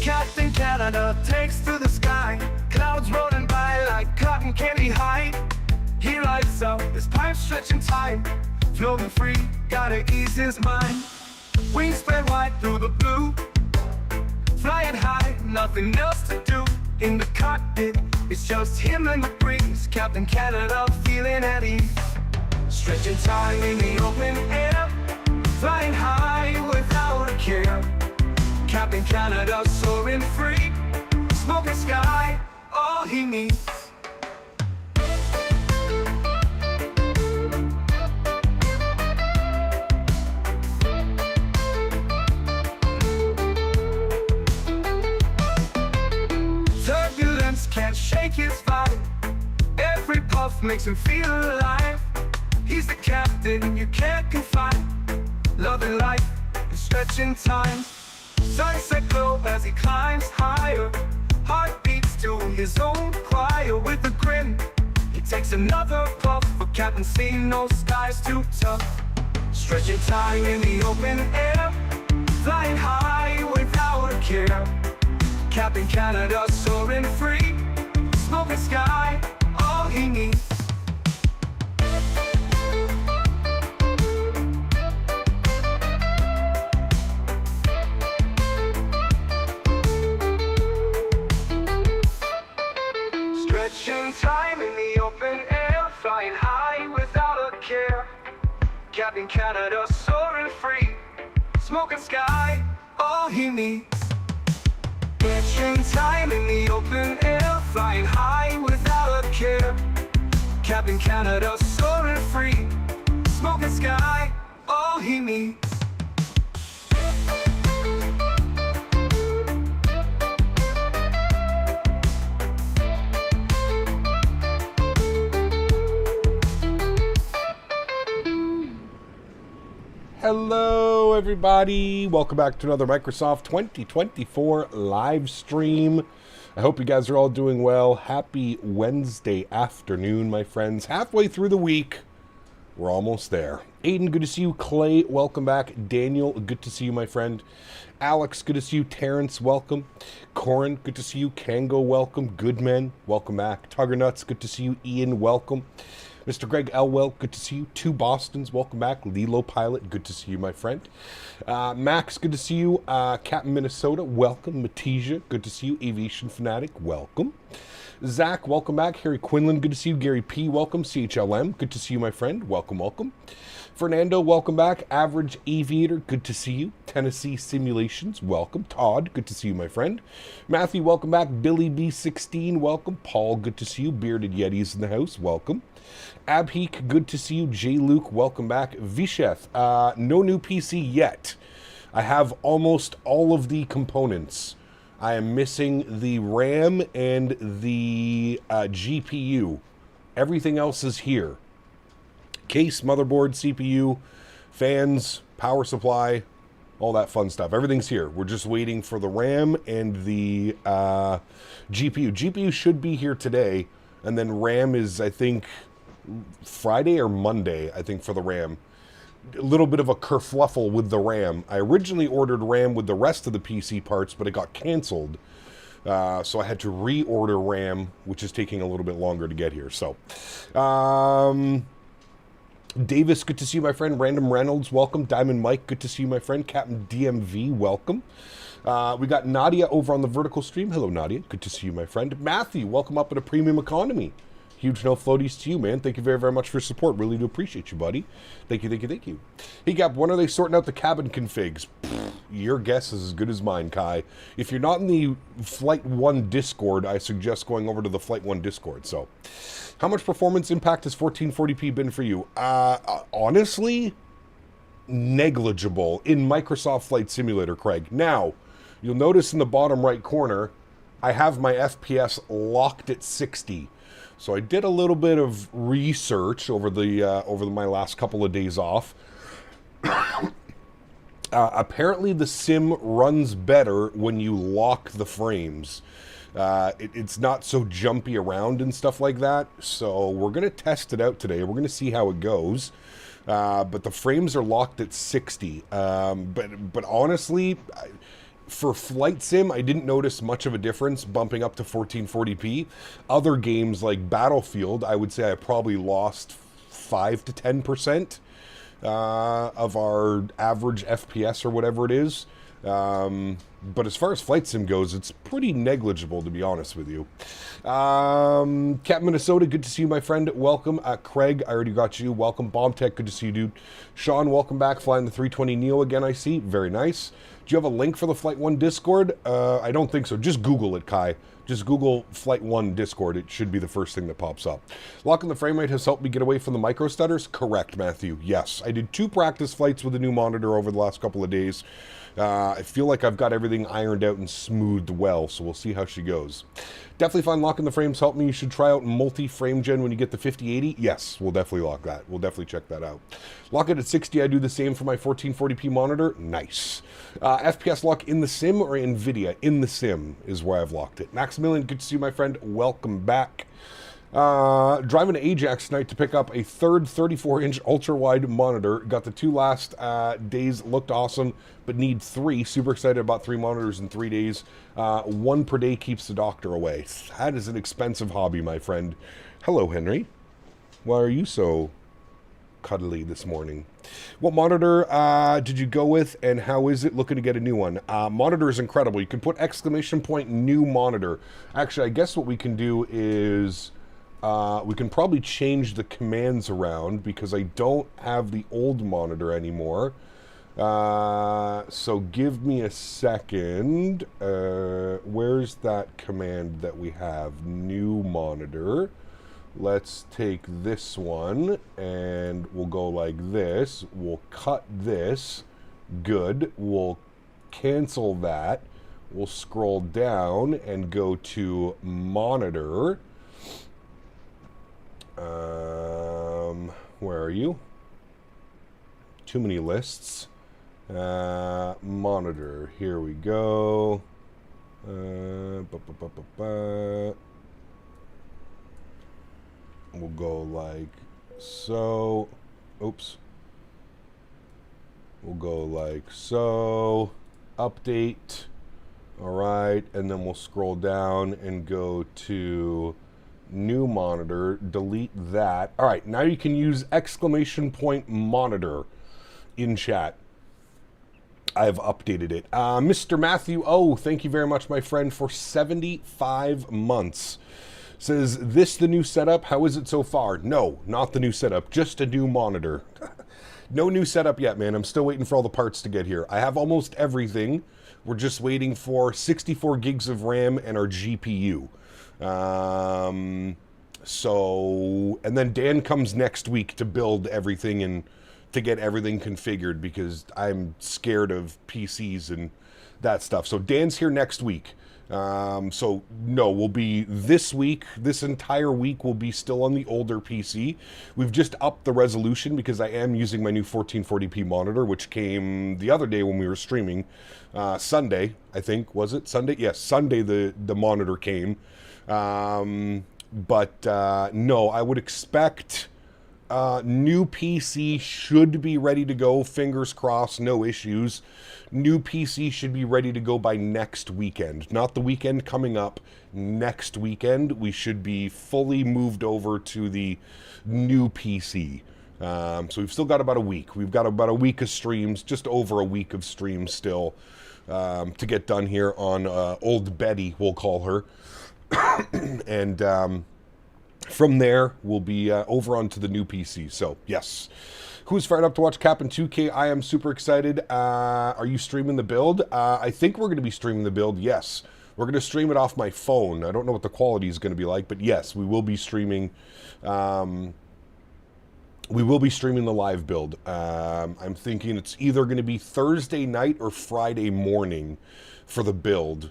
Captain Canada takes to the sky, clouds rolling by like cotton candy high. He lights up, his pipe stretching time, floating free, gotta ease his mind. Wings spread wide through the blue, flying high, nothing else to do. In the cockpit, it's just him and the breeze. Captain Canada feeling at ease, stretching time in the open air, flying high without a care. Captain Canada soaring free, smoking sky, all he needs. Turbulence can't shake his vibe, every puff makes him feel alive. He's the captain you can't confide, loving life and stretching time. Sunset glow as he climbs higher, heart beats to his own choir. With a grin, he takes another puff, for Captain C, no skies too tough. Stretching time in the open air, flying high without a care. Captain Canada soaring free, smoking sky, all he needs. Stretching time in the open air, flying high without a care. Captain Canada soaring free, smoking sky, all he needs. Stretching time in the open air, flying high without a care. Captain Canada soaring free, smoking sky, all he needs. Hello everybody, welcome back to another Microsoft 2024 live stream. I hope you guys are all doing well. Happy Wednesday afternoon, my friends. Halfway through the week, we're almost there. Aiden, good to see you. Clay, welcome back. Daniel, good to see you, my friend. Alex, good to see you. Terrence, welcome. Corin, good to see you. Kango, welcome. Goodman, welcome back. Tuggernuts, good to see you. Ian, welcome. Mr. Greg Elwell, good to see you. Two Bostons, welcome back. Lilo Pilot, good to see you, my friend. Max, good to see you. Captain Minnesota, welcome. Matija, good to see you. Aviation Fanatic, welcome. Zach, welcome back. Harry Quinlan, good to see you. Gary P, welcome. CHLM, good to see you, my friend. Welcome, welcome. Fernando, welcome back. Average Aviator, good to see you. Tennessee Simulations, welcome. Todd, good to see you, my friend. Matthew, welcome back. Billy B16, welcome. Paul, good to see you. Bearded Yetis in the house, welcome. Abheek, good to see you. J. Luke, welcome back. Visheth, no new PC yet. I have almost all of the components. I am missing the RAM and the GPU. Everything else is here. Case, motherboard, CPU, fans, power supply, all that fun stuff. Everything's here. We're just waiting for the RAM and the GPU. GPU should be here today, and then RAM is, I think, Friday or Monday, I think, for the RAM. A little bit of a kerfluffle with the RAM. I originally ordered RAM with the rest of the PC parts, but it got canceled. So I had to reorder RAM, which is taking a little bit longer to get here. So, Davis, good to see you, my friend. Random Reynolds, welcome. Diamond Mike, good to see you, my friend. Captain DMV, welcome. We got Nadya over on the vertical stream. Hello, Nadya. Good to see you, my friend. Matthew, welcome up in a premium economy. Huge no floaties to you, man. Thank you very, very much for your support. Really do appreciate you, buddy. Thank you, thank you, thank you. Hey, Gap, when are they sorting out the cabin configs? Your guess is as good as mine, Kai. If you're not in the Flight 1 Discord, I suggest going over to the Flight 1 Discord. So, how much performance impact has 1440p been for you? Honestly, negligible in Microsoft Flight Simulator, Craig. Now, you'll notice in the bottom right corner, I have my FPS locked at 60. So I did a little bit of research over my last couple of days off. Apparently the sim runs better when you lock the frames. It's not so jumpy around and stuff like that. So we're going to test it out today. We're going to see how it goes. But the frames are locked at 60. But honestly, for Flight Sim, I didn't notice much of a difference bumping up to 1440p. Other games like Battlefield, I would say I probably lost 5 to 10% of our average FPS or whatever it is. But as far as Flight Sim goes, it's pretty negligible, to be honest with you. Cat Minnesota, good to see you, my friend. Welcome. Craig, I already got you. Welcome. Bomb Tech, good to see you, dude. Sean, welcome back. Flying the 320 Neo again, I see. Very nice. Do you have a link for the Flight 1 Discord? I don't think so. Just Google it, Kai. Just Google Flight 1 Discord. It should be the first thing that pops up. Locking the frame rate has helped me get away from the micro stutters? Correct, Matthew. Yes. I did 2 practice flights with the new monitor over the last couple of days. I feel like I've got everything ironed out and smoothed well, so we'll see how she goes. Definitely find locking the frames help me. You should try out multi-frame gen when you get the 5080. Yes, we'll definitely lock that. We'll definitely check that out. Lock it at 60. I do the same for my 1440p monitor. Nice. FPS lock in the sim or NVIDIA? In the sim is where I've locked it. Maximilian, good to see you, my friend. Welcome back. Driving to Ajax tonight to pick up a third 34-inch ultra-wide monitor. Got the 2 last days, looked awesome, but need 3. Super excited about 3 monitors in 3 days. 1 per day keeps the doctor away. That is an expensive hobby, my friend. Hello, Henry. Why are you so cuddly this morning? What monitor did you go with, and how is it? Looking to get a new one. Monitor is incredible. You can put exclamation point new monitor. Actually, I guess what we can do is... we can probably change the commands around because I don't have the old monitor anymore. So give me a second. Where's that command that we have? New monitor. Let's take this one and we'll go like this. We'll cut this. Good. We'll cancel that. We'll scroll down and go to monitor. Where are you? Too many lists. Monitor. Here we go. We'll go like so. Oops. We'll go like so. Update. All right. And then we'll scroll down and go to new monitor, delete that. All right, now you can use exclamation point monitor in chat. I've updated it. Mr. Matthew, oh, thank you very much, my friend, for 75 months. Says, this the new setup? How is it so far? No, not the new setup, just a new monitor. No new setup yet, man. I'm still waiting for all the parts to get here. I have almost everything. We're just waiting for 64 gigs of RAM and our GPU. And then Dan comes next week to build everything and to get everything configured because I'm scared of PCs and that stuff. So Dan's here next week. So no, we'll be this week, this entire week will be still on the older PC. We've just upped the resolution because I am using my new 1440p monitor, which came the other day when we were streaming, Sunday, I think, was it Sunday? Yes, Sunday the monitor came. No, I would expect new PC should be ready to go. Fingers crossed, no issues. New PC should be ready to go by next weekend. Not the weekend coming up. Next weekend, we should be fully moved over to the new PC. So we've still got about a week. We've got about a week of streams, just over a week of streams still to get done here on Old Betty, we'll call her. And from there, we'll be over onto the new PC. So, yes. Who's fired up to watch Cap in 2K? I am super excited. Are you streaming the build? I think we're going to be streaming the build, yes. We're going to stream it off my phone. I don't know what the quality is going to be like, but yes, we will be streaming. We will be streaming the live build. I'm thinking it's either going to be Thursday night or Friday morning for the build.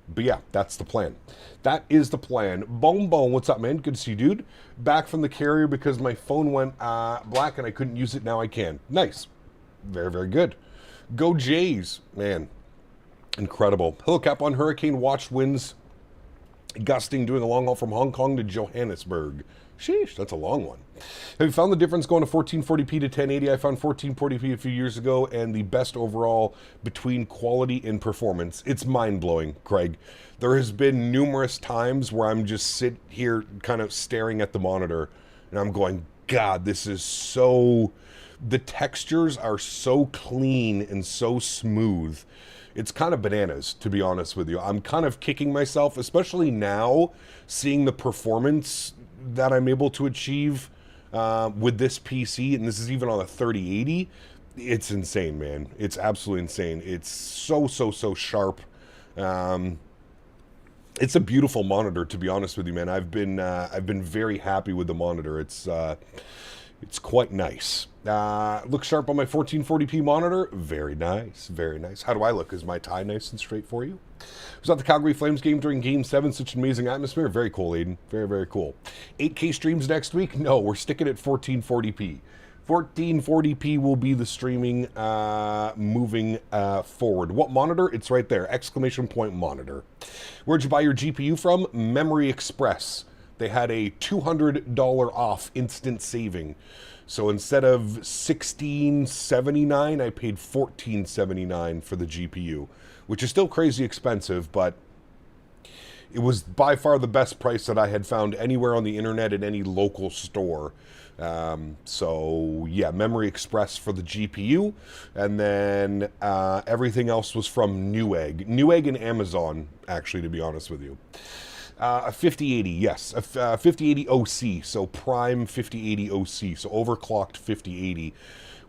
But yeah, that's the plan. That is the plan. Bone, what's up, man? Good to see you, dude. Back from the carrier because my phone went black and I couldn't use it. Now I can. Nice. Very, very good. Go Jays. Man, incredible. Hello, Cap on hurricane watch winds gusting, doing a long haul from Hong Kong to Johannesburg. Sheesh, that's a long one. Have you found the difference going to 1440p to 1080? I found 1440p a few years ago, and the best overall between quality and performance. It's mind-blowing, Craig. There has been numerous times where I'm just sit here kind of staring at the monitor, and I'm going, God, this is so... The textures are so clean and so smooth. It's kind of bananas, to be honest with you. I'm kind of kicking myself, especially now, seeing the performance that I'm able to achieve with this PC, and this is even on a 3080. It's insane, man. It's absolutely insane. It's so sharp. It's a beautiful monitor, to be honest with you, man. I've been very happy with the monitor. It's quite nice. Looks sharp on my 1440p monitor. Very nice, very nice. How do I look? Is my tie nice and straight for you? Was at the Calgary Flames game during Game 7. Such an amazing atmosphere. Very cool, Aiden. Very, very cool. 8K streams next week? No, we're sticking at 1440p. 1440p will be the streaming moving forward. What monitor? It's right there. Exclamation point monitor. Where'd you buy your GPU from? Memory Express. They had a $200 off instant saving. So instead of $16.79, I paid $14.79 for the GPU, which is still crazy expensive, but it was by far the best price that I had found anywhere on the internet at any local store. So yeah, Memory Express for the GPU, and then everything else was from Newegg. Newegg and Amazon, actually, to be honest with you. A 5080, yes, a 5080 OC, so prime 5080 OC, so overclocked 5080,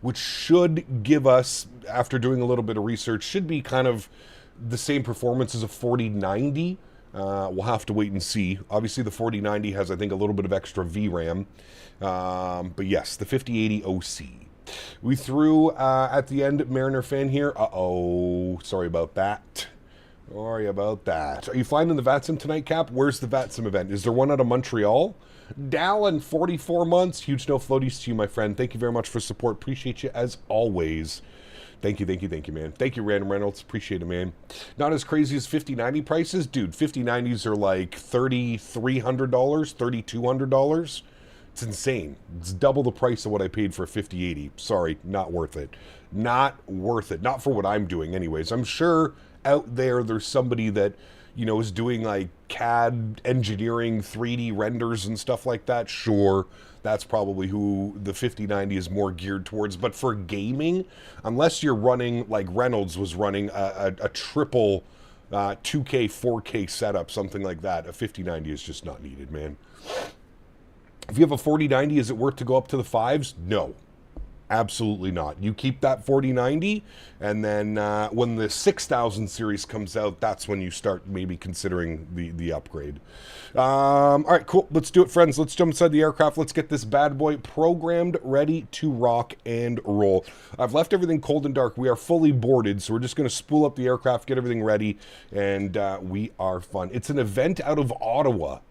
which should give us, after doing a little bit of research, should be kind of the same performance as a 4090. We'll have to wait and see. Obviously, the 4090 has, I think, a little bit of extra VRAM, but yes, the 5080 OC. We threw, at the end, Mariner fan here. Uh-oh, sorry about that. Sorry about that. Are you flying in the VATSIM tonight, Cap? Where's the VATSIM event? Is there one out of Montreal? Dallin, 44 months. Huge no floaties to you, my friend. Thank you very much for support. Appreciate you as always. Thank you, man. Thank you, Random Reynolds. Appreciate it, man. Not as crazy as 5090 prices. Dude, 5090s are like $3,300, $3,200. It's insane. It's double the price of what I paid for a 5080. Sorry, not worth it. Not worth it. Not for what I'm doing anyways. I'm sure out there's somebody that, you know, is doing like CAD engineering, 3D renders and stuff like that. Sure, that's probably who the 5090 is more geared towards. But for gaming, unless you're running like Reynolds was running a triple 2K, 4K setup, something like that, a 5090 is just not needed, man. If you have a 4090, is it worth to go up to the 5s? No. Absolutely not. You keep that 4090, and then when the 6000 series comes out, that's when you start maybe considering the upgrade. All right, cool. Let's do it, friends. Let's jump inside the aircraft. Let's get this bad boy programmed, ready to rock and roll. I've left everything cold and dark. We are fully boarded, so we're just going to spool up the aircraft, get everything ready, and we are fun. It's an event out of Ottawa.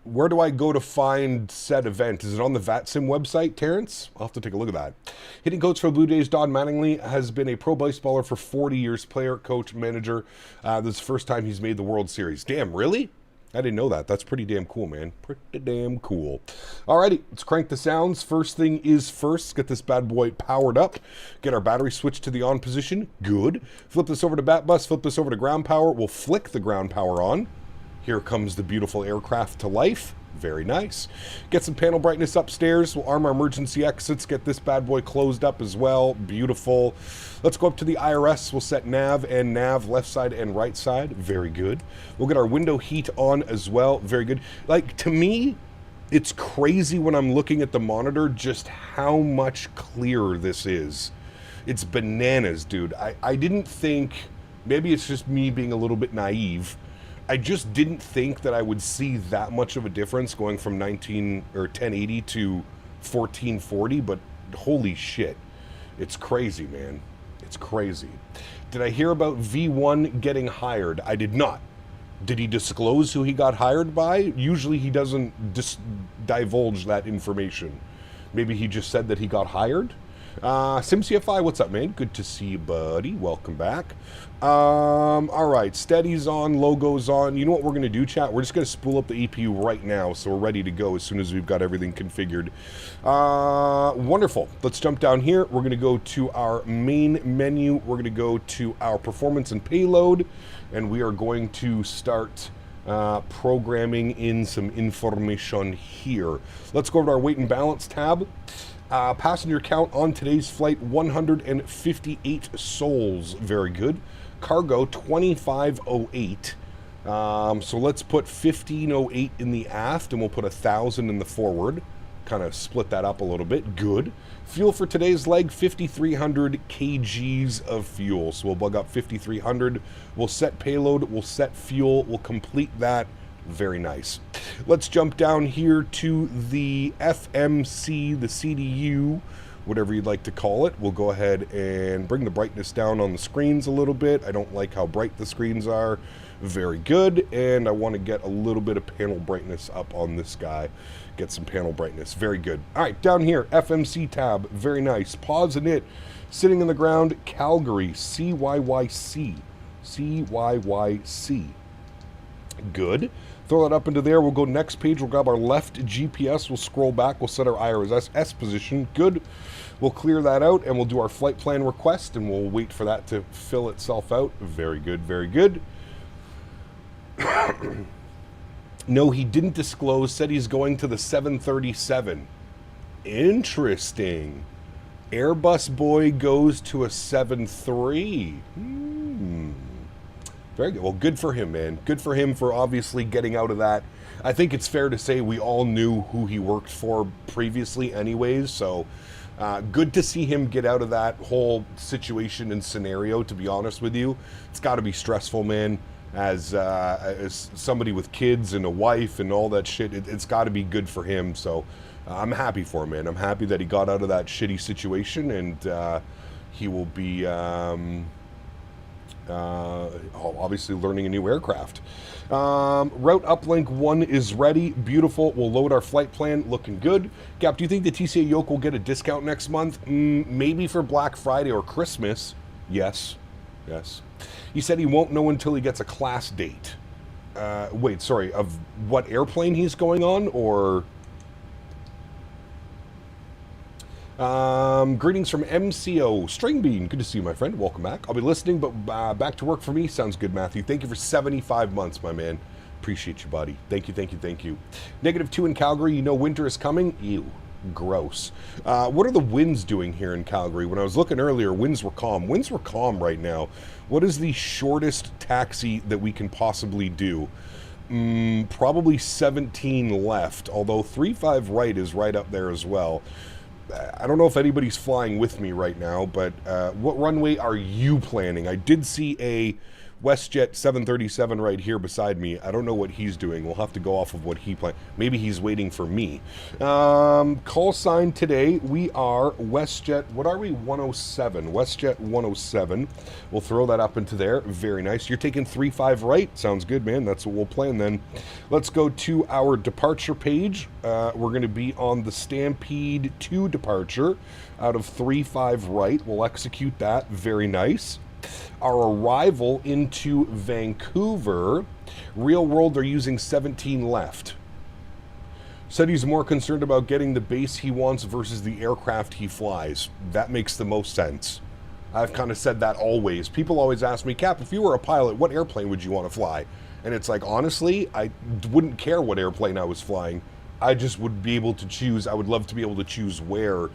Where do I go to find said event? Is it on the VATSIM website, Terrence? I'll have to take a look at that. Hitting coach for Blue Jays, Don Mattingly has been a pro baseballer for 40 years. Player, coach, manager. This is the first time he's made the World Series. Damn, really? I didn't know that. That's pretty damn cool, man. Pretty damn cool. Alrighty, let's crank the sounds. First thing is first. Let's get this bad boy powered up. Get our battery switched to the on position. Good. Flip this over to bat bus. Flip this over to ground power. We'll flick the ground power on. Here comes the beautiful aircraft to life. Very nice. Get some panel brightness upstairs. We'll arm our emergency exits. Get this bad boy closed up as well. Beautiful. Let's go up to the IRS. We'll set nav and nav, left side and right side. Very good. We'll get our window heat on as well. Very good. Like, to me, it's crazy when I'm looking at the monitor just how much clearer this is. It's bananas, dude. I didn't think, maybe it's just me being a little bit naive, I just didn't think that I would see that much of a difference going from 1080 to 1440, but holy shit. It's crazy, man. It's crazy. Did I hear about V1 getting hired? I did not. Did he disclose who he got hired by? Usually he doesn't divulge that information. Maybe he just said that he got hired. SimCFI, what's up, man? Good to see you, buddy. Welcome back. All right, steady's on, logo's on. You know what we're going to do, chat? We're just going to spool up the EPU right now, so we're ready to go as soon as we've got everything configured. Wonderful. Let's jump down here. We're going to go to our main menu. We're going to go to our performance and payload, and we are going to start programming in some information here. Let's go over to our weight and balance tab. Passenger count on today's flight, 158 souls. Very good. Cargo, 2508. So let's put 1508 in the aft, and we'll put 1,000 in the forward. Kind of split that up a little bit. Good. Fuel for today's leg, 5,300 kgs of fuel. So we'll bug up 5,300. We'll set payload. We'll set fuel. We'll complete that. Very nice. Let's jump down here to the FMC, the CDU, whatever you'd like to call it. We'll go ahead and bring the brightness down on the screens a little bit. I don't like how bright the screens are. Very good. And I want to get a little bit of panel brightness up on this guy. Get some panel brightness. Very good. All right, down here, FMC tab. Very nice. Pause in it. Sitting on the ground, Calgary, CYYC. CYYC. Good. Throw that up into there. We'll go next page. We'll grab our left GPS. We'll scroll back. We'll set our IRS position. Good. We'll clear that out, and we'll do our flight plan request, and we'll wait for that to fill itself out. Very good. Very good. No, he didn't disclose. Said he's going to the 737. Interesting. Airbus boy goes to a 7.3. Very good. Well, good for him, man. Good for him for obviously getting out of that. I think it's fair to say we all knew who he worked for previously anyways, so good to see him get out of that whole situation and scenario, to be honest with you. It's got to be stressful, man, as somebody with kids and a wife and all that shit. It's got to be good for him, so I'm happy for him, man. I'm happy that he got out of that shitty situation, and he will be... obviously learning a new aircraft. Route uplink 1 is ready. Beautiful. We'll load our flight plan. Looking good. Gap, do you think the TCA yoke will get a discount next month? Maybe for Black Friday or Christmas. Yes. Yes. He said he won't know until he gets a class date. Wait, sorry, of what airplane he's going on, or... Greetings from MCO. Stringbean, good to see you, my friend. Welcome back. I'll be listening, but back to work for me. Sounds good, Matthew. Thank you for 75 months, my man. Appreciate you, buddy. Thank you, thank you, thank you. -2 in Calgary. You know winter is coming? Ew. Gross. What are the winds doing here in Calgary? When I was looking earlier, winds were calm. Winds were calm right now. What is the shortest taxi that we can possibly do? Probably 17 left, although 35 right is right up there as well. I don't know if anybody's flying with me right now, but what runway are you planning? I did see a WestJet 737 right here beside me. I don't know what he's doing. We'll have to go off of what he planned. Maybe he's waiting for me. Call sign today, we are WestJet, what are we? 107. WestJet 107. We'll throw that up into there. Very nice. You're taking 35 right? Sounds good, man. That's what we'll plan then. Let's go to our departure page. We're going to be on the Stampede 2 departure out of 35 right. We'll execute that. Very nice. Our arrival into Vancouver, real world, they're using 17 left. Said he's more concerned about getting the base he wants versus the aircraft he flies. That makes the most sense. I've kind of said that always. People always ask me, Cap, if you were a pilot, what airplane would you want to fly? And it's like, honestly, I wouldn't care what airplane I was flying. I just would be able to choose. I would love to be able to choose where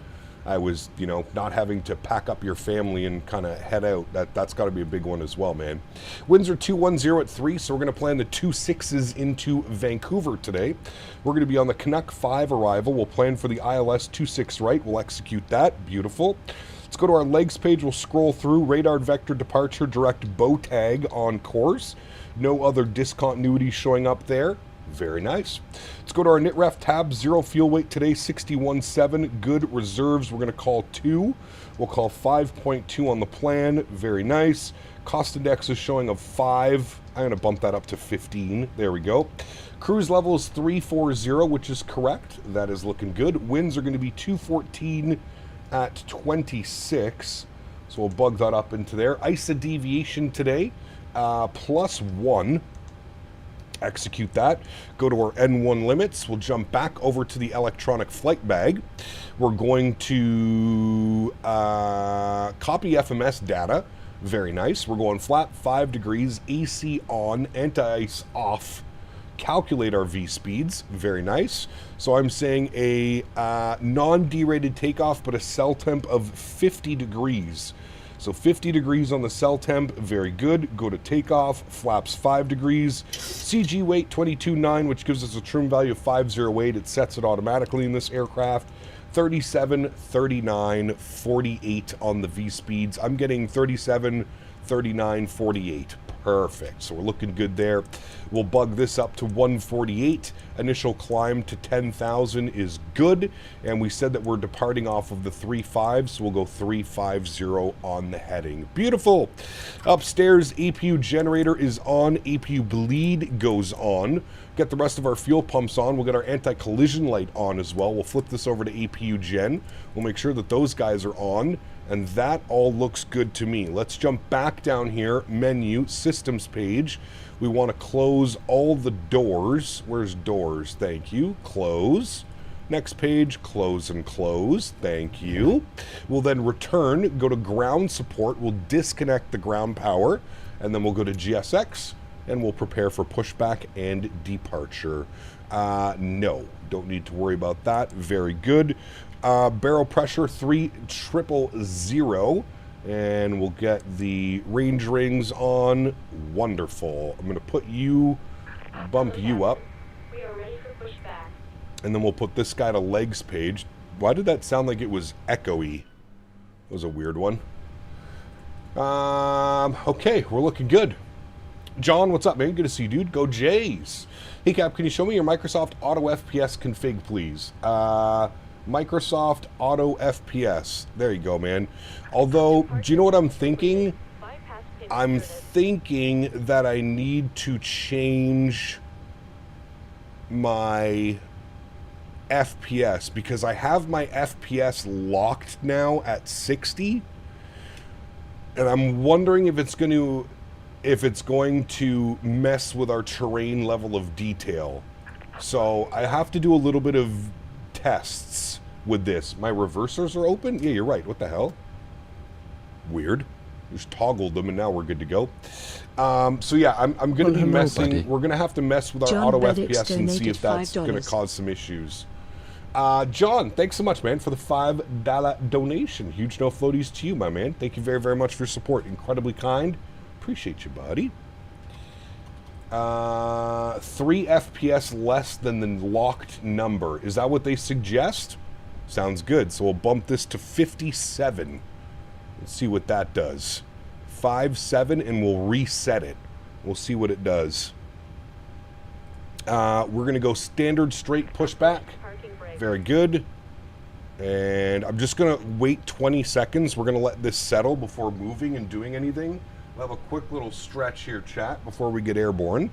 I was, you know, not having to pack up your family and kind of head out. That's got to be a big one as well, man. Winds are 210 at 3, so we're going to plan the 2.6s into Vancouver today. We're going to be on the Canuck 5 arrival. We'll plan for the ILS 26 right. We'll execute that. Beautiful. Let's go to our legs page. We'll scroll through. Radar vector departure, direct bow tag on course. No other discontinuity showing up there. Very nice. Let's go to our NITREF tab. 0 fuel weight today, 61.7. Good reserves. We're going to call 2. We'll call 5.2 on the plan. Very nice. Cost index is showing of 5. I'm going to bump that up to 15. There we go. Cruise level is 340, which is correct. That is looking good. Winds are going to be 214 at 26. So we'll bug that up into there. ISA deviation today, +1. Execute that. Go to our N1 limits. We'll jump back over to the electronic flight bag. We're going to copy FMS data. Very nice. We're going flat, 5 degrees, AC on, anti-ice off. Calculate our V speeds. Very nice. So I'm saying a non-derated takeoff, but a cell temp of 50 degrees. So 50 degrees on the cell temp, very good. Go to takeoff, flaps 5 degrees. CG weight 22.9, which gives us a trim value of 508. It sets it automatically in this aircraft. 37, 39, 48 on the V speeds. I'm getting 37, 39, 48. Perfect. So we're looking good there. We'll bug this up to 148. Initial climb to 10,000 is good. And we said that we're departing off of the 3.5, so we'll go 350 on the heading. Beautiful. Upstairs, APU generator is on. APU bleed goes on. Get the rest of our fuel pumps on. We'll get our anti-collision light on as well. We'll flip this over to APU gen. We'll make sure that those guys are on. And that all looks good to me. Let's jump back down here, menu, systems page. We want to close all the doors. Where's doors? Thank you. Close. Next page, close and close. Thank you. We'll then return, go to ground support. We'll disconnect the ground power, and then we'll go to GSX, and we'll prepare for pushback and departure. No, don't need to worry about that. Very good. Barrel pressure 3000, and we'll get the range rings on. Wonderful. I'm going to put you, bump you up. We are ready for pushback. And then we'll put this guy to legs page. Why did that sound like it was echoey? That was a weird one. Okay, we're looking good. John, what's up, man? Good to see you, dude. Go Jays. Hey, Cap, can you show me your Microsoft Auto FPS config, please? Microsoft Auto FPS. There you go, man. Although, do you know what I'm thinking? I'm thinking that I need to change my FPS because I have my FPS locked now at 60. And I'm wondering if it's going to mess with our terrain level of detail. So I have to do a little bit of tests with this. My reversers are open? Yeah, you're right. What the hell? Weird. Just toggled them and now we're good to go. So yeah, I'm going to be messing. Buddy. We're going to have to mess with our John auto Beddick's FPS and see if that's $5. going to cause some issues. John, thanks so much, man, for the $5 donation. Huge no floaties to you, my man. Thank you very, very much for your support. Incredibly kind. Appreciate you, buddy. 3 FPS less than the locked number. Is that what they suggest? Sounds good. So we'll bump this to 57. Let's see what that does. 5.7, and we'll reset it. We'll see what it does. We're going to go standard straight pushback. Very good. And I'm just going to wait 20 seconds. We're going to let this settle before moving and doing anything. We'll have a quick little stretch here, chat, before we get airborne.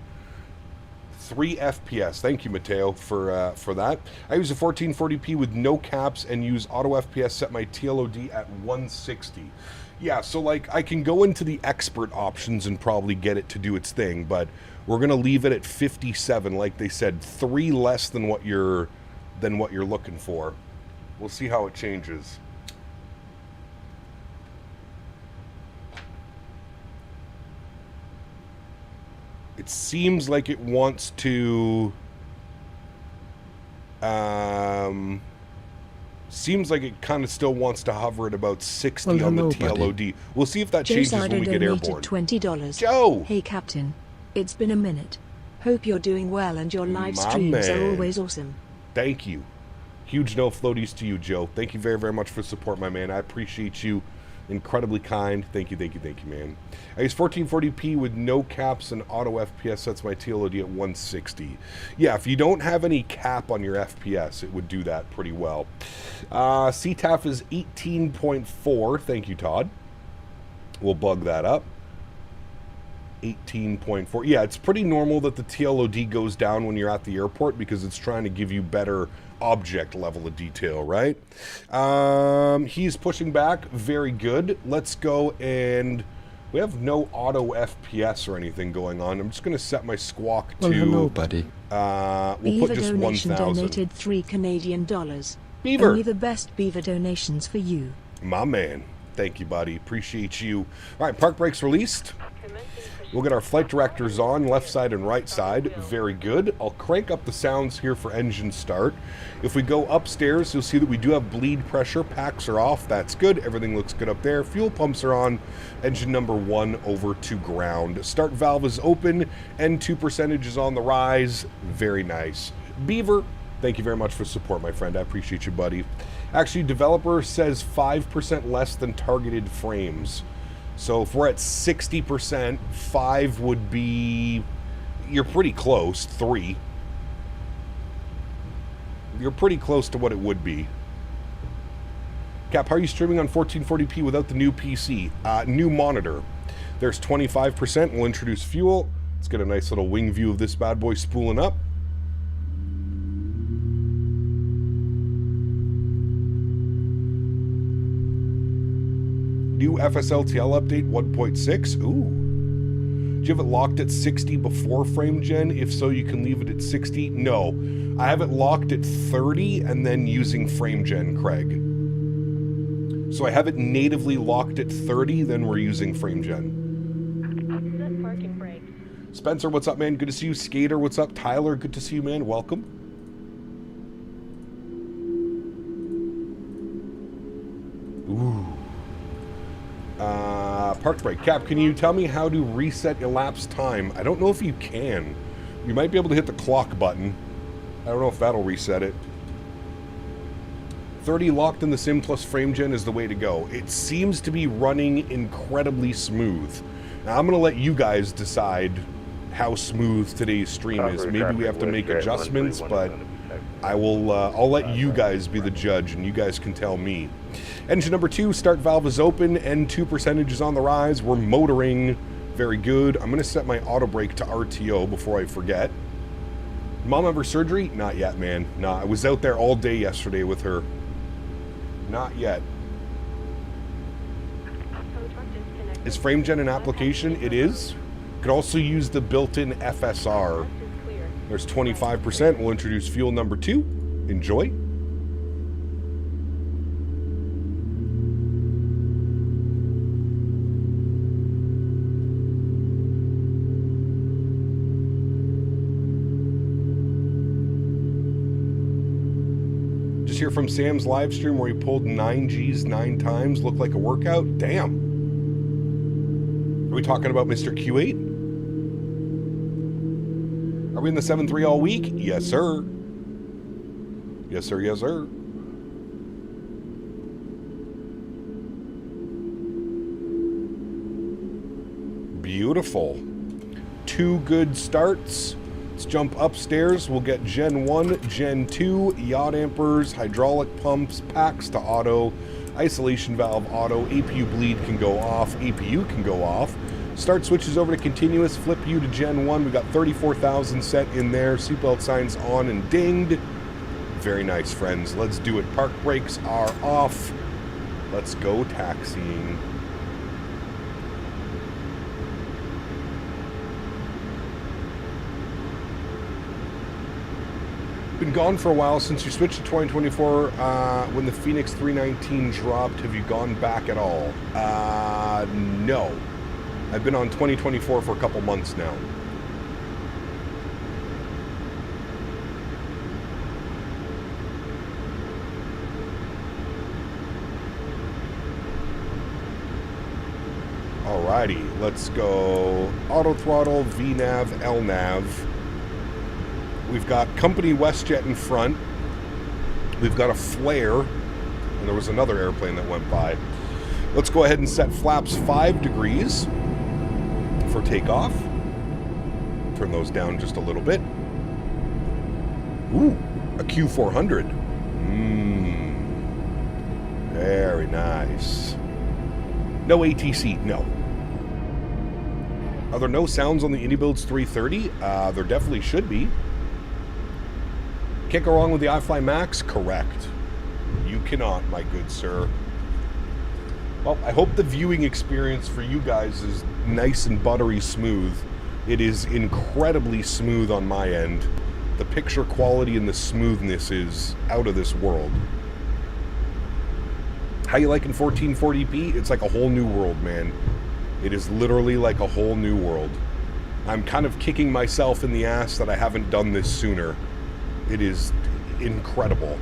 3 FPS. Thank you, Mateo, for that. I use a 1440p with no caps and use auto FPS, set my TLOD at 160. Yeah, so like I can go into the expert options and probably get it to do its thing, but we're going to leave it at 57, like they said, 3 less than what you're looking for. We'll see how it changes. It seems like it wants to seems like it kind of still wants to hover at about 60 on the TLOD. Buddy. We'll see if that changes when we get airborne. $20. Joe! Hey, Captain. It's been a minute. Hope you're doing well and your live streams are always awesome. Thank you. Huge no floaties to you, Joe. Thank you very, very much for the support, my man. I appreciate you. Incredibly kind. Thank you, man. I use 1440p with no caps and auto FPS sets my TLOD at 160. Yeah, if you don't have any cap on your FPS, it would do that pretty well. CTAF is 18.4. Thank you, Todd. We'll bug that up. 18.4. Yeah, it's pretty normal that the TLOD goes down when you're at the airport because it's trying to give you better object level of detail, right? He's pushing back. Very good. Let's go, and we have no auto FPS or anything going on. I'm just going to set my squawk to... Well, hello, buddy. We'll Beaver put just donation 1,000. donated $3 Canadian. Beaver. Only the best Beaver donations for you. My man. Thank you, buddy. Appreciate you. All right, park brakes released. We'll get our flight directors on, left side and right side. Very good. I'll crank up the sounds here for engine start. If we go upstairs, you'll see that we do have bleed pressure. Packs are off. That's good. Everything looks good up there. Fuel pumps are on. Engine number 1 over to ground. Start valve is open. N2 percentage is on the rise. Very nice. Beaver, thank you very much for support, my friend. I appreciate you, buddy. Actually, developer says 5% less than targeted frames. So if we're at 60%, 5 would be... You're pretty close. 3. You're pretty close to what it would be. Cap, how are you streaming on 1440p without the new PC? New monitor. There's 25%. We'll introduce fuel. Let's get a nice little wing view of this bad boy spooling up. New FSLTL update 1.6. Ooh. Do you have it locked at 60 before frame gen? If so, you can leave it at 60. No. I have it locked at 30 and then using frame gen, Craig. So I have it natively locked at 30, then we're using frame gen. Set parking brake. Spencer, what's up, man? Good to see you. Skater, what's up? Tyler, good to see you, man. Welcome. Ooh. Park brake. Cap, can you tell me how to reset elapsed time? I don't know if you can. You might be able to hit the clock button. I don't know if that'll reset it. 30 locked in the sim plus frame gen is the way to go. It seems to be running incredibly smooth. Now, I'm going to let you guys decide how smooth today's stream is. Maybe we have to make adjustments, but I'll let you guys be the judge, and you guys can tell me. Engine number 2, start valve is open, N2 percentage is on the rise. We're motoring. Very good. I'm going to set my auto brake to RTO before I forget. Mom ever surgery? Not yet, man. Nah, I was out there all day yesterday with her. Not yet. Is frame gen an application? It is. You can also use the built-in FSR. There's 25%. We'll introduce fuel number 2. Enjoy. Just hear from Sam's live stream where he pulled 9 Gs 9 times. Looked like a workout. Damn. Are we talking about Mr. Q8? Are we in the 7-3 all week? Yes, sir. Yes, sir. Yes, sir. Beautiful. 2 good starts. Let's jump upstairs. We'll get Gen 1, Gen 2, yaw dampers, hydraulic pumps, packs to auto, isolation valve auto, APU bleed can go off, APU can go off. Start switches over to continuous, flip U to Gen 1. We got 34,000 set in there. Seatbelt signs on and dinged. Very nice, friends. Let's do it. Park brakes are off. Let's go taxiing. Been gone for a while since you switched to 2024 when the Phoenix 319 dropped. Have you gone back at all? No. I've been on 2024 for a couple months now. Alrighty, let's go auto throttle, VNAV, LNAV. We've got company WestJet in front. We've got a flare, and there was another airplane that went by. Let's go ahead and set flaps 5 degrees for takeoff. Turn those down just a little bit. Ooh, a Q400. Very nice. No ATC, no. Are there no sounds on the IndyBuilds 330? There definitely should be. Can't go wrong with the iFly Max? Correct. You cannot, my good sir. Well, I hope the viewing experience for you guys is nice and buttery smooth. It is incredibly smooth on my end. The picture quality and the smoothness is out of this world. How you liking 1440p? It's like a whole new world, man. It is literally like a whole new world. I'm kind of kicking myself in the ass that I haven't done this sooner. It is incredible.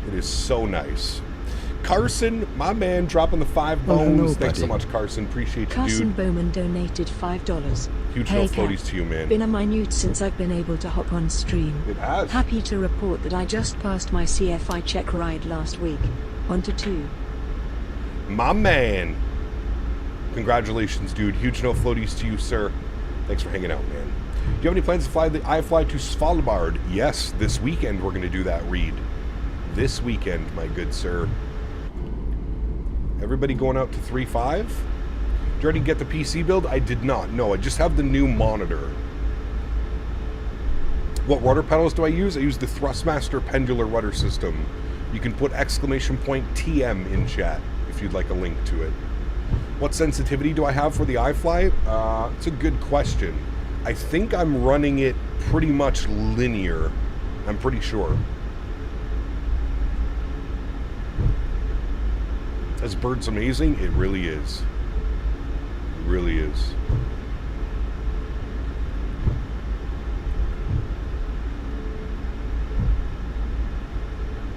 It is so nice. Carson, my man, dropping the 5 bones. hello, Thanks so buddy. much, Carson. Appreciate you, Carson dude. Bowman donated $5. Huge Hey, no Cap. floaties to you, man. Been a minute since I've been able to hop on stream. It has. Happy to report that I just passed my CFI check ride last week. On to 2. My man. Congratulations, dude. Huge no floaties to you, sir. Thanks for hanging out, man. Do you have any plans to fly the iFly to Svalbard? Yes, this weekend we're going to do that, Reed. This weekend, my good sir. Everybody going out to 3.5? Did you already get the PC build? I did not. No, I just have the new monitor. What rudder pedals do I use? I use the Thrustmaster pendular rudder system. You can put !TM in chat if you'd like a link to it. What sensitivity do I have for the iFly? It's a good question. I think I'm running it pretty much linear. I'm pretty sure. Is Bird's amazing? It really is. It really is.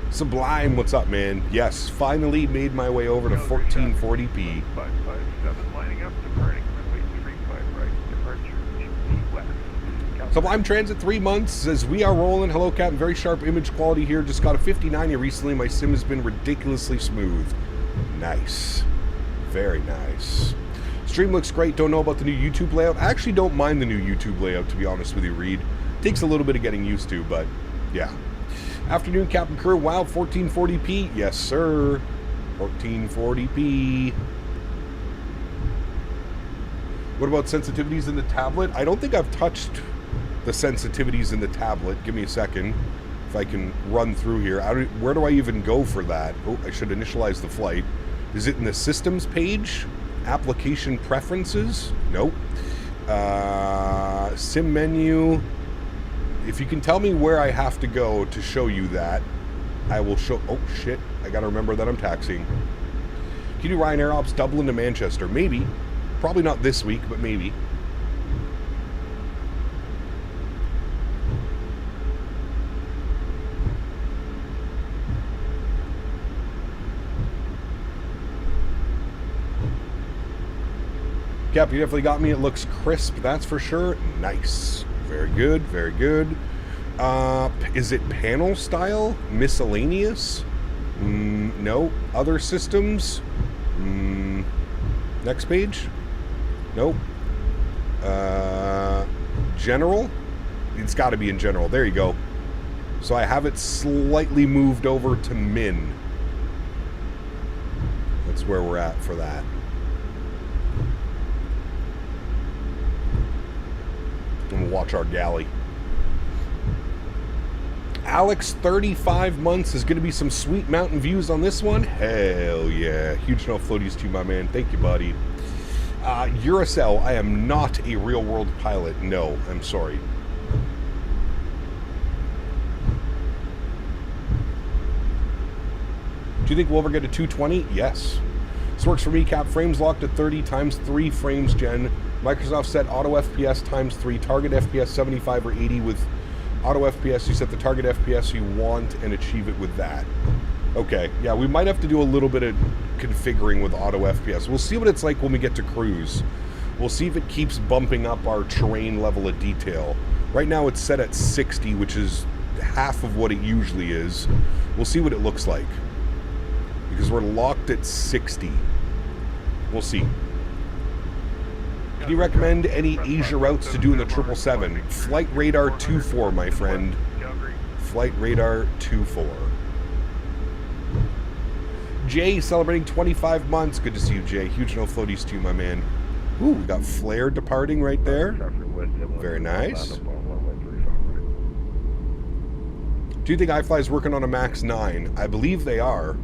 Sublime, what's up, man? Yes, finally made my way over to 1440p. 557 lining up, departing runway 35 right, departure to west. Sublime Transit 3 months says we are rolling. Hello, Captain. Very sharp image quality here. Just got a 59 recently. My sim has been ridiculously smooth. Nice. Very nice. Stream looks great. Don't know about the new YouTube layout. I actually don't mind the new YouTube layout, to be honest with you, Reed. Takes a little bit of getting used to, but yeah. Afternoon, Captain Crew. Wow, 1440p. Yes, sir. 1440p. What about sensitivities in the tablet? I don't think I've touched the sensitivities in the tablet. Give me a second. If I can run through here. Where do I even go for that? Oh, I should initialize the flight. Is it in the systems page? Application preferences? Nope. Sim menu. If you can tell me where I have to go to show you that, I will show... Oh, shit. I gotta remember that I'm taxiing. Can you do Ryanair Ops Dublin to Manchester? Maybe. Probably not this week, but maybe. Cap, you definitely got me. It looks crisp, that's for sure. Nice. Very good, very good. Is it panel style? Miscellaneous? No. Other systems? Next page? Nope. General? It's got to be in general. There you go. So I have it slightly moved over to min. That's where we're at for that. And we'll watch our galley. Alex, 35 months. Is going to be some sweet mountain views on this one. Hell yeah. Huge no floaties to you, my man. Thank you, buddy. Uracell, I am not a real world pilot. No, I'm sorry. Do you think we'll ever get a 220? Yes. This works for me. Cap frames locked at 30 times 3 frames gen. Microsoft set auto FPS times 3, target FPS 75 or 80 with auto FPS. You set the target FPS you want and achieve it with that. Okay, yeah, we might have to do a little bit of configuring with auto FPS. We'll see what it's like when we get to cruise. We'll see if it keeps bumping up our terrain level of detail. Right now it's set at 60, which is half of what it usually is. We'll see what it looks like. Because we're locked at 60. We'll see. Can you recommend any Asia routes to do in the 777? Flight Radar 24, my friend. Flight Radar 24. Jay celebrating 25 months. Good to see you, Jay. Huge no floaties to you, my man. Ooh, we got Flare departing right there. Very nice. 2 Do you think iFly is working on a MAX8? I believe they are.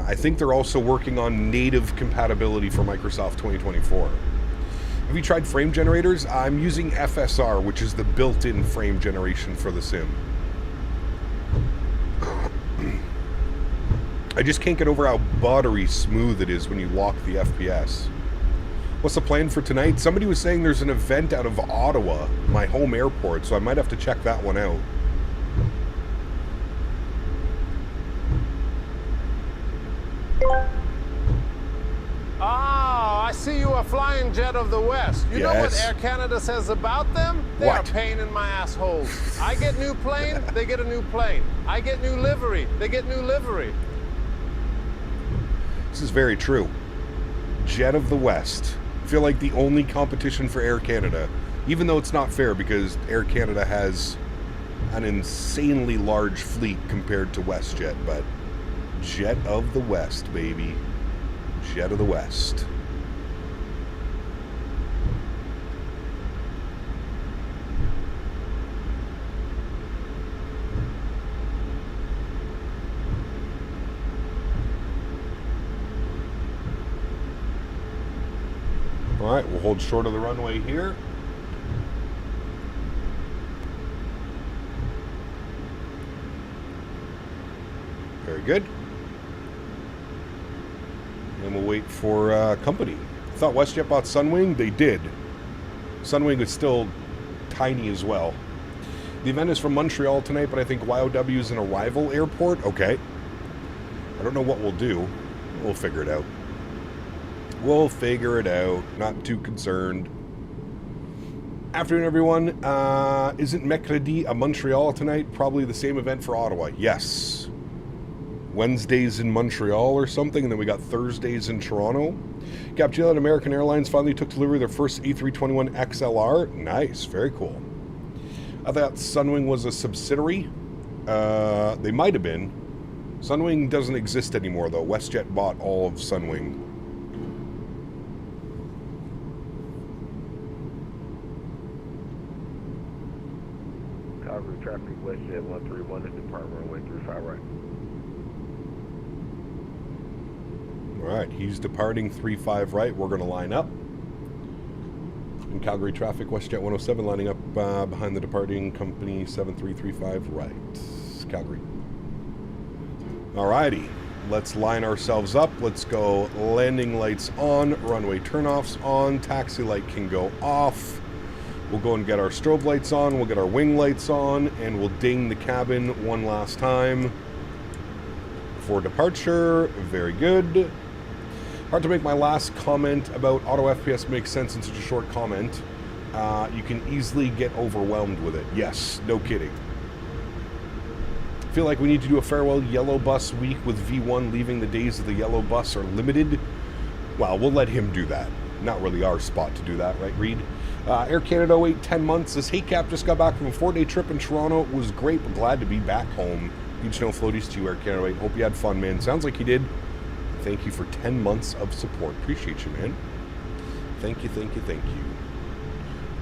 I think they're also working on native compatibility for Microsoft 2024. Have you tried frame generators? I'm using FSR, which is the built-in frame generation for the sim. I just can't get over how buttery smooth it is when you lock the FPS. What's the plan for tonight? Somebody was saying there's an event out of Ottawa, my home airport, so I might have to check that one out. Ah, I see you are flying Jet of the West. You know what Yes. Air Canada says about them? They are What? pain in my assholes. I get new plane, they get a new plane. I get new livery, they get new livery. This is very true. Jet of the West. I feel like the only competition for Air Canada, even though it's not fair because Air Canada has an insanely large fleet compared to WestJet, but Jet of the West, baby. Jet of the West. All right, we'll hold short of the runway here. Very good. And we'll wait for company. I thought WestJet bought Sunwing. They did. Sunwing is still tiny as well. The event is from Montreal tonight, but I think YOW is an arrival airport. Okay. I don't know what we'll do. We'll figure it out. We'll figure it out. Not too concerned. Afternoon, everyone. Isn't Mercredi a Montreal tonight? Probably the same event for Ottawa. Yes. Wednesdays in Montreal or something, and then we got Thursdays in Toronto. Capgel and American Airlines finally took delivery of their first A321 XLR. Nice. Very cool. I thought Sunwing was a subsidiary. They might have been. Sunwing doesn't exist anymore, though. WestJet bought all of Sunwing. Calgary traffic, WestJet 131 at departure runway 35 right. All right, he's departing 35 right. We're going to line up. In Calgary traffic, WestJet 107 lining up behind the departing company 7335 right. Calgary. All righty, let's line ourselves up. Let's go landing lights on, runway turnoffs on, taxi light can go off. We'll go and get our strobe lights on, we'll get our wing lights on, and we'll ding the cabin one last time for departure. Very good. Hard to make my last comment about auto FPS make sense in such a short comment. You can easily get overwhelmed with it. Yes, no kidding. I feel like we need to do a farewell yellow bus week with V1 leaving. The days of the yellow bus are limited. Well, we'll let him do that. Not really our spot to do that, right, Reed? Air Canada 08, 10 months. This Hey Cap just got back from a 4-day trip in Toronto. It was great, but glad to be back home. Huge snow floaties to you, Air Canada 08. Hope you had fun, man. Sounds like you did. Thank you for 10 months of support. Appreciate you, man. Thank you, thank you, thank you.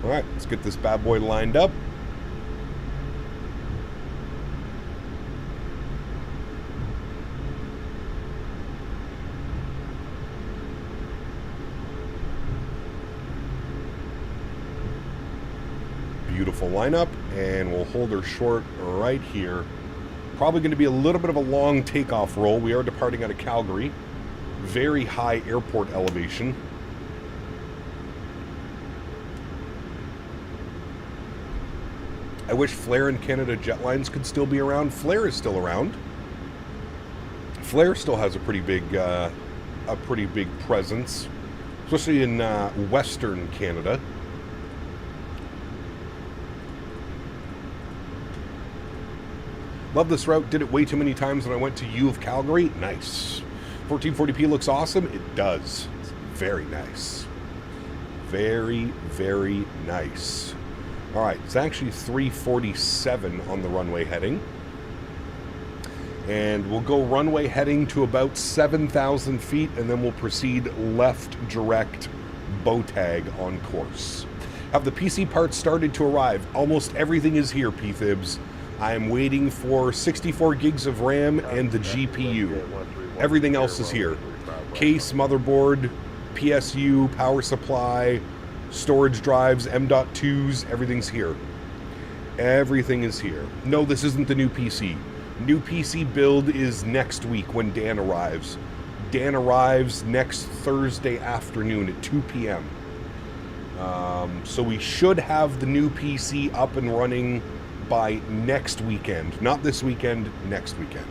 All right, let's get this bad boy lined up. Beautiful lineup, and we'll hold her short right here. Probably going to be a little bit of a long takeoff roll. We are departing out of Calgary. Very high airport elevation. I wish Flair and Canada Jetlines could still be around. Flair is still around. Flair still has a pretty big presence, especially in Western Canada. Love this route. Did it way too many times when I went to U of Calgary. Nice. 1440p looks awesome. It does. It's very nice. Very, very nice. All right. It's actually 347 on the runway heading. And we'll go runway heading to about 7,000 feet, and then we'll proceed left direct bow tag on course. Have the PC parts started to arrive? Almost everything is here, P-Thibs. I'm waiting for 64 gigs of RAM and the GPU. Everything else is here. Case, motherboard, PSU, power supply, storage drives, M.2s, everything's here. Everything is here. No, this isn't the new PC. New PC build is next week when Dan arrives. Dan arrives next Thursday afternoon at 2 p.m. So we should have the new PC up and running by next weekend. Not this weekend, next weekend.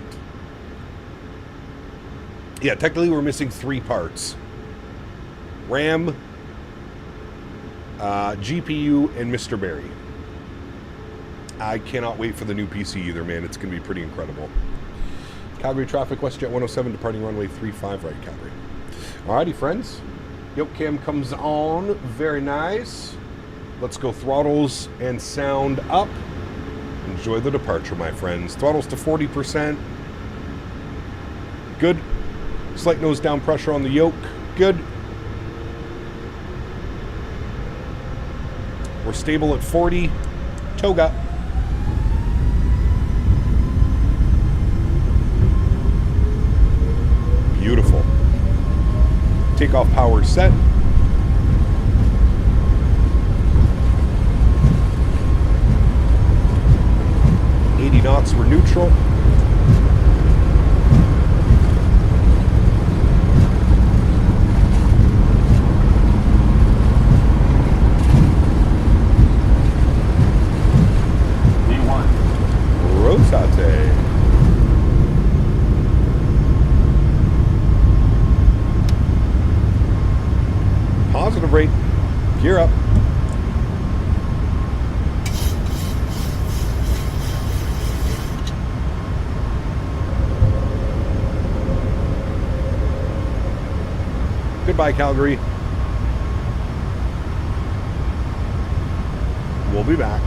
Yeah, technically we're missing 3 parts. RAM, GPU, and Mr. Barry. I cannot wait for the new PC either, man. It's going to be pretty incredible. Calgary traffic, WestJet 107, departing runway 35 right, Calgary. Alrighty, friends. Yoke cam comes on. Very nice. Let's go throttles and sound up. Enjoy the departure, my friends. Throttles to 40%. Good. Slight nose down pressure on the yoke. Good. We're stable at 40. Toga. Beautiful. Takeoff power set. Knots, we're neutral. V1. Rotate. Positive rate. Gear up. Goodbye, Calgary. We'll be back.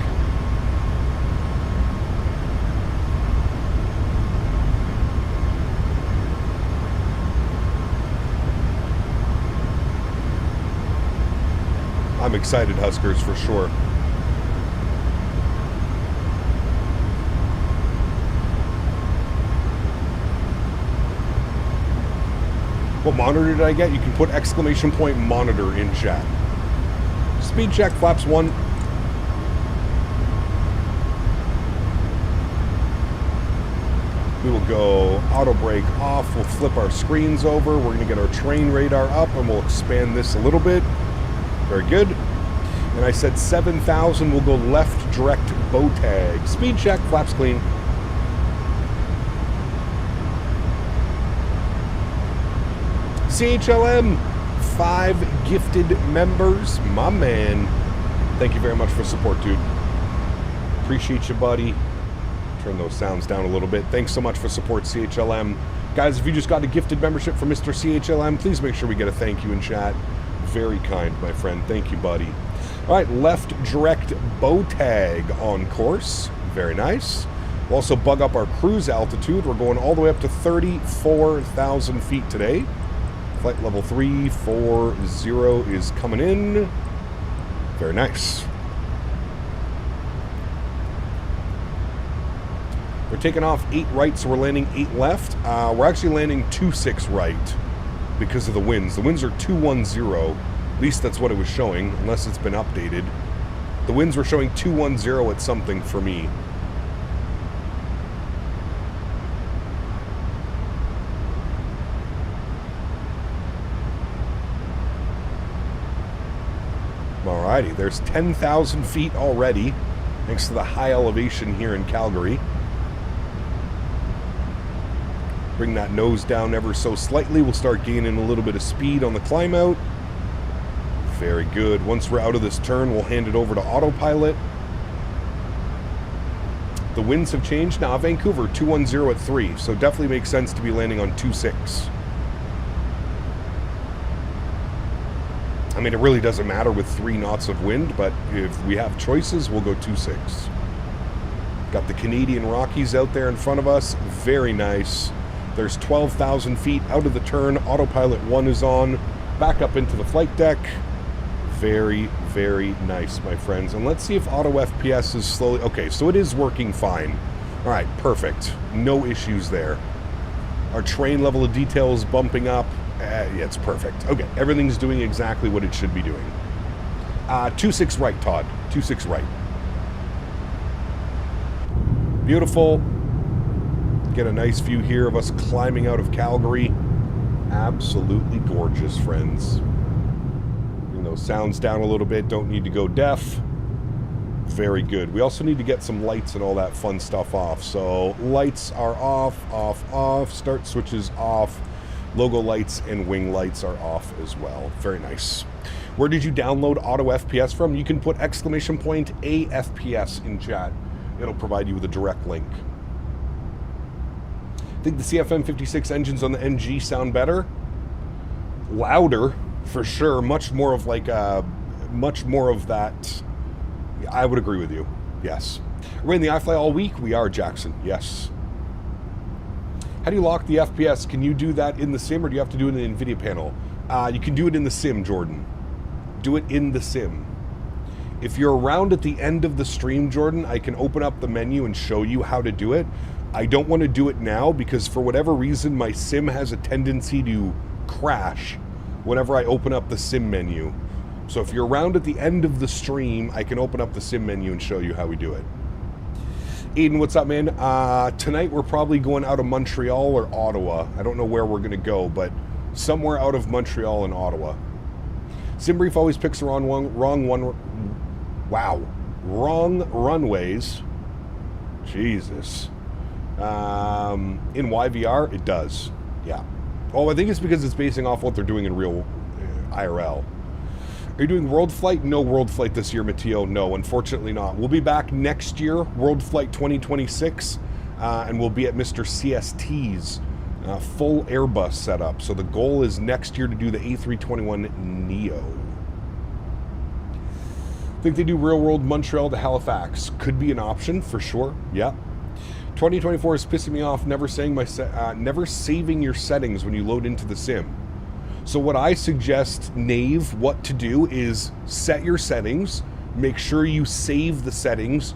I'm excited, Huskers, for sure. What monitor did I get? You can put exclamation point monitor in chat. Speed check, flaps 1. We will go auto brake off. We'll flip our screens over. We're going to get our train radar up and we'll expand this a little bit. Very good. And I said 7,000. We'll go left direct bow tag. Speed check, flaps clean. CHLM, 5 gifted members. My man. Thank you very much for support, dude. Appreciate you, buddy. Turn those sounds down a little bit. Thanks so much for support, CHLM. Guys, if you just got a gifted membership from Mr. CHLM, please make sure we get a thank you in chat. Very kind, my friend. Thank you, buddy. All right, left direct bow tag on course. Very nice. We'll also bug up our cruise altitude. We're going all the way up to 34,000 feet today. Flight level 340 is coming in. Very nice. We're taking off 8 right, so we're landing 8 left. We're actually landing 26 right because of the winds. The winds are 210. At least that's what it was showing, unless it's been updated. The winds were showing 210 at something for me. Alrighty, there's 10,000 feet already, thanks to the high elevation here in Calgary. Bring that nose down ever so slightly. We'll start gaining a little bit of speed on the climb out. Very good. Once we're out of this turn, we'll hand it over to autopilot. The winds have changed. Now, Vancouver, 210 at 3, so definitely makes sense to be landing on 26. I mean, it really doesn't matter with 3 knots of wind, but if we have choices, we'll go 26. Got the Canadian Rockies out there in front of us. Very nice. There's 12,000 feet out of the turn. Autopilot 1 is on. Back up into the flight deck. Very, very nice, my friends. And let's see if auto FPS is slowly... Okay, so it is working fine. All right, perfect. No issues there. Our terrain level of detail is bumping up. Yeah, it's perfect. Okay, everything's doing exactly what it should be doing. 2-6 right, Todd. 2-6 right. Beautiful. Get a nice view here of us climbing out of Calgary. Absolutely gorgeous, friends. Bring those sounds down a little bit. Don't need to go deaf. Very good. We also need to get some lights and all that fun stuff off. So lights are off, off, off. Start switches off. Logo lights and wing lights are off as well. Very nice. Where did you download auto FPS from? You can put !AFPS in chat. It'll provide you with a direct link. I think the CFM56 engines on the NG sound better. Louder, for sure. Much more of like much more of that. I would agree with you. Yes. We're in the iFly all week. We are, Jackson. Yes. How do you lock the FPS? Can you do that in the sim, or do you have to do it in the NVIDIA panel? You can do it in the sim, Jordan. Do it in the sim. If you're around at the end of the stream, Jordan, I can open up the menu and show you how to do it. I don't want to do it now because for whatever reason, my sim has a tendency to crash whenever I open up the sim menu. So if you're around at the end of the stream, I can open up the sim menu and show you how we do it. Aiden, what's up, man? Tonight we're probably going out of Montreal or Ottawa. I don't know where we're going to go, but somewhere out of Montreal and Ottawa. SimBrief always picks the wrong runways. Jesus. In YVR, it does. Yeah. Oh, I think it's because it's basing off what they're doing in real IRL. Are you doing World Flight? No World Flight this year, Matteo. No, unfortunately not. We'll be back next year, World Flight 2026, and we'll be at Mr. CST's full Airbus setup. So the goal is next year to do the A321neo. Think they do real world Montreal to Halifax. Could be an option for sure. Yeah. 2024 is pissing me off. Never saving your settings when you load into the sim. So what I suggest, Nave, what to do is set your settings, make sure you save the settings,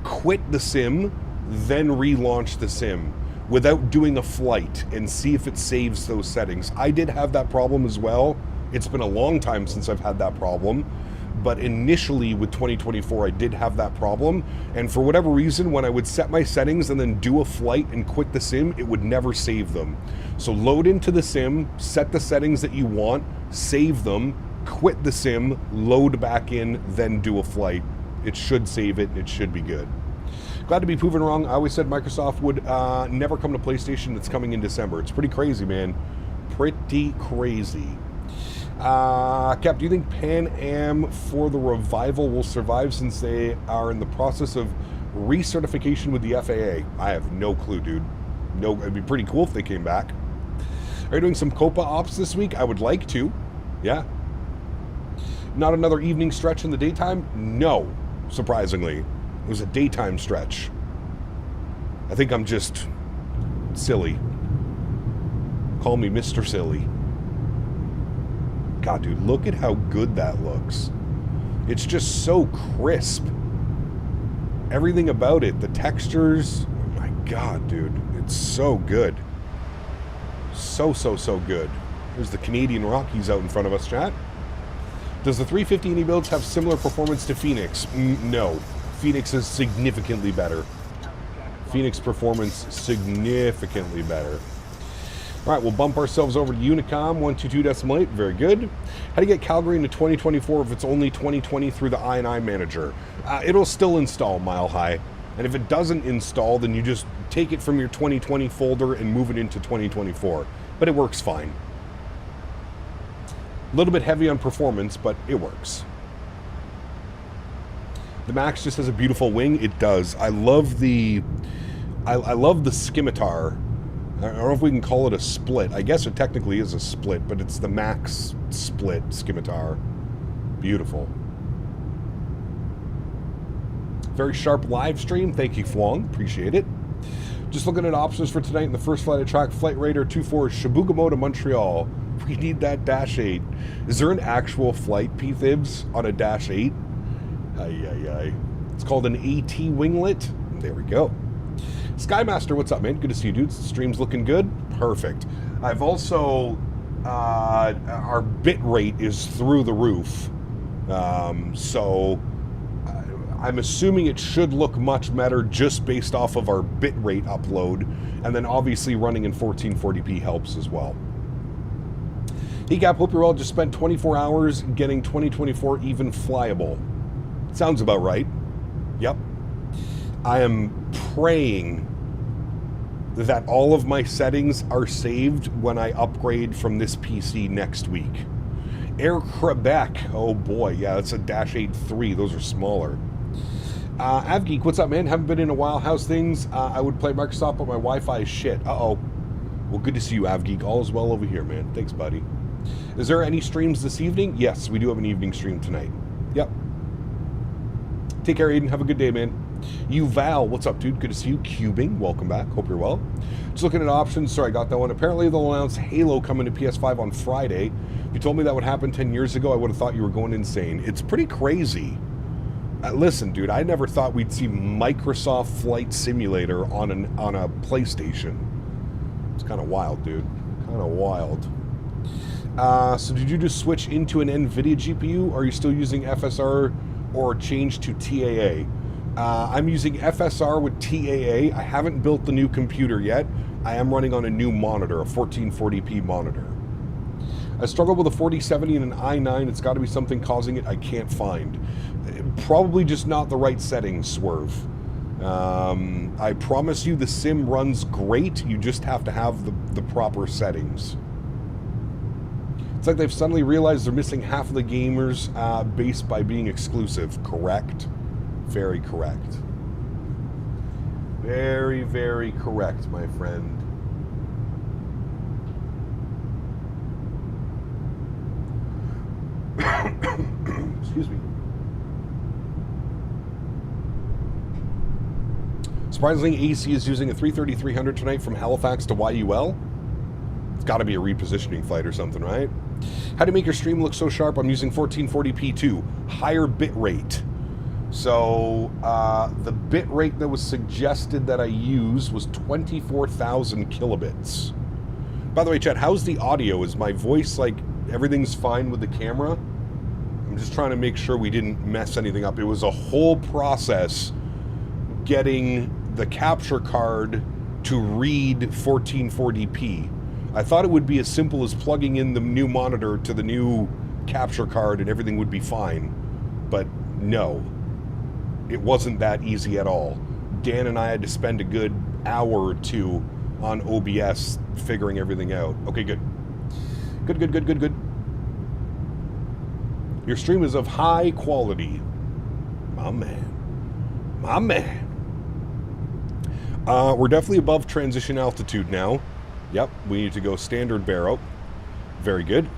quit the sim, then relaunch the sim without doing a flight and see if it saves those settings. I did have that problem as well. It's been a long time since I've had that problem, but initially with 2024 I did have that problem, and for whatever reason when I would set my settings and then do a flight and quit the sim, it would never save them. So load into the sim, set the settings that you want, save them, quit the sim, load back in, then do a flight. It should save it and it should be good. Glad to be proven wrong. I always said Microsoft would never come to PlayStation. It's coming in December. It's pretty crazy, man. Pretty crazy. Cap, do you think Pan Am for the revival will survive since they are in the process of recertification with the FAA? I have no clue, dude. No, it'd be pretty cool if they came back. Are you doing some Copa ops this week? I would like to. Yeah. Not another evening stretch in the daytime? No, surprisingly. It was a daytime stretch. I think I'm just silly. Call me Mr. Silly. God, dude, look at how good that looks. It's just so crisp. Everything about it, the textures, oh my God, dude, it's so good. So good. There's the Canadian Rockies out in front of us, chat. Does the 350 Indy builds have similar performance to Phoenix? No. Phoenix is significantly better. Phoenix performance significantly better. All right, we'll bump ourselves over to Unicom 122.8. Very good. How do you get Calgary into 2024 if it's only 2020 through the I&I manager? It'll still install Mile High. And if it doesn't install, then you just take it from your 2020 folder and move it into 2024. But it works fine. A little bit heavy on performance, but it works. The Max just has a beautiful wing. It does. I love the scimitar. I don't know if we can call it a split. I guess it technically is a split, but it's the Max split scimitar. Beautiful. Very sharp live stream. Thank you, Fwong. Appreciate it. Just looking at options for tonight in the first flight I track, Flight Radar 24 Chibougamau to Montreal. We need that Dash 8. Is there an actual flight, P-Thibs, on a Dash 8? Aye. It's called an AT winglet. There we go. Skymaster, what's up, man? Good to see you, dudes. The stream's looking good. Perfect. I've also... our bit rate is through the roof. So... I'm assuming it should look much better just based off of our bit rate upload, and then obviously running in 1440p helps as well. Hey Gap, hope you're well. Just spent 24 hours getting 2024 even flyable. Sounds about right. Yep. I am praying that all of my settings are saved when I upgrade from this PC next week. Air Quebec, oh boy, yeah, that's a Dash 8-3. Those are smaller. Avgeek, what's up, man? Haven't been in a while. How's things? I would play Microsoft, but my Wi-Fi is shit. Uh-oh. Well, good to see you, Avgeek. All is well over here, man. Thanks, buddy. Is there any streams this evening? Yes, we do have an evening stream tonight. Yep. Take care, Aiden. Have a good day, man. You, Val, what's up, dude? Good to see you. Cubing, welcome back. Hope you're well. Just looking at options. Sorry, I got that one. Apparently, they'll announce Halo coming to PS5 on Friday. If you told me that would happen 10 years ago, I would have thought you were going insane. It's pretty crazy. Listen, dude, I never thought we'd see Microsoft Flight Simulator on a PlayStation. It's kind of wild, dude. Kind of wild. So did you just switch into an NVIDIA GPU? Or are you still using FSR or change to TAA? I'm using FSR with TAA. I haven't built the new computer yet. I am running on a new monitor, a 1440p monitor. I struggle with a 4070 and an i9. It's got to be something causing it I can't find. Probably just not the right settings, Swerve. I promise you the sim runs great. You just have to have the proper settings. It's like they've suddenly realized they're missing half of the gamers base by being exclusive. Correct. Very correct. Very, very correct, my friend. Excuse me. Surprisingly, AC is using a 330-300 tonight from Halifax to YUL. It's got to be a repositioning flight or something, right? How to make your stream look so sharp? I'm using 1440p too. Higher bit rate. So the bit rate that was suggested that I use was 24,000 kilobits. By the way, chat, how's the audio? Is my voice, like, everything's fine with the camera? I'm just trying to make sure we didn't mess anything up. It was a whole process getting the capture card to read 1440p. I thought it would be as simple as plugging in the new monitor to the new capture card and everything would be fine. But no, it wasn't that easy at all. Dan and I had to spend a good hour or two on OBS figuring everything out. Okay, good. Good. Your stream is of high quality. My man. We're definitely above transition altitude now. Yep, we need to go standard barrel. Very good.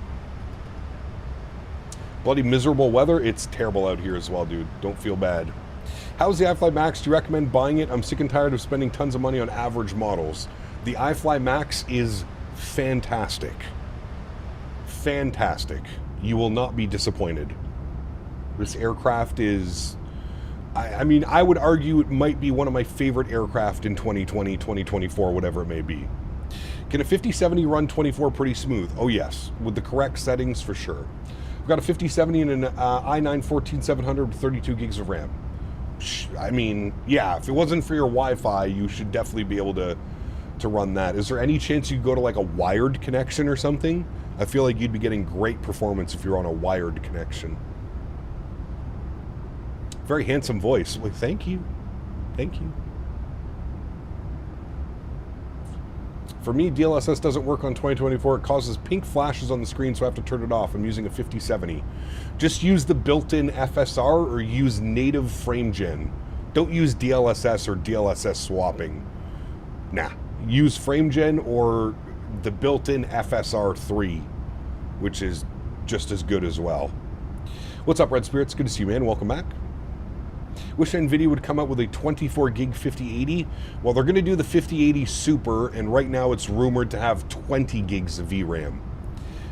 Bloody miserable weather. It's terrible out here as well, dude. Don't feel bad. How's the iFly Max? Do you recommend buying it? I'm sick and tired of spending tons of money on average models. The iFly Max is fantastic. Fantastic. You will not be disappointed. This aircraft is... I mean, I would argue it might be one of my favorite aircraft in 2020, 2024, whatever it may be. Can a 5070 run 24 pretty smooth? Oh yes, with the correct settings for sure. I've got a 5070 and an i9 14700 with 32 gigs of RAM. I mean, yeah, if it wasn't for your Wi-Fi, you should definitely be able to run that. Is there any chance you could go to like a wired connection or something? I feel like you'd be getting great performance if you're on a wired connection. Very handsome voice. Like, thank you. Thank you. For me, DLSS doesn't work on 2024. It causes pink flashes on the screen, so I have to turn it off. I'm using a 5070. Just use the built-in FSR or use native frame gen. Don't use DLSS or DLSS swapping. Nah. Use frame gen or the built-in FSR 3, which is just as good as well. What's up, Red Spirits? Good to see you, man. Welcome back. Wish NVIDIA would come out with a 24 gig 5080. Well, they're going to do the 5080 Super, and right now it's rumored to have 20 gigs of VRAM.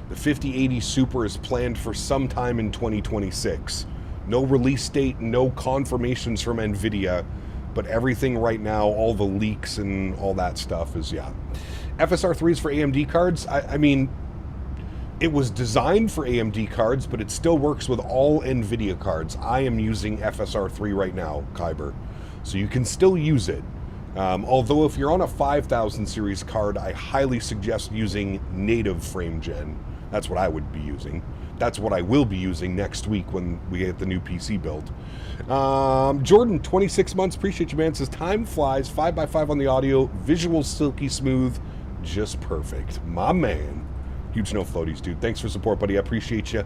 The 5080 Super is planned for sometime in 2026. No release date, no confirmations from NVIDIA, but everything right now, all the leaks and all that stuff is, yeah. FSR3s for AMD cards, I mean, it was designed for AMD cards, but it still works with all NVIDIA cards. I am using FSR3 right now, Kyber, so you can still use it. Although if you're on a 5000 series card, I highly suggest using native frame gen. That's what I would be using. That's what I will be using next week when we get the new PC build. Jordan, 26 months, appreciate you, man. Says time flies, 5x5 on the audio, visual silky smooth, just perfect. My man. Huge no floaties, dude. Thanks for support, buddy. I appreciate you.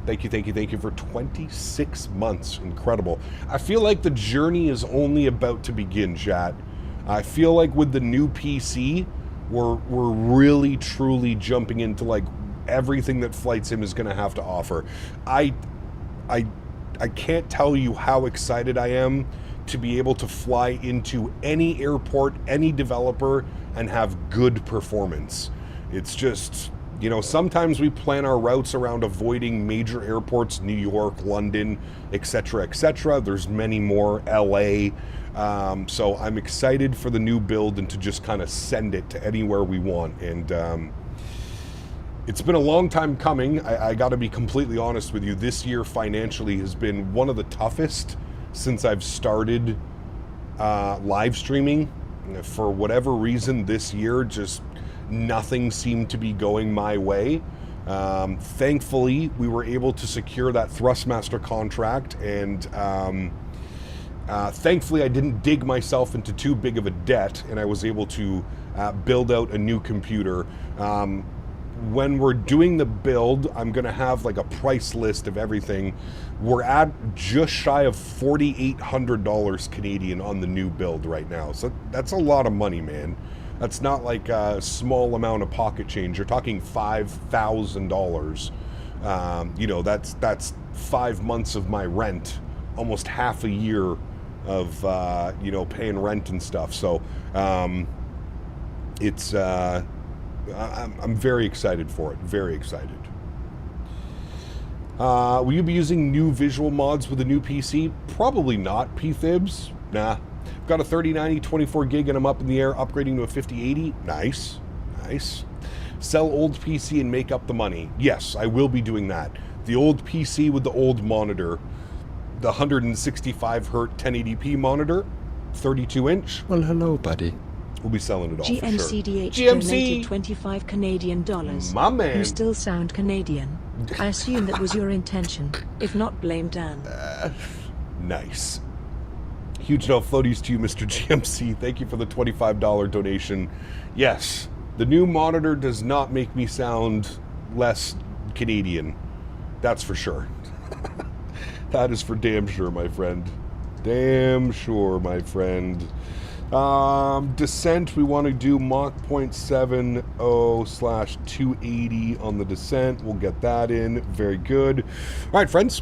Thank you for 26 months. Incredible. I feel like the journey is only about to begin, chat. I feel like with the new PC, we're really, truly jumping into like everything that Flight Sim is going to have to offer. I can't tell you how excited I am to be able to fly into any airport, any developer, and have good performance. It's just, you know, sometimes we plan our routes around avoiding major airports, New York, London, etc., etc. There's many more, LA. So I'm excited for the new build and to just kind of send it to anywhere we want. And it's been a long time coming. I got to be completely honest with you. This year financially has been one of the toughest since I've started live streaming. For whatever reason, this year just nothing seemed to be going my way. Thankfully, we were able to secure that Thrustmaster contract, and thankfully I didn't dig myself into too big of a debt, and I was able to build out a new computer. When we're doing the build, I'm going to have like a price list of everything. We're at just shy of $4,800 Canadian on the new build right now. So that's a lot of money, man. That's not like a small amount of pocket change. You're talking $5,000. You know, that's 5 months of my rent, almost half a year of, you know, paying rent and stuff. So it's... I'm very excited for it. Very excited. Will you be using new visual mods with the new PC? Probably not, P-Thibs. Nah. I've got a 3090, 24 gig, and I'm up in the air upgrading to a 5080. Nice. Nice. Sell old PC and make up the money. Yes, I will be doing that. The old PC with the old monitor. The 165 Hz 1080p monitor. 32-inch. Well, hello, buddy. We'll be selling it all GMCDH for sure. donated 25 Canadian dollars. My man. You still sound Canadian. I assume that was your intention. If not, blame Dan. Nice. Huge no floaties to you, Mr. GMC. Thank you for the $25 donation. Yes, the new monitor does not make me sound less Canadian. That's for sure. That is for damn sure, my friend. Damn sure, my friend. Descent, we want to do Mach 0.70/280 on the descent. We'll get that in. Very good. All right, friends.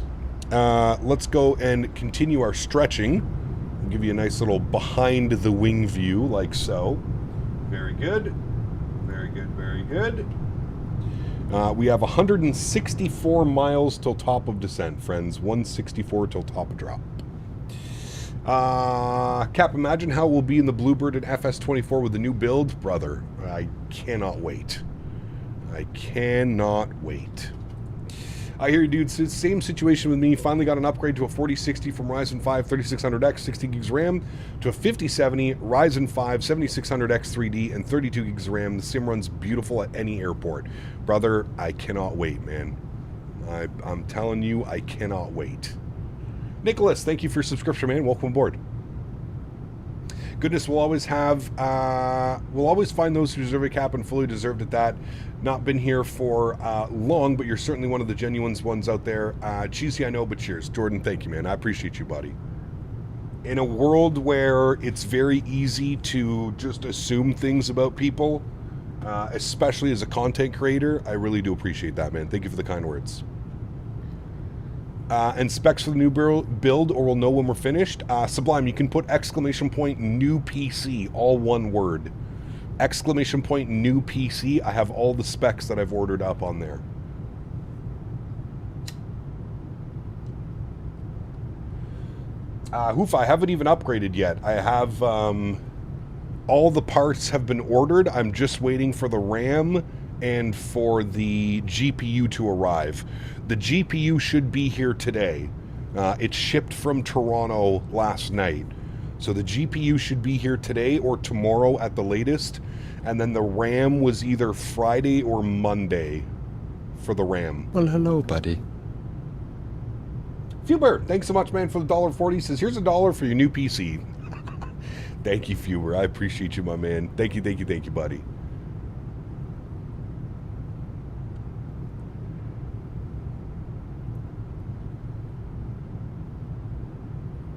Let's go and continue our stretching. I'll give you a nice little behind the wing view, like so. Very good. Very good, very good. We have 164 miles till top of descent, friends. 164 till top of drop. Cap, imagine how we'll be in the Bluebird at FS24 with the new build. Brother, I cannot wait. I cannot wait. I hear you, dude. Same situation with me. Finally got an upgrade to a 4060 from Ryzen 5 3600X, 60 gigs RAM, to a 5070 Ryzen 5 7600X 3D and 32 gigs RAM. The sim runs beautiful at any airport. Brother, I cannot wait, man. I'm telling you, I cannot wait. Nicholas, thank you for your subscription, man. Welcome aboard. Goodness, we'll always have, we'll always find those who deserve a cap and fully deserved at that. Not been here for long, but you're certainly one of the genuine ones out there. Cheesy, I know, but cheers. Jordan, thank you, man. I appreciate you, buddy. In a world where it's very easy to just assume things about people, especially as a content creator, I really do appreciate that, man. Thank you for the kind words. And specs for the new build, or we'll know when we're finished. Sublime, you can put exclamation point new PC, all one word. Exclamation point new PC. I have all the specs that I've ordered up on there. Hoof, I haven't even upgraded yet. I have, all the parts have been ordered. I'm just waiting for the RAM and for the GPU to arrive. The GPU should be here today. It shipped from Toronto last night. So the GPU should be here today or tomorrow at the latest. And then the RAM was either Friday or Monday for the RAM. Well, hello, buddy. Fuber, thanks so much, man, for the $1.40. He says, here's $1 for your new PC. Thank you, Fuber. I appreciate you, my man. Thank you, buddy.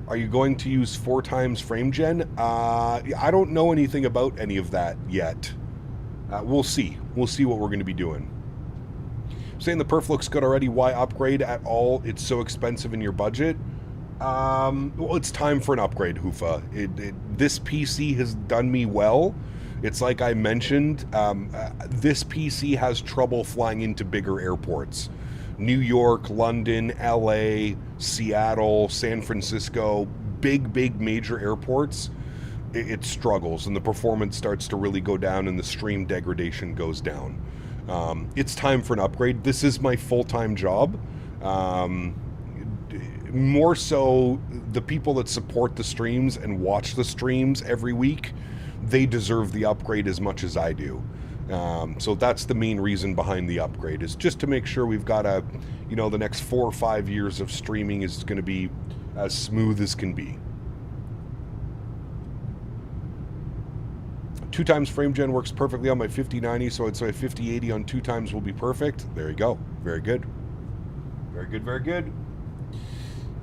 Are you going to use 4 times frame gen? I don't know anything about any of that yet. We'll see. We'll see what we're going to be doing. Saying the perf looks good already. Why upgrade at all? It's so expensive in your budget. Well, it's time for an upgrade, Hoofa. This PC has done me well. It's like I mentioned, this PC has trouble flying into bigger airports. New York, London, LA, Seattle, San Francisco, big major airports, it struggles and the performance starts to really go down and the stream degradation goes down. It's time for an upgrade. This is my full-time job. More so, the people that support the streams and watch the streams every week, they deserve the upgrade as much as I do. So that's the main reason behind the upgrade, is just to make sure we've got the next 4 or 5 years of streaming is going to be as smooth as can be. 2 times frame gen works perfectly on my 5090, so I'd say 5080 on 2 times will be perfect. There you go. Very good. Very good.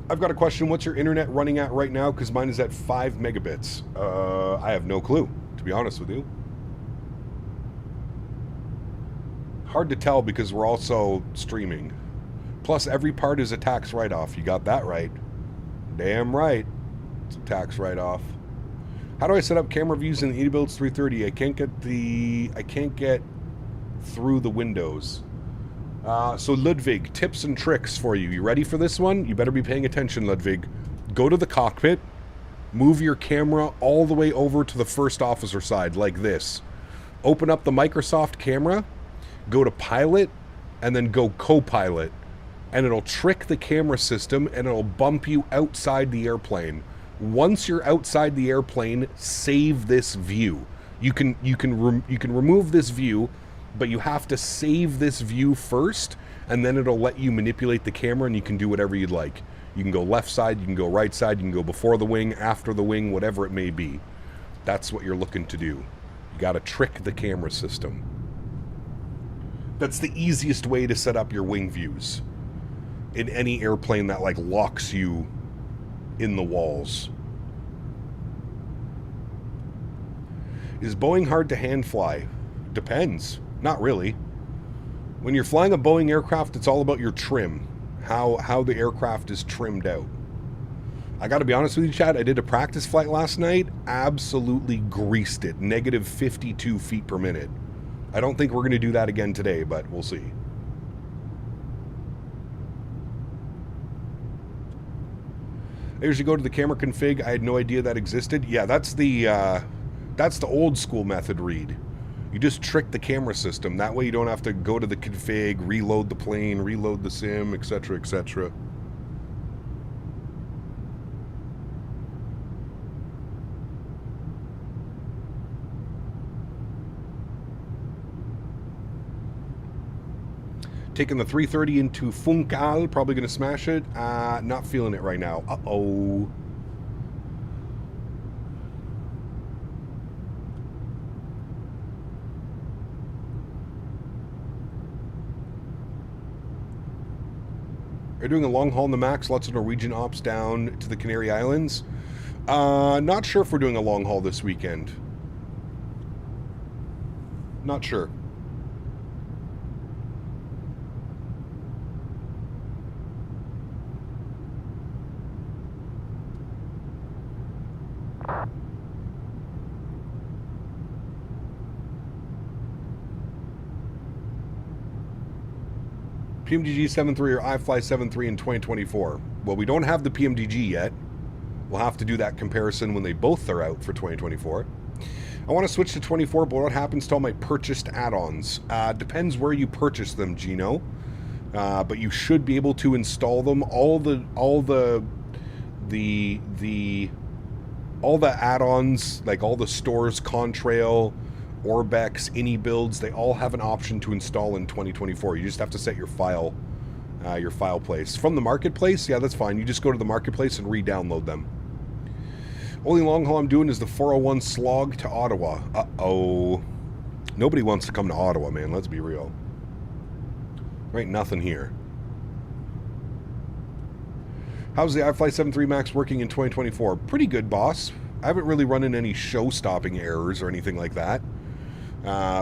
I've got a question. What's your internet running at right now? Because mine is at 5 megabits. I have no clue, to be honest with you. Hard to tell because we're also streaming. Plus, every part is a tax write-off. You got that right. Damn right. It's a tax write-off. How do I set up camera views in the AlwaysBuild 330? I can't get through the windows. So Ludwig, tips and tricks for you. You ready for this one? You better be paying attention, Ludwig. Go to the cockpit. Move your camera all the way over to the first officer side, like this. Open up the Microsoft camera. Go to pilot, and then go co-pilot, and it'll trick the camera system, and it'll bump you outside the airplane. Once you're outside the airplane, save this view. You can remove this view, but you have to save this view first, and then it'll let you manipulate the camera, and you can do whatever you'd like. You can go left side, you can go right side, you can go before the wing, after the wing, whatever it may be. That's what you're looking to do. You got to trick the camera system. That's the easiest way to set up your wing views in any airplane that locks you in the walls. Is Boeing hard to hand fly? Depends. Not really. When you're flying a Boeing aircraft, it's all about your trim, how the aircraft is trimmed out. I got to be honest with you, Chad, I did a practice flight last night, absolutely greased it, negative 52 feet per minute. I don't think we're going to do that again today, but we'll see. I usually go to the camera config. I had no idea that existed. Yeah, that's the old school method, Reed. You just trick the camera system. That way you don't have to go to the config, reload the plane, reload the sim, etc., etc. Taking the 330 into Funchal, probably going to smash it. Not feeling it right now. Uh-oh. Are you doing a long haul in the MAX? Lots of Norwegian ops down to the Canary Islands. Not sure if we're doing a long haul this weekend. Not sure. PMDG 7.3 or iFly 7.3 in 2024. Well, we don't have the PMDG yet. We'll have to do that comparison when they both are out for 2024. I want to switch to 24, but what happens to all my purchased add-ons? Depends where you purchase them, Gino. But you should be able to install them. All the add-ons, like all the stores, Contrail, Orbex, AnyBuilds, they all have an option to install in 2024. You just have to set your file place. From the marketplace, yeah, that's fine. You just go to the marketplace and re-download them. Only long haul I'm doing is the 401 slog to Ottawa. Uh-oh. Nobody wants to come to Ottawa, man. Let's be real. Right, nothing here. How's the iFly 7.3 Max working in 2024? Pretty good, boss. I haven't really run into any show-stopping errors or anything like that.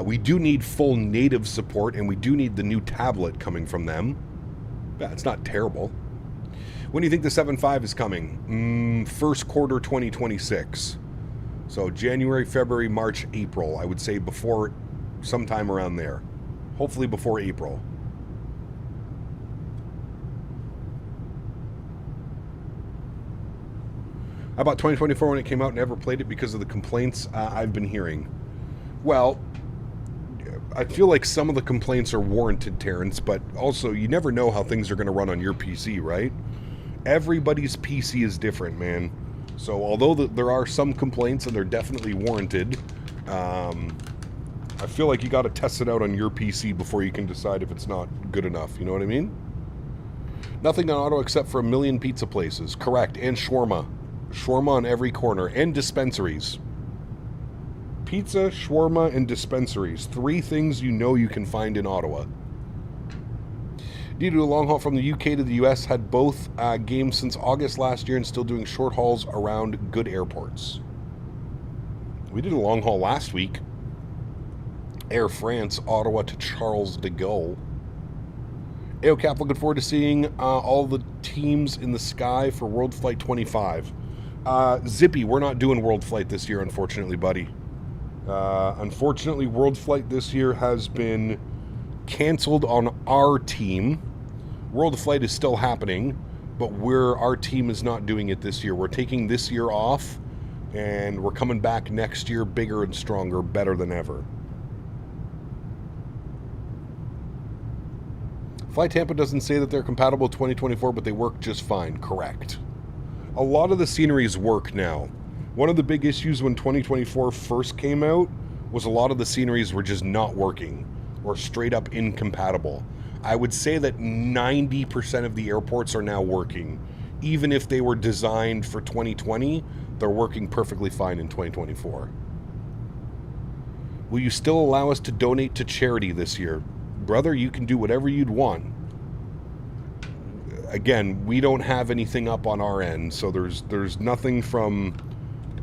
We do need full native support, and we do need the new tablet coming from them. Yeah, it's not terrible. When do you think the 7.5 is coming? First quarter 2026. So January, February, March, April. I would say before, sometime around there. Hopefully before April. I bought 2024 when it came out and never played it because of the complaints I've been hearing. Well, I feel like some of the complaints are warranted, Terrence, but also you never know how things are going to run on your PC, right? Everybody's PC is different, man. So although there are some complaints and they're definitely warranted, I feel like you got to test it out on your PC before you can decide if it's not good enough. You know what I mean? Nothing on auto except for a million pizza places. Correct. And shawarma. Shawarma on every corner. And dispensaries. Pizza, shawarma, and dispensaries. 3 things you know you can find in Ottawa. Due to a long haul from the UK to the US, had both games since August last year and still doing short hauls around good airports. We did a long haul last week. Air France, Ottawa to Charles de Gaulle. AOCAP, looking forward to seeing all the teams in the sky for World Flight 25. Zippy, we're not doing World Flight this year, unfortunately, buddy. Unfortunately, World Flight this year has been canceled on our team. World Flight is still happening, but our team is not doing it this year. We're taking this year off, and we're coming back next year bigger and stronger, better than ever. Fly Tampa doesn't say that they're compatible with 2024, but they work just fine. Correct. A lot of the sceneries work now. One of the big issues when 2024 first came out was a lot of the sceneries were just not working or straight up incompatible. I would say that 90% of the airports are now working. Even if they were designed for 2020, they're working perfectly fine in 2024. Will you still allow us to donate to charity this year? Brother, you can do whatever you'd want. Again, we don't have anything up on our end, so there's nothing from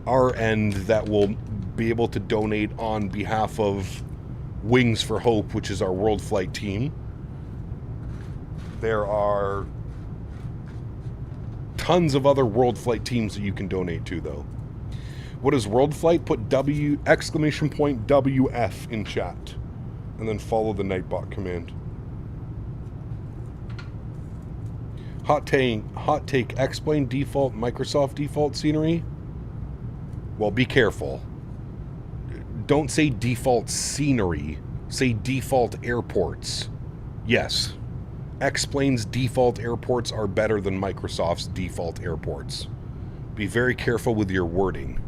our end that will be able to donate on behalf of Wings for Hope, which is our World Flight team. There are tons of other World Flight teams that you can donate to, though. What is World Flight? Put WF in chat, and then follow the Nightbot command. Hot take. Explain default Microsoft default scenery. Well, be careful. Don't say default scenery. Say default airports. Yes. X-Plane's default airports are better than Microsoft's default airports. Be very careful with your wording.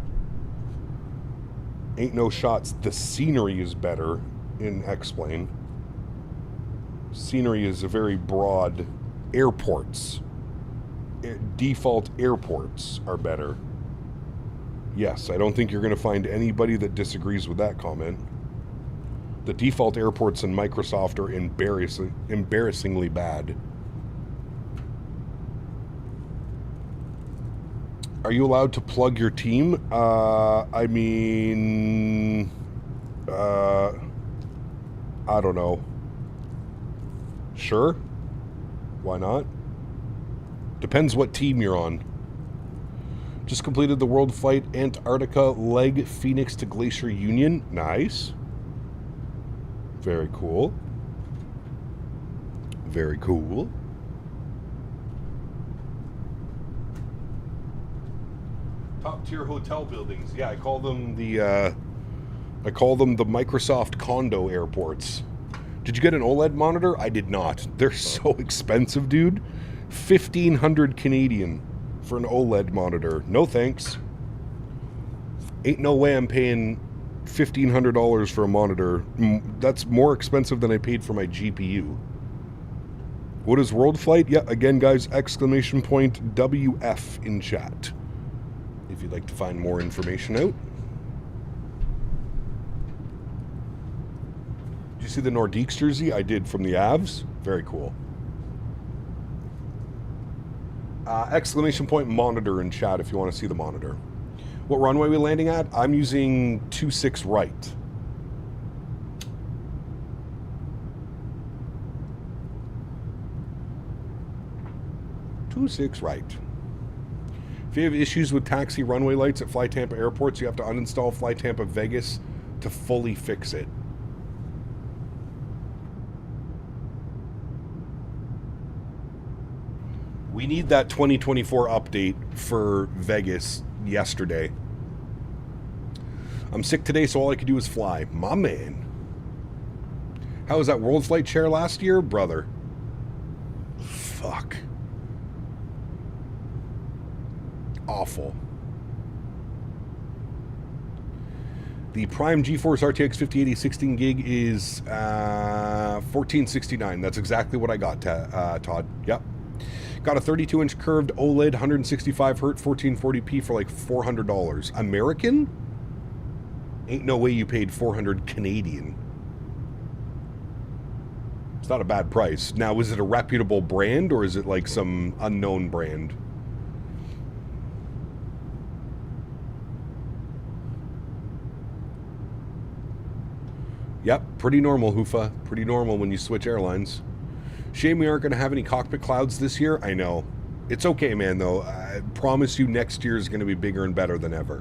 Ain't no shots. The scenery is better in X-Plane. Scenery is a very broad. Airports. Default airports are better. Yes, I don't think you're going to find anybody that disagrees with that comment. The default airports in Microsoft are embarrassingly bad. Are you allowed to plug your team? I mean... I don't know. Sure. Why not? Depends what team you're on. Just completed the World Flight Antarctica leg Phoenix to Glacier Union. Nice. Very cool. Very cool. Top tier hotel buildings. Yeah, I call them the Microsoft condo airports. Did you get an OLED monitor? I did not. They're so expensive, dude. 1,500 Canadian for an OLED monitor. No thanks. Ain't no way I'm paying $1,500 for a monitor. That's more expensive than I paid for my GPU. What is World Flight? Yeah, again, guys, exclamation point WF in chat if you'd like to find more information out. Did you see the Nordiques jersey? I did, from the Avs. Very cool. Exclamation point monitor in chat if you want to see the monitor. What runway are we landing at? I'm using 26 right. Six right. If you have issues with taxi runway lights at Fly Tampa airports, you have to uninstall Fly Tampa Vegas to fully fix it. We need that 2024 update for Vegas yesterday. I'm sick today, so all I could do is fly. My man. How was that World Flight chair last year? Brother. Fuck. Awful. The Prime GeForce RTX 5080 16 gig is $1469. That's exactly what I got, Todd. Yep. Got a 32-inch curved OLED 165 Hz 1440p for like $400. American? Ain't no way you paid 400 Canadian. It's not a bad price. Now, is it a reputable brand or is it like some unknown brand? Yep, pretty normal, Hoofa. Pretty normal when you switch airlines. Shame we aren't going to have any cockpit clouds this year. I know. It's okay, man, though. I promise you next year is going to be bigger and better than ever.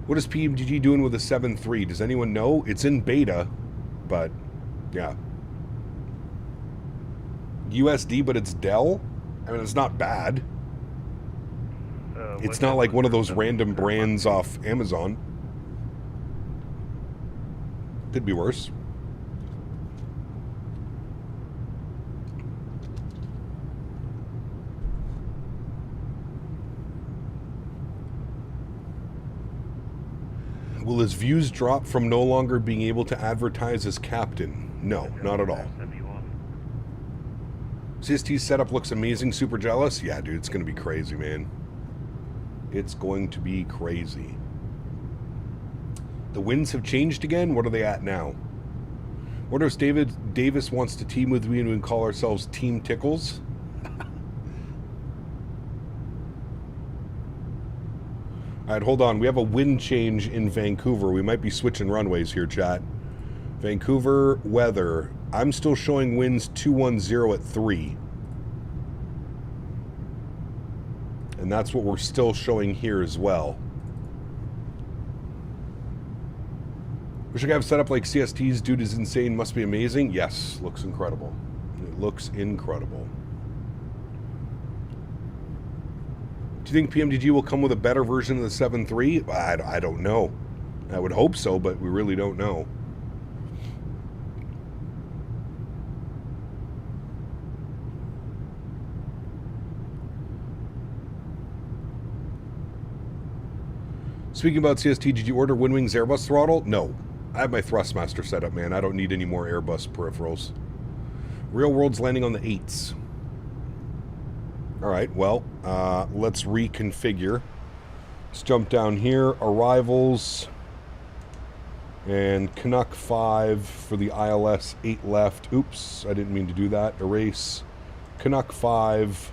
What is PMGG doing with the 7.3? Does anyone know? It's in beta, but yeah. USD, but it's Dell? I mean, it's not bad. It's not like one of those random brands off Amazon. Could be worse. Will his views drop from no longer being able to advertise as captain? No, not at all. CST's setup looks amazing. Super jealous? Yeah, dude, it's going to be crazy, man. It's going to be crazy. The winds have changed again. What are they at now? What if Davis wants to team with me and we can call ourselves Team Tickles? All right, hold on. We have a wind change in Vancouver. We might be switching runways here, chat. Vancouver weather. I'm still showing winds 210 at 3. And that's what we're still showing here as well. Wish I could have set up like CST's. Dude is insane. Must be amazing. Yes, looks incredible. It looks incredible. Do you think PMDG will come with a better version of the 7.3? I don't know. I would hope so, but we really don't know. Speaking about CST, did you order Windwing's Airbus throttle? No. I have my Thrustmaster set up, man. I don't need any more Airbus peripherals. Real World's landing on the 8s. Alright, well, let's reconfigure. Let's jump down here. Arrivals. And Canuck 5 for the ILS 8 left. Oops, I didn't mean to do that. Erase. Canuck 5.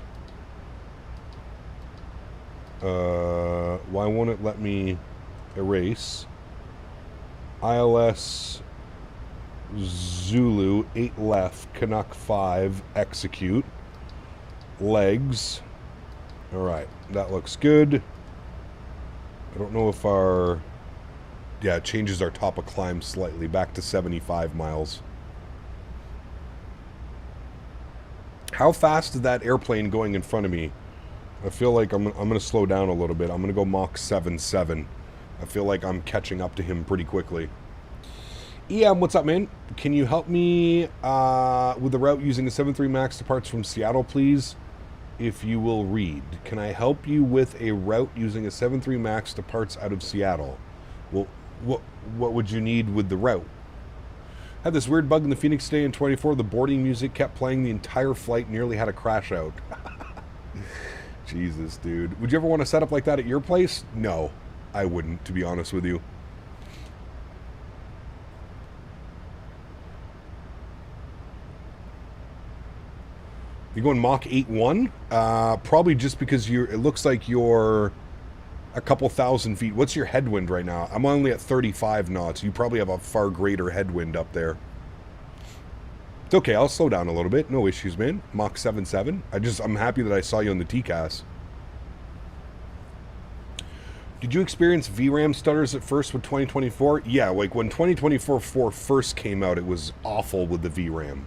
Why won't it let me erase? ILS Zulu 8 left, Canuck 5, execute. Legs. Alright, that looks good. I don't know if our... Yeah, it changes our top of climb slightly, back to 75 miles. How fast is that airplane going in front of me I feel like I'm going to slow down a little bit. I'm going to go Mach 7.7. I feel like I'm catching up to him pretty quickly. What's up, man? Can you help me with the route using a 7.3 MAX departs from Seattle, please? If you will read. Can I help you with a route using a 7.3 MAX departs out of Seattle? Well, what would you need with the route? Had this weird bug in the Phoenix today in 24. The boarding music kept playing the entire flight, nearly had a crash out. Jesus, dude. Would you ever want to set up like that at your place? No, I wouldn't, to be honest with you. You going Mach 8.1? Probably just because it looks like you're a couple thousand feet. What's your headwind right now? I'm only at 35 knots. You probably have a far greater headwind up there. It's okay, I'll slow down a little bit. No issues, man. Mach 7.7. I'm happy that I saw you on the TCAS. Did you experience VRAM stutters at first with 2024? Yeah, like when 2024 first came out, it was awful with the VRAM.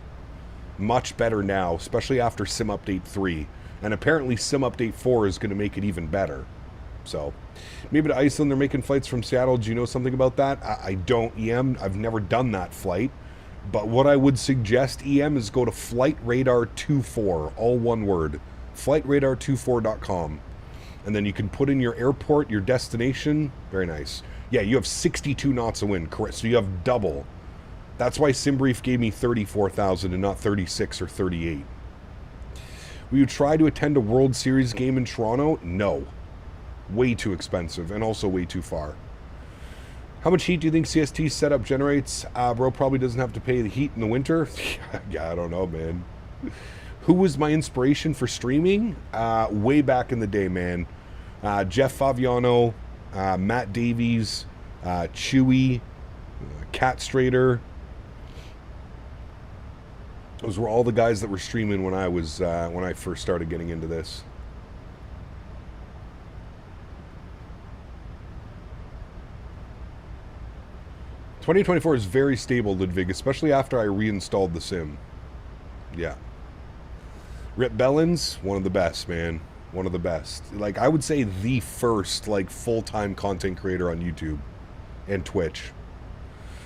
Much better now, especially after Sim Update 3. And apparently Sim Update 4 is going to make it even better. So, maybe to Iceland, they're making flights from Seattle. Do you know something about that? I don't, EM. I've never done that flight. But what I would suggest, EM, is go to FlightRadar24, all one word. FlightRadar24.com. And then you can put in your airport, your destination. Very nice. Yeah, you have 62 knots of wind, correct? So you have double. That's why SimBrief gave me 34,000 and not 36 or 38. Will you try to attend a World Series game in Toronto? No. Way too expensive and also way too far. How much heat do you think CST setup generates? Bro probably doesn't have to pay the heat in the winter. Yeah, I don't know, man. Who was my inspiration for streaming? Way back in the day, man. Jeff Favignano, Matt Davies, Chewy, Cat Strader. Those were all the guys that were streaming when I first started getting into this. "2024 is very stable, Ludwig, especially after I reinstalled the sim." Yeah. Rip Bellins, one of the best, man. One of the best. Like, I would say the first, like, full-time content creator on YouTube and Twitch.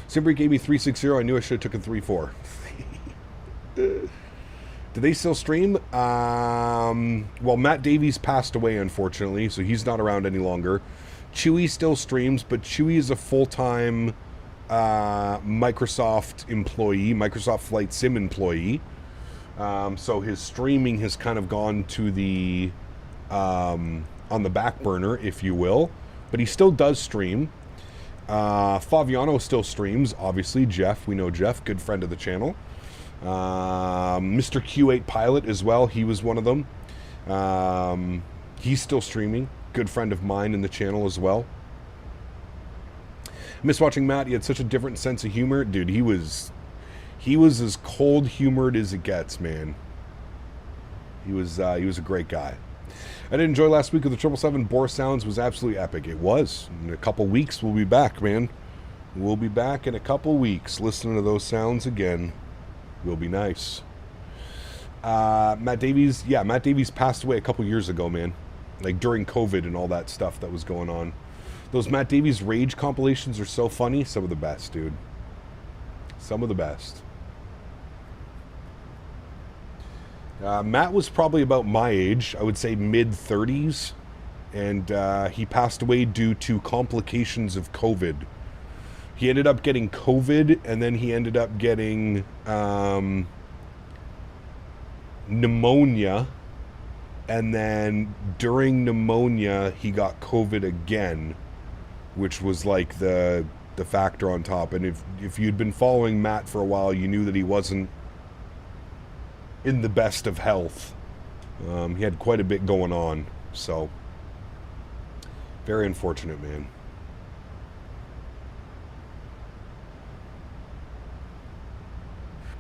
Simbrief gave me 360. I knew I should have taken 3.4. Do they still stream? Well, Matt Davies passed away, unfortunately, so he's not around any longer. Chewy still streams, but Chewy is a full-time Microsoft employee, Microsoft Flight Sim employee. So his streaming has kind of gone to the on the back burner, if you will, but he still does stream. Favignano still streams, obviously. Jeff, we know Jeff, good friend of the channel. Mr. Q8 Pilot as well, he was one of them. He's still streaming, good friend of mine in the channel as well. I miss watching Matt. He had such a different sense of humor, dude. He was as cold-humored as it gets, man. He was a great guy. I did enjoy last week with the 777. Boar Sounds was absolutely epic. It was. In a couple weeks, we'll be back, man. We'll be back in a couple weeks listening to those sounds again. Will be nice. Matt Davies, yeah, Matt Davies passed away a couple years ago, man. Like during COVID and all that stuff that was going on. Those Matt Davies Rage compilations are so funny. Some of the best, dude. Some of the best. Matt was probably about my age. I would say mid-30s. And he passed away due to complications of COVID. He ended up getting COVID, and then he ended up getting pneumonia. And then during pneumonia, he got COVID again, which was like the factor on top. And if you'd been following Matt for a while, you knew that he wasn't in the best of health. He had quite a bit going on, so very unfortunate, man.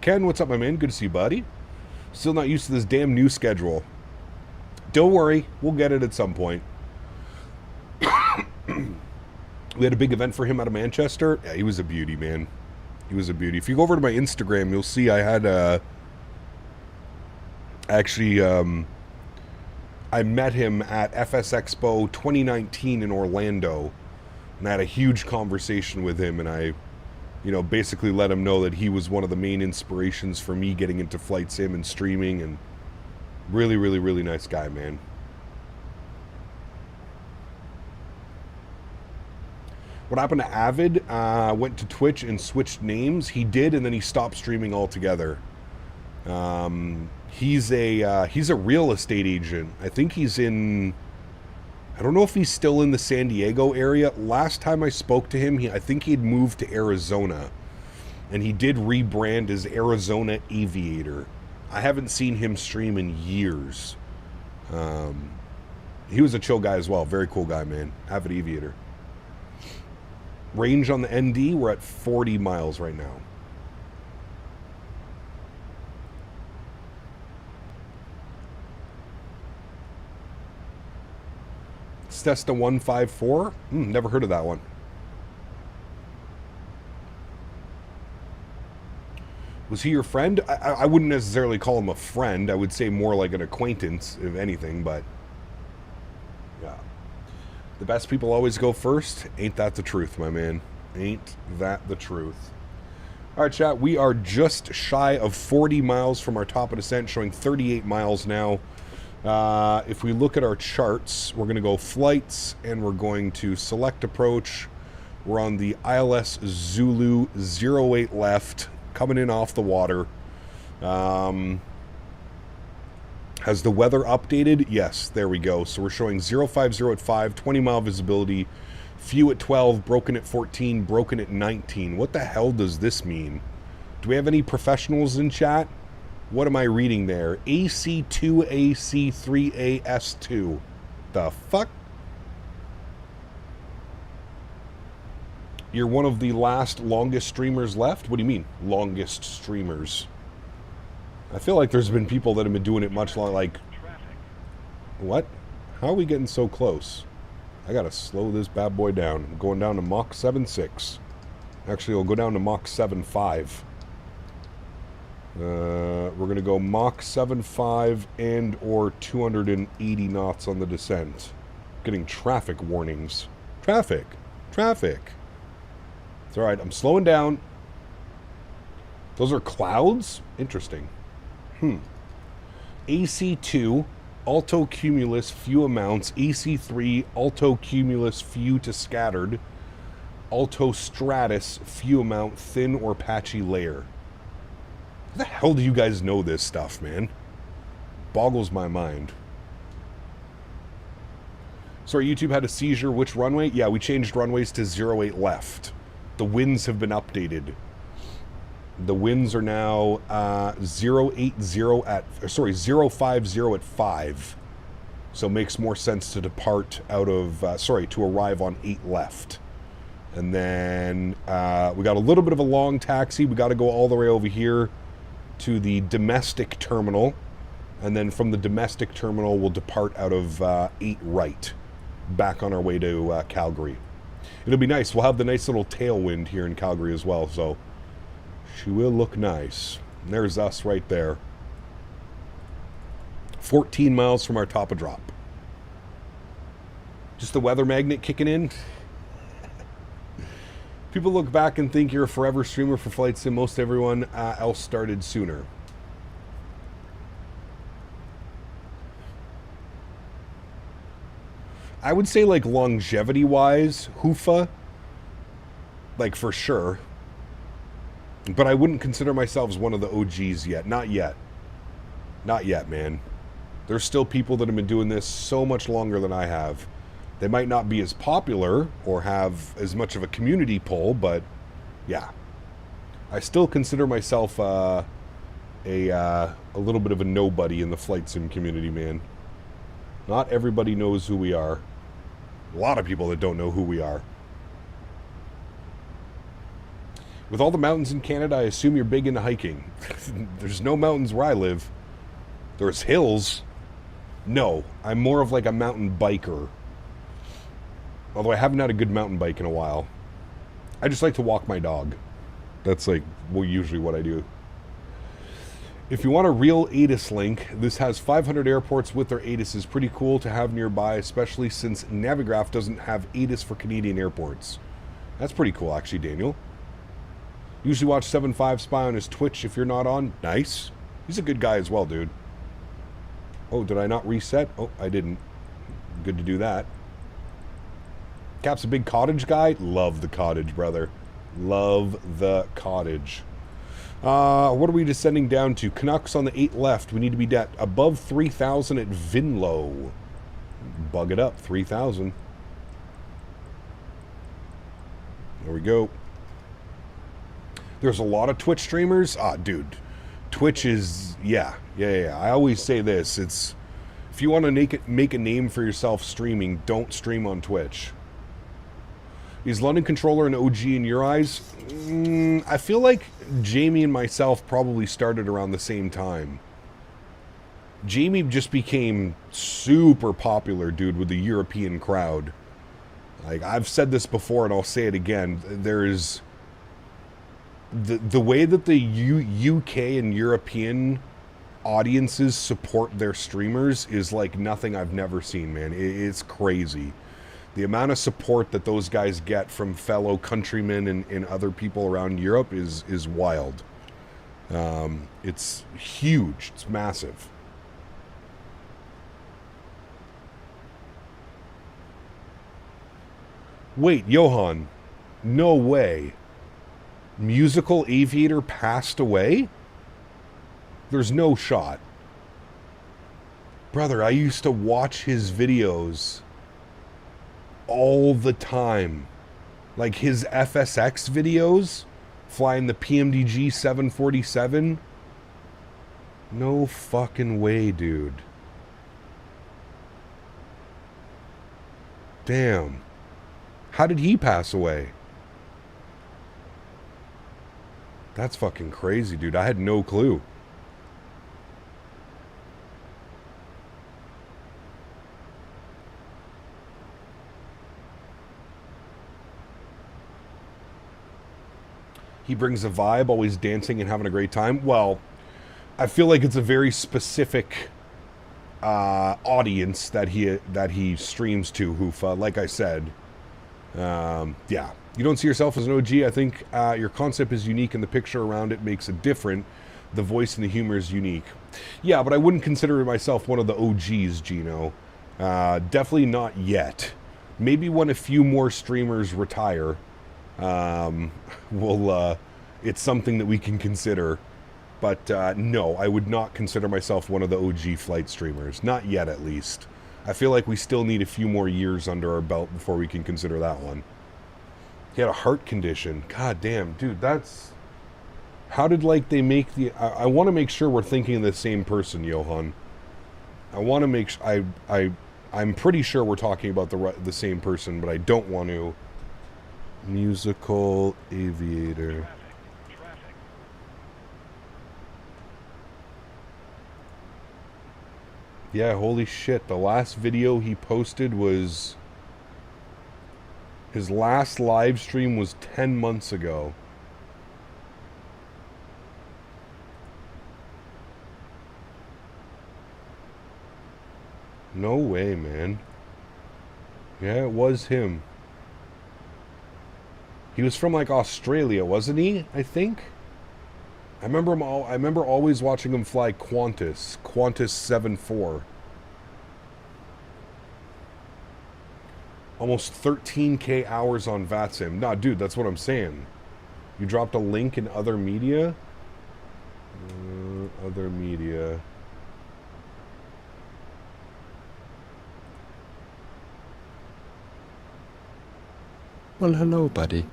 Ken, what's up, my man? Good to see you, buddy. Still not used to this damn new schedule. Don't worry, we'll get it at some point. We had a big event for him out of Manchester. Yeah, he was a beauty, man. He was a beauty. If you go over to my Instagram, you'll see I had I I met him at FS Expo 2019 in Orlando, and I had a huge conversation with him, and I, you know, basically let him know that he was one of the main inspirations for me getting into flight sim and streaming, and really, really, really nice guy, man. What happened to Avid? Went to Twitch and switched names. He did, and then he stopped streaming altogether. He's a real estate agent. I think he's in, I don't know if he's still in the San Diego area. Last time I spoke to him, I think he'd moved to Arizona, and he did rebrand as Arizona Aviator. I haven't seen him stream in years. He was a chill guy as well. Very cool guy, man. Avid Aviator. Range on the ND, we're at 40 miles right now. Cessna 154? Never heard of that one. Was he your friend? I wouldn't necessarily call him a friend. I would say more like an acquaintance, if anything, but yeah. The best people always go first. Ain't that the truth, my man? Ain't that the truth? All right, chat. We are just shy of 40 miles from our top of descent, showing 38 miles now. If we look at our charts, we're going to go flights, and we're going to select approach. We're on the ILS Zulu 08 left, coming in off the water. Has the weather updated? Yes, there we go. So we're showing 050 at 5, 20 mile visibility, few at 12, broken at 14, broken at 19. What the hell does this mean? Do we have any professionals in chat? What am I reading there? AC2, AC3, AS2. The fuck? You're one of the last longest streamers left? What do you mean, longest streamers? I feel like there's been people that have been doing it much longer, like... What? How are we getting so close? I gotta slow this bad boy down. I'm going down to Mach 7.6. Actually, I'll go down to Mach 7.5. We're gonna go Mach 7.5 and or 280 knots on the descent. Getting traffic warnings. Traffic. Traffic. It's alright, I'm slowing down. Those are clouds? Interesting. AC2, alto cumulus, few amounts. AC3, alto cumulus, few to scattered. Alto stratus, few amount, thin or patchy layer. How the hell do you guys know this stuff, man? Boggles my mind. Sorry, YouTube had a seizure. Which runway? Yeah, we changed runways to 08 left. The winds have been updated. The winds are now 050 at 5. So it makes more sense to depart out of to arrive on 8 left. And then we got a little bit of a long taxi. We got to go all the way over here to the domestic terminal, and then from the domestic terminal we'll depart out of 8 right, back on our way to Calgary. It'll be nice. We'll have the nice little tailwind here in Calgary as well, so she will look nice. And there's us right there. 14 miles from our top of drop. Just the weather magnet kicking in. People look back and think you're a forever streamer for flight sim. Most everyone else started sooner. I would say, like, longevity-wise, Hoofa, like, for sure. But I wouldn't consider myself as one of the OGs yet. Not yet. Not yet, man. There's still people that have been doing this so much longer than I have. They might not be as popular or have as much of a community pull, but yeah. I still consider myself a little bit of a nobody in the flight sim community, man. Not everybody knows who we are. A lot of people that don't know who we are. With all the mountains in Canada, I assume you're big into hiking. There's no mountains where I live. There's hills. No, I'm more of like a mountain biker. Although I haven't had a good mountain bike in a while. I just like to walk my dog. That's like usually what I do. If you want a real ATIS link, this has 500 airports with their ATIS. Is pretty cool to have nearby, especially since Navigraph doesn't have ATIS for Canadian airports. That's pretty cool, actually, Daniel. Usually watch 7.5 Spy on his Twitch if you're not on. Nice. He's a good guy as well, dude. Oh, did I not reset? Oh, I didn't. Good to do that. Cap's a big cottage guy. Love the cottage, brother. Love the cottage. What are we descending down to? Canucks on the 8 left. We need to be above 3,000 at Vinlow. Bug it up, 3,000. There we go. There's a lot of Twitch streamers. Dude. Twitch is, yeah. I always say this. It's, if you want to make a name for yourself streaming, don't stream on Twitch. Is London Controller an OG in your eyes? I feel like Jamie and myself probably started around the same time. Jamie just became super popular, dude, with the European crowd. Like, I've said this before and I'll say it again. There's the way that the UK and European audiences support their streamers is like nothing I've never seen, man. It's crazy. The amount of support that those guys get from fellow countrymen and other people around Europe is wild. It's huge. It's massive. Wait, Johan. No way. Musical Aviator passed away? There's no shot. Brother, I used to watch his videos all the time. Like his FSX videos, flying the PMDG 747. No fucking way, dude. Damn. How did he pass away? That's fucking crazy, dude. I had no clue. He brings a vibe, always dancing and having a great time. Well, I feel like it's a very specific audience that he streams to, Hoofa. Like I said, yeah. You don't see yourself as an OG. I think your concept is unique and the picture around it makes it different. The voice and the humor is unique. Yeah, but I wouldn't consider myself one of the OGs, Gino. Definitely not yet. Maybe when a few more streamers retire, it's something that we can consider. But no, I would not consider myself one of the OG flight streamers. Not yet, at least. I feel like we still need a few more years under our belt before we can consider that one. He had a heart condition. God damn, dude, that's... How did, like, they make the... I want to make sure we're thinking of the same person, Johan. I want to make sure... I'm pretty sure we're talking about the same person, but I don't want to... Musical Aviator. Yeah, holy shit. The last video he posted was... His last live stream was 10 months ago. No way, man. Yeah, it was him. He was from like Australia, wasn't he? I think. I remember always watching him fly Qantas 7.4. Almost 13k hours on VATSIM. Nah, dude, that's what I'm saying. You dropped a link in other media? Other media. Well, hello, buddy.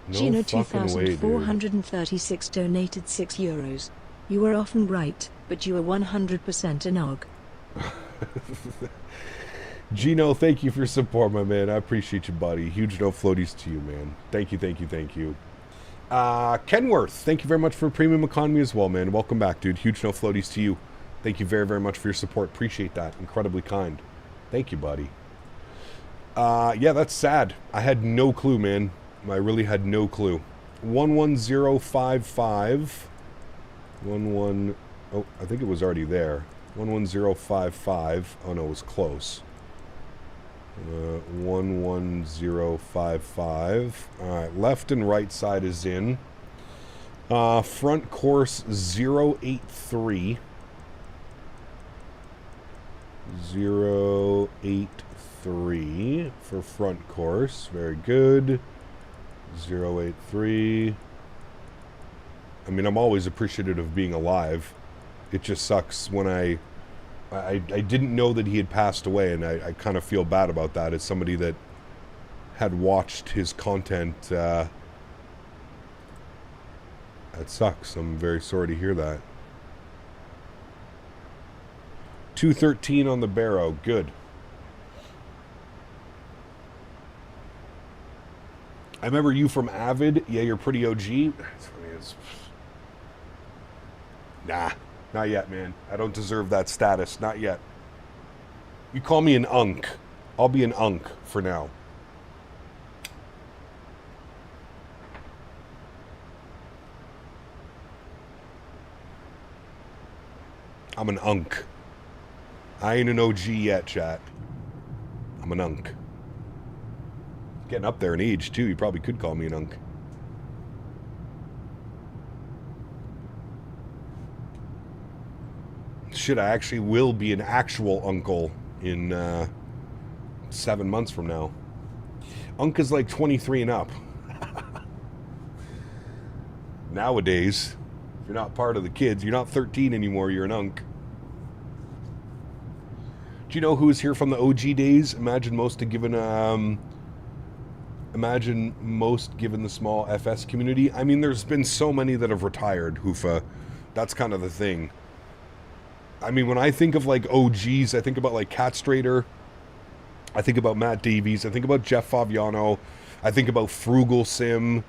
No Gino fucking way, dude. 2436 donated €6. You were often right, but you were 100% an og. Gino, thank you for your support, my man. I appreciate you, buddy. Huge no floaties to you, man. Thank you, thank you, thank you. Kenworth, thank you very much for Premium Economy as well, man. Welcome back, dude. Huge no floaties to you. Thank you very, very much for your support. Appreciate that. Incredibly kind. Thank you, buddy. Yeah, that's sad. I had no clue, man. I really had no clue. 11055. Oh, I think it was already there. 11055. Oh no, it was close. 11055. Alright, left and right side is in. Front course 083. 083 for front course. Very good. 083. I mean, I'm always appreciative of being alive. It just sucks when I didn't know that he had passed away, and I kind of feel bad about that as somebody that had watched his content. That sucks. I'm very sorry to hear that. 213 on the Barrow. Good. I remember you from Avid. Yeah, you're pretty OG. Nah, not yet, man. I don't deserve that status. Not yet. You call me an unk. I'll be an unk for now. I'm an unk. I ain't an OG yet, chat. I'm an unk. Getting up there in age, too. You probably could call me an unk. Shit, I actually will be an actual uncle in 7 months from now. Unk is like 23 and up. Nowadays, if you're not part of the kids, you're not 13 anymore, you're an unk. Do you know who was here from the OG days? Imagine most given the small FS community. I mean, there's been so many that have retired, Hoofa. That's kind of the thing. I mean, when I think of like OGs, I think about like Cat Strader. I think about Matt Davies. I think about Jeff Faviano. I think about Frugal Sim.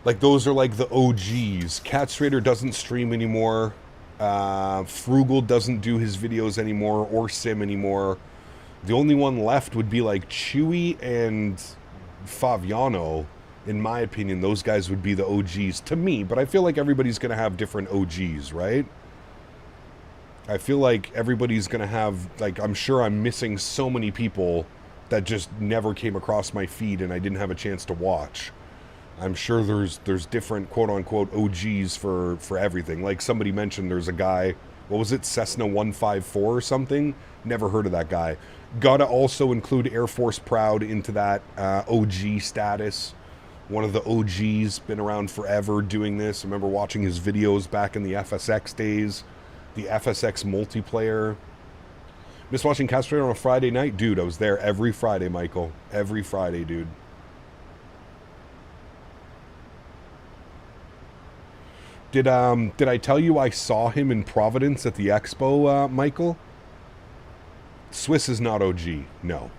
Like, those are like the OGs. Cat Strader doesn't stream anymore. Frugal doesn't do his videos anymore or Sim anymore. The only one left would be like Chewy and Faviano. In my opinion, those guys would be the OGs to me, but I feel like everybody's going to have different OGs, right? I feel like everybody's going to have, like, I'm sure I'm missing so many people that just never came across my feed and I didn't have a chance to watch. I'm sure there's different quote-unquote OGs for everything. Like somebody mentioned, there's a guy, what was it, Cessna 154 or something? Never heard of that guy. Gotta also include Air Force Proud into that OG status. One of the OGs, been around forever doing this. I remember watching his videos back in the FSX days. The FSX multiplayer. Miss watching Castrator on a Friday night? Dude, I was there every Friday, Michael. Every Friday, dude. Did I tell you I saw him in Providence at the expo, Michael? Swiss is not OG, no.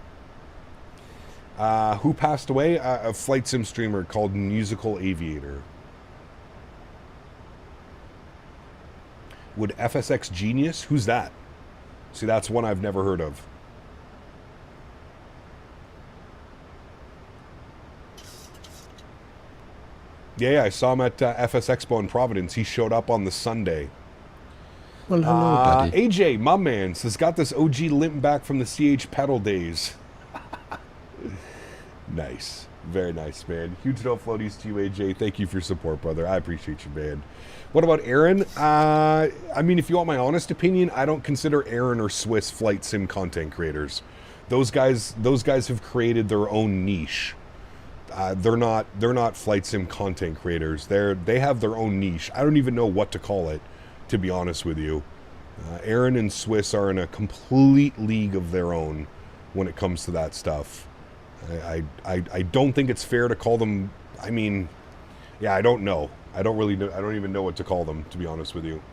Who passed away? A flight sim streamer called Musical Aviator. Would FSX Genius? Who's that? See, that's one I've never heard of. Yeah, I saw him at FS Expo in Providence. He showed up on the Sunday. Well, hello, buddy. AJ, my man, has got this OG limp back from the CH pedal days. Nice. Very nice, man. Huge no floaties to you, AJ. Thank you for your support, brother. I appreciate you, man. What about Erin? I mean, if you want my honest opinion, I don't consider Erin or Swiss flight sim content creators. Those guys have created their own niche. They're not flight sim content creators. They have their own niche. I don't even know what to call it, to be honest with you. Erin and Swiss are in a complete league of their own when it comes to that stuff. I don't think it's fair to call them. I mean, yeah, I don't know. I don't really know. I don't even know what to call them, to be honest with you.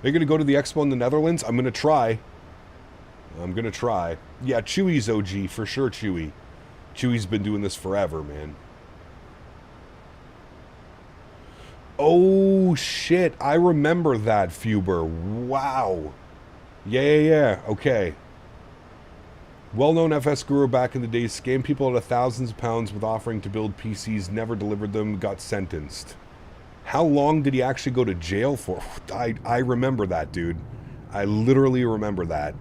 Are you going to go to the expo in the Netherlands? I'm going to try. Yeah, Chewy's OG, for sure, Chewy. Chewy's been doing this forever, man. Oh, shit. I remember that, Fuber. Wow. Yeah. Okay. Well-known FS guru back in the day, scammed people out of thousands of pounds with offering to build PCs, never delivered them, got sentenced. How long did he actually go to jail for? I remember that, dude. I literally remember that.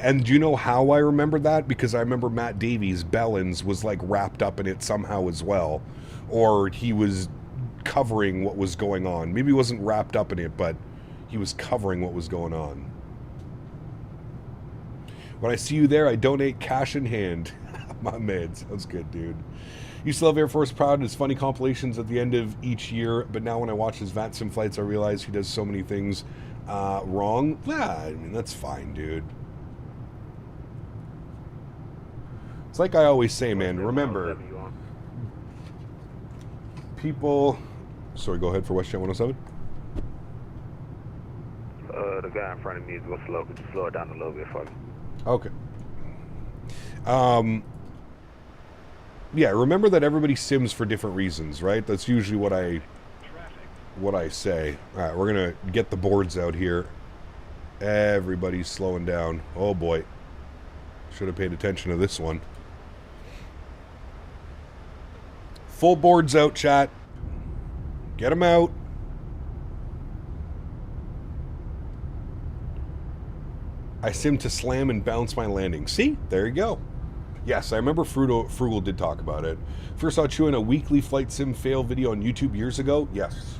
And do you know how I remember that? Because I remember Matt Davies, Bellins, was like wrapped up in it somehow as well. Or he was covering what was going on. Maybe he wasn't wrapped up in it, but he was covering what was going on. When I see you there, I donate cash in hand. My man, sounds good, dude. Used to love Air Force Proud and his funny compilations at the end of each year, but now when I watch his VATSIM flights, I realize he does so many things wrong. Yeah, I mean, that's fine, dude. It's like I always say, man, remember, people... Sorry, go ahead for WestJet 107. The guy in front of me is going slow. Could you slow it down a little bit for me? Okay. Yeah, remember that everybody sims for different reasons, right? That's usually what I say. All right, we're going to get the boards out here. Everybody's slowing down. Oh, boy. Should have paid attention to this one. Full boards out, chat. Get them out. I sim to slam and bounce my landing. See? There you go. Yes, I remember Frugal did talk about it. First saw Chew in a weekly flight sim fail video on YouTube years ago. Yes.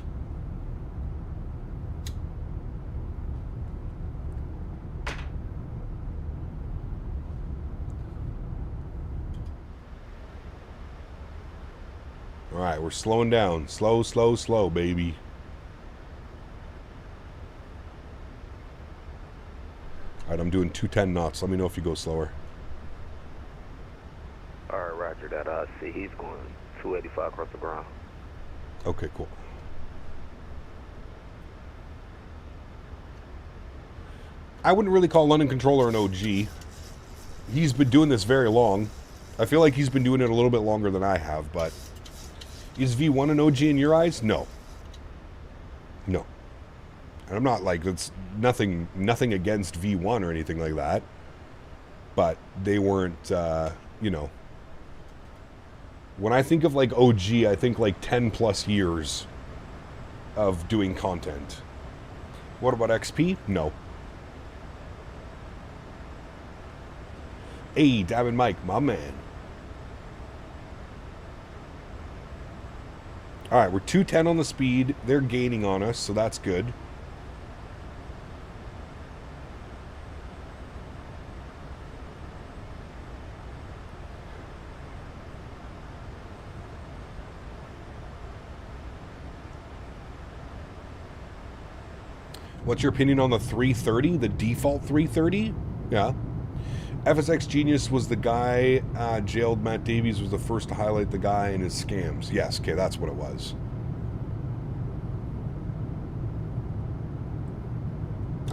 All right, we're slowing down. Slow, slow, slow, baby. All right, I'm doing 210 knots. Let me know if you go slower. All right, roger that. I see he's going 285 across the ground. Okay, cool. I wouldn't really call London Controller an OG. He's been doing this very long. I feel like he's been doing it a little bit longer than I have, but is V1 an OG in your eyes? No. No. And I'm not like, it's nothing against V1 or anything like that. But they weren't, you know. When I think of like OG, I think like 10 plus years of doing content. What about XP? No. Hey, Davin Mike, my man. Alright, we're 210 on the speed. They're gaining on us, so that's good. What's your opinion on the 330, the default 330? Yeah. FSX Genius was the guy, jailed Matt Davies was the first to highlight the guy and his scams. Yes, okay, that's what it was.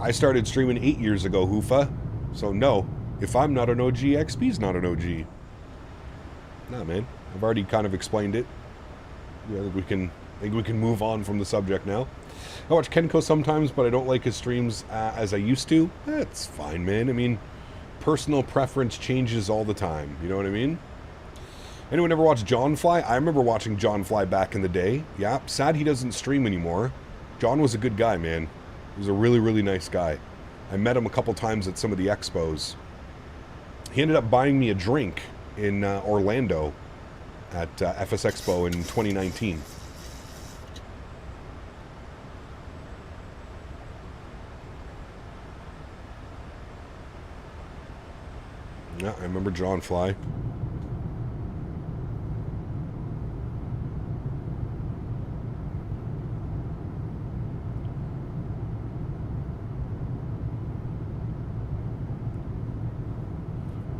I started streaming 8 years ago, Hoofa. So no, if I'm not an OG, XP's not an OG. Nah, man, I've already kind of explained it. Yeah, I think we can move on from the subject now. I watch Kenko sometimes, but I don't like his streams as I used to. That's fine, man. I mean, personal preference changes all the time. You know what I mean? Anyone ever watch John Fly? I remember watching John Fly back in the day. Yeah, sad he doesn't stream anymore. John was a good guy, man. He was a really, really nice guy. I met him a couple times at some of the expos. He ended up buying me a drink in Orlando at FS Expo in 2019. Yeah, I remember John Fly.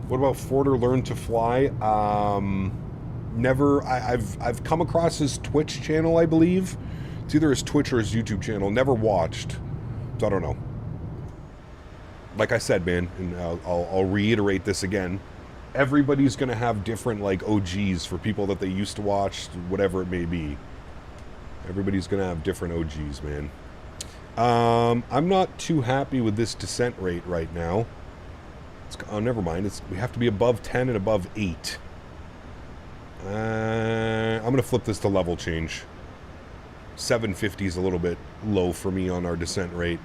What about Forder Learn to Fly? Never. I've come across his Twitch channel, I believe. It's either his Twitch or his YouTube channel. Never watched, so I don't know. Like I said, man, and I'll reiterate this again. Everybody's gonna have different like OGs for people that they used to watch, whatever it may be. Everybody's gonna have different OGs, man. I'm not too happy with this descent rate right now. Oh, never mind. We have to be above 10 and above 8. I'm gonna flip this to level change. 750 is a little bit low for me on our descent rate.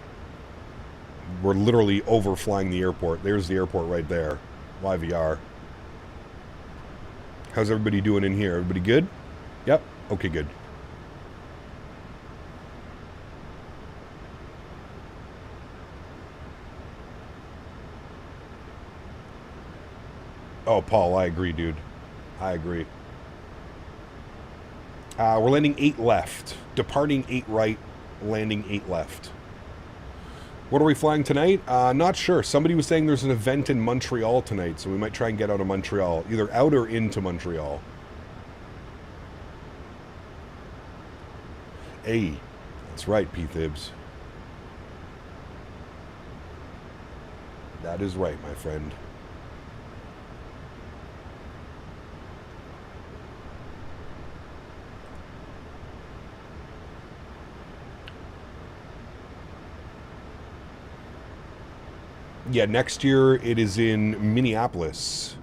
We're literally overflying the airport. There's the airport right there. YVR. How's everybody doing in here? Everybody good? Yep. Okay, good. Oh, Paul, I agree, dude. I agree. We're landing 8 left. Departing 8 right, landing 8 left. What are we flying tonight? Not sure. Somebody was saying there's an event in Montreal tonight, so we might try and get out of Montreal. Either out or into Montreal. Hey, that's right, P-Thibs. That is right, my friend. Yeah, next year it is in Minneapolis.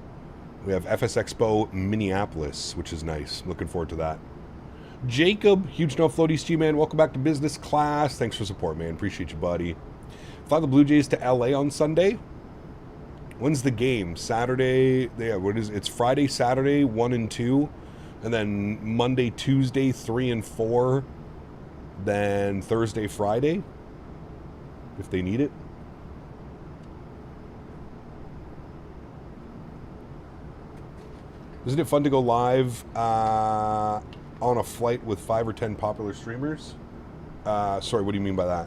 We have FS Expo Minneapolis, which is nice. Looking forward to that. Jacob, huge no floaties to you, man. Welcome back to business class. Thanks for support, man. Appreciate you, buddy. Fly the Blue Jays to LA on Sunday. When's the game? Saturday. Yeah, what is it? It's Friday, Saturday, 1 and 2. And then Monday, Tuesday, 3 and 4. Then Thursday, Friday. If they need it. Isn't it fun to go live on a flight with 5 or 10 popular streamers? Sorry, what do you mean by that?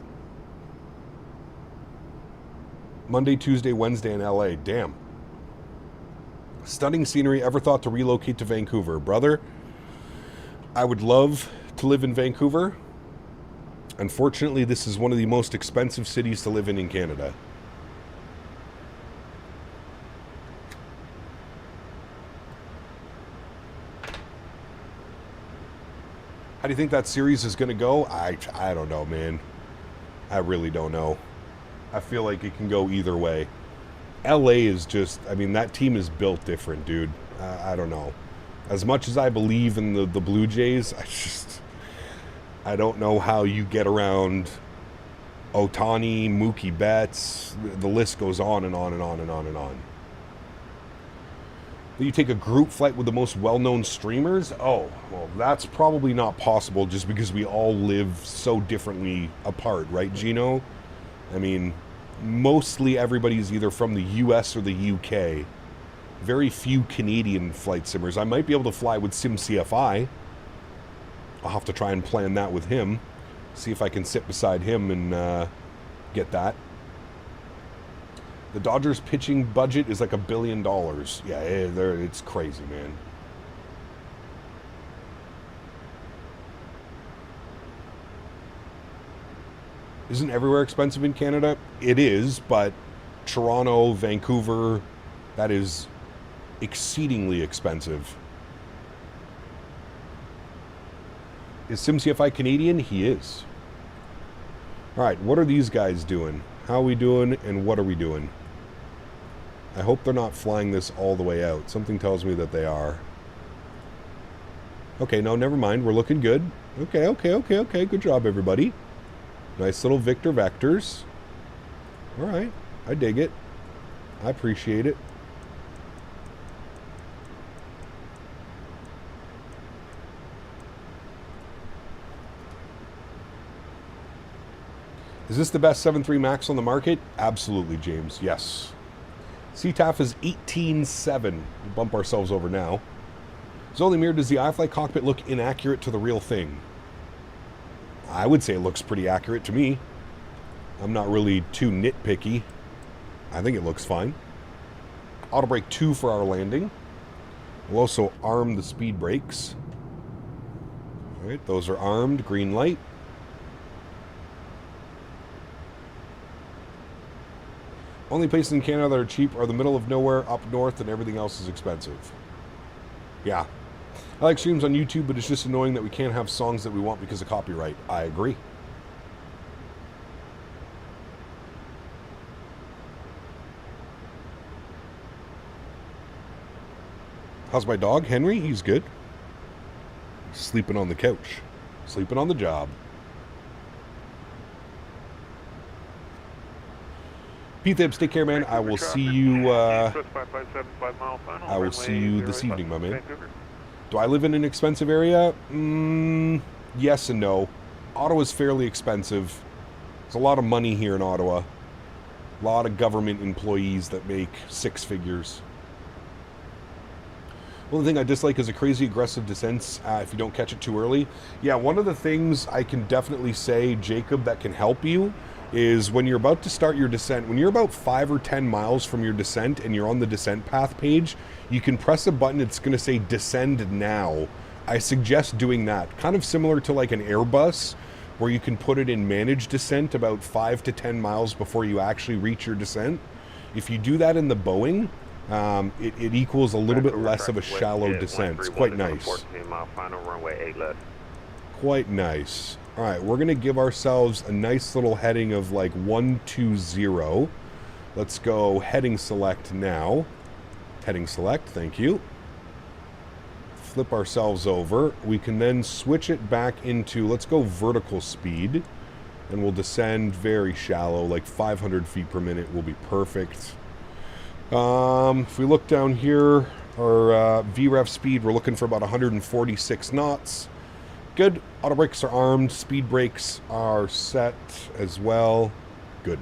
Monday, Tuesday, Wednesday in LA. Damn. Stunning scenery. Ever thought to relocate to Vancouver? Brother, I would love to live in Vancouver. Unfortunately, this is one of the most expensive cities to live in Canada. How do you think that series is going to go? I don't know, man. I really don't know. I feel like it can go either way. LA is just, I mean, that team is built different, dude. I don't know. As much as I believe in the Blue Jays, I don't know how you get around Ohtani, Mookie Betts. The list goes on and on and on and on and on. You take a group flight with the most well-known streamers? Oh, well, that's probably not possible just because we all live so differently apart, right, Gino? I mean, mostly everybody's either from the US or the UK. Very few Canadian flight simmers. I might be able to fly with SimCFI. I'll have to try and plan that with him. See if I can sit beside him and get that. The Dodgers pitching budget is like $1 billion. Yeah, it's crazy, man. Isn't everywhere expensive in Canada? It is, but Toronto, Vancouver, that is exceedingly expensive. Is SimCFI Canadian? He is. All right, what are these guys doing? How are we doing, and what are we doing? I hope they're not flying this all the way out. Something tells me that they are. Okay, no, never mind. We're looking good. Okay. Good job, everybody. Nice little Victor vectors. All right. I dig it. I appreciate it. Is this the best 7.3 MAX on the market? Absolutely, James. Yes. CTAF is 18.7. We'll bump ourselves over now. Zolimir, does the iFly cockpit look inaccurate to the real thing? I would say it looks pretty accurate to me. I'm not really too nitpicky. I think it looks fine. Auto brake 2 for our landing. We'll also arm the speed brakes. All right, those are armed. Green light. Only places in Canada that are cheap are the middle of nowhere, up north, and everything else is expensive. Yeah. I like streams on YouTube, but it's just annoying that we can't have songs that we want because of copyright. I agree. How's my dog, Henry? He's good. He's sleeping on the couch. Sleeping on the job. P-Thips, take care, man. I will see you, I will see you this evening, my man. Do I live in an expensive area? Yes and no. Ottawa's fairly expensive. There's a lot of money here in Ottawa. A lot of government employees that make six figures. One thing I dislike is a crazy aggressive descents if you don't catch it too early. Yeah, one of the things I can definitely say, Jacob, that can help you is when you're about to start your descent, when you're about 5 or 10 miles from your descent and you're on the descent path page, you can press a button, it's going to say descend now. I suggest doing that. Kind of similar to like an Airbus, where you can put it in managed descent about 5 to 10 miles before you actually reach your descent. If you do that in the Boeing, it equals a little bit less of a shallow descent. It's quite nice. 14 mile final runway 8 left. Quite nice. All right, we're going to give ourselves a nice little heading of like 120. Let's go heading select now. Heading select, thank you. Flip ourselves over. We can then switch it back into, let's go vertical speed. And we'll descend very shallow, like 500 feet per minute will be perfect. If we look down here, our VREF speed, we're looking for about 146 knots. Good. Auto brakes are armed. Speed brakes are set as well. Good.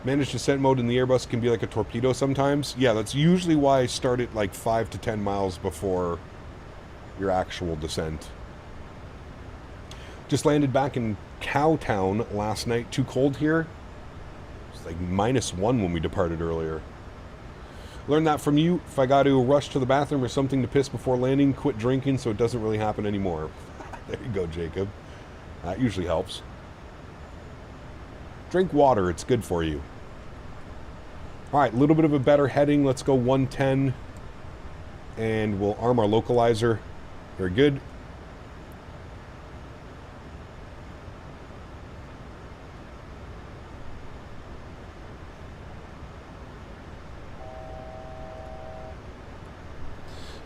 Managed descent mode in the Airbus can be like a torpedo sometimes. Yeah, that's usually why I start it like 5 to 10 miles before your actual descent. Just landed back in Cowtown last night. Too cold here. It's like -1 when we departed earlier. Learned that from you. If I got to rush to the bathroom or something to piss before landing, quit drinking so it doesn't really happen anymore. There you go, Jacob. That usually helps. Drink water. It's good for you. All right, a little bit of a better heading. Let's go 110. And we'll arm our localizer. Very good.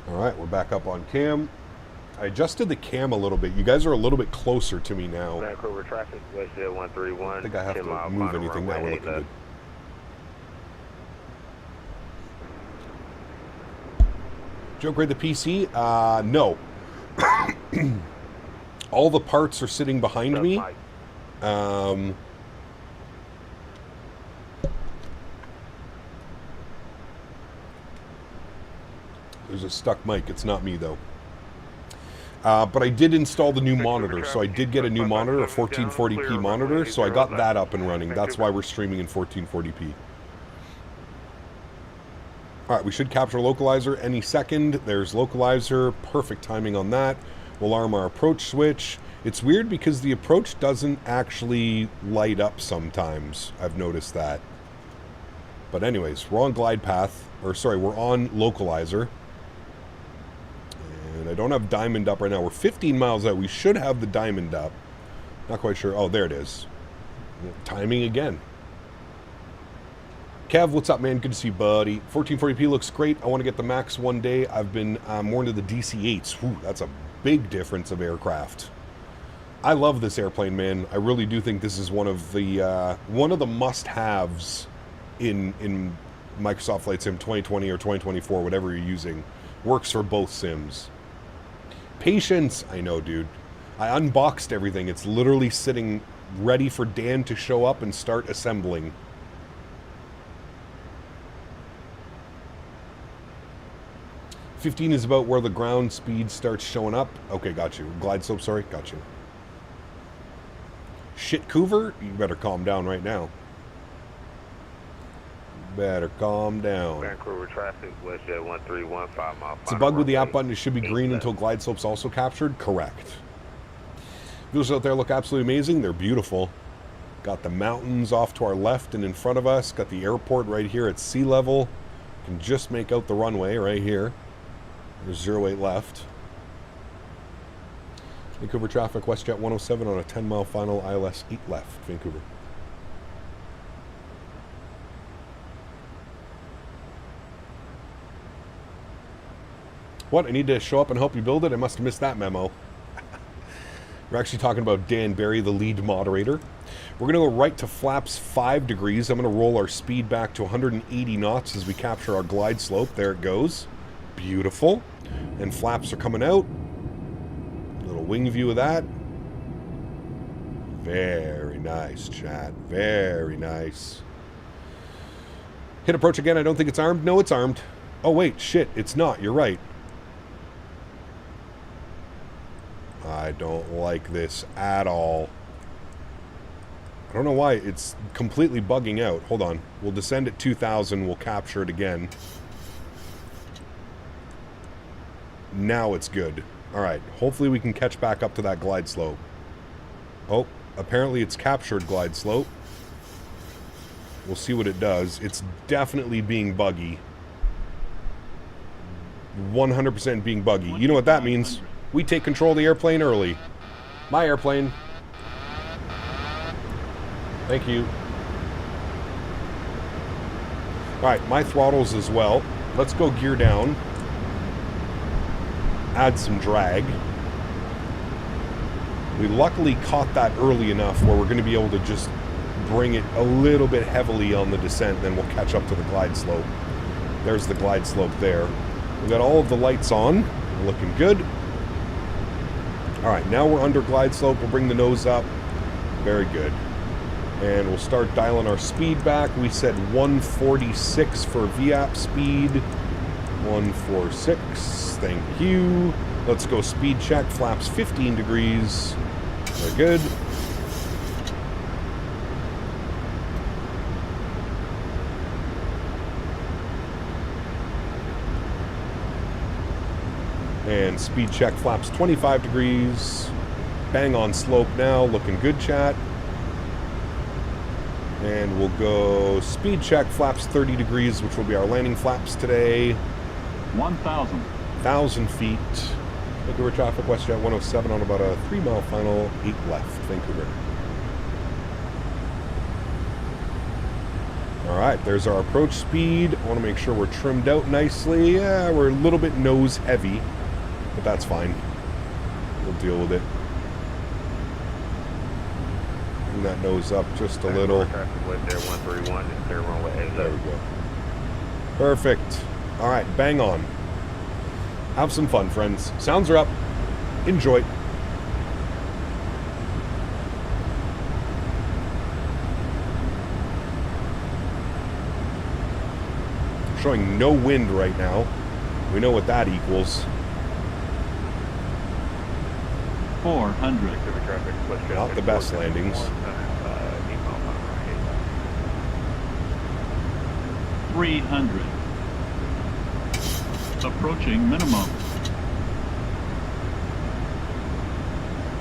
All right, we're back up on cam. I adjusted the cam a little bit. You guys are a little bit closer to me now. Vancouver traffic, WestJet 131. I think I have to move anything now. We're looking good. Did you upgrade the PC? No. All the parts are sitting behind me. There's a stuck mic. It's not me, though. But I did install the new monitor, so I did get a new monitor, a 1440p monitor, so I got that up and running. That's why we're streaming in 1440p. All right, we should capture localizer any second. There's localizer. Perfect timing on that. We'll arm our approach switch. It's weird because the approach doesn't actually light up sometimes. I've noticed that. But anyways, we're on glide path. Or sorry, we're on localizer. And I don't have diamond up right now. We're 15 miles out. We should have the diamond up. Not quite sure. Oh, there it is. Timing again. Kev, what's up, man? Good to see you, buddy. 1440p looks great. I want to get the MAX one day. I've been more into the DC-8s. Whew, that's a big difference of aircraft. I love this airplane, man. I really do think this is one of the must-haves in Microsoft Flight Sim 2020 or 2024, whatever you're using. Works for both sims. Patience. I know, dude. I unboxed everything. It's literally sitting ready for Dan to show up and start assembling. $15 is about where the ground speed starts showing up. Okay, got you. Glide slope, sorry. Got you. Shitcouver? You better calm down right now. Better calm down. Vancouver traffic, WestJet 131, 5 mile. It's a bug with the app button. It should be green until glide slope's also captured. Correct. Views out there look absolutely amazing. They're beautiful. Got the mountains off to our left and in front of us. Got the airport right here at sea level. Can just make out the runway right here. There's 08 left. Vancouver traffic, WestJet 107 on a 10-mile final, ILS 8 left, Vancouver. What, I need to show up and help you build it? I must have missed that memo. We're actually talking about Dan Barry, the lead moderator. We're going to go right to flaps 5 degrees. I'm going to roll our speed back to 180 knots as we capture our glide slope. There it goes. Beautiful. And flaps are coming out. Little wing view of that. Very nice, chat. Very nice. Hit approach again. I don't think it's armed. No, it's armed. Oh, wait. Shit. It's not. You're right. I don't like this at all. I don't know why. It's completely bugging out. Hold on. We'll descend at 2,000. We'll capture it again. Now it's good. Alright. Hopefully we can catch back up to that glide slope. Oh, apparently it's captured glide slope. We'll see what it does. It's definitely being buggy. 100% being buggy. You know what that means? We take control of the airplane early. My airplane. Thank you. Alright, my throttles as well. Let's go gear down. Add some drag. We luckily caught that early enough where we're going to be able to just bring it a little bit heavily on the descent, then we'll catch up to the glide slope. There's the glide slope there. We've got all of the lights on. We're looking good. Alright, now we're under glide slope. We'll bring the nose up. Very good. And we'll start dialing our speed back. We said 146 for VAP speed. 146. Thank you. Let's go speed check. Flaps 15 degrees. Very good. And speed check flaps 25 degrees. Bang on slope now. Looking good, chat. And we'll go speed check flaps 30 degrees, which will be our landing flaps today. 1,000. 1,000 feet. Vancouver traffic, WestJet 107 on about a 3-mile final, 8 left, Vancouver. Alright, there's our approach speed. I want to make sure we're trimmed out nicely. Yeah, we're a little bit nose heavy, but that's fine. We'll deal with it. Bring that nose up just a little. Traffic with there 131 and clear runway. There we go. Perfect. Alright, bang on. Have some fun, friends. Sounds are up. Enjoy. Showing no wind right now. We know what that equals. 400. Not the best landings. 300. Approaching minimum.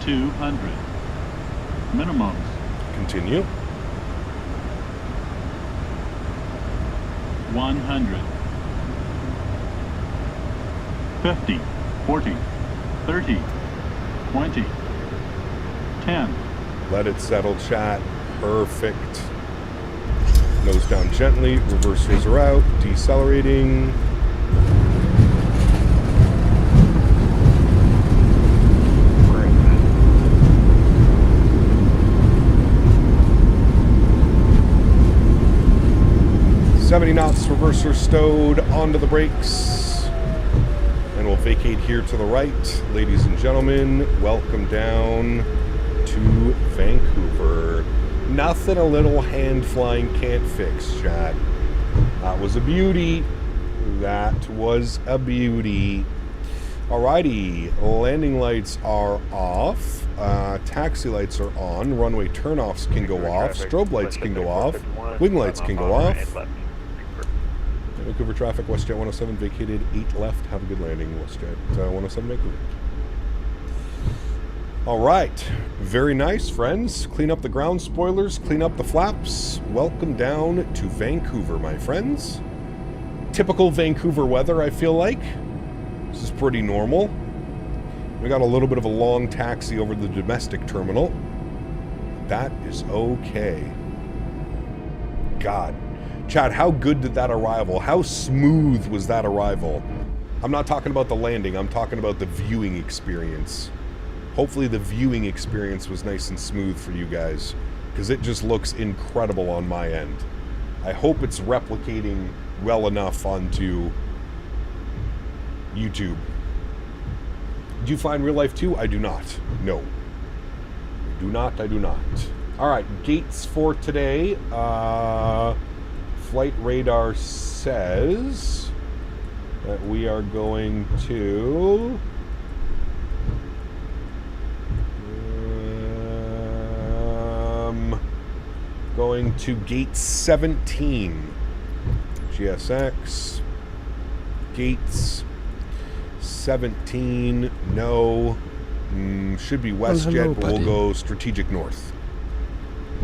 200. Minimums. Continue. 100. 50. 40. 30. 20. 10. Let it settle, chat. Perfect. Nose down gently. Reversals are out. Decelerating. Great. 70 knots. Reverser stowed. Onto the brakes. And we'll vacate here to the right. Ladies and gentlemen, welcome down to Vancouver. Nothing a little hand flying can't fix, chat. That was a beauty. That was a beauty. Alrighty, landing lights are off. Taxi lights are on. Runway turnoffs can go off. Strobe lights can go off. Wing lights can go off. Vancouver traffic, WestJet 107 vacated, 8 left. Have a good landing, WestJet 107 Vancouver. All right, very nice, friends. Clean up the ground spoilers, clean up the flaps. Welcome down to Vancouver, my friends. Typical Vancouver weather, I feel like. This is pretty normal. We got a little bit of a long taxi over the domestic terminal. That is okay. God. Chad, how good did that arrival? How smooth was that arrival? I'm not talking about the landing. I'm talking about the viewing experience. Hopefully the viewing experience was nice and smooth for you guys, because it just looks incredible on my end. I hope it's replicating well enough onto YouTube. Do you fly in real life too? I do not. No. I do not. I do not. All right, gates for today. Flight radar says that we are going to gate 17. GSX. Gates 17. No. Should be WestJet, but we'll go strategic north.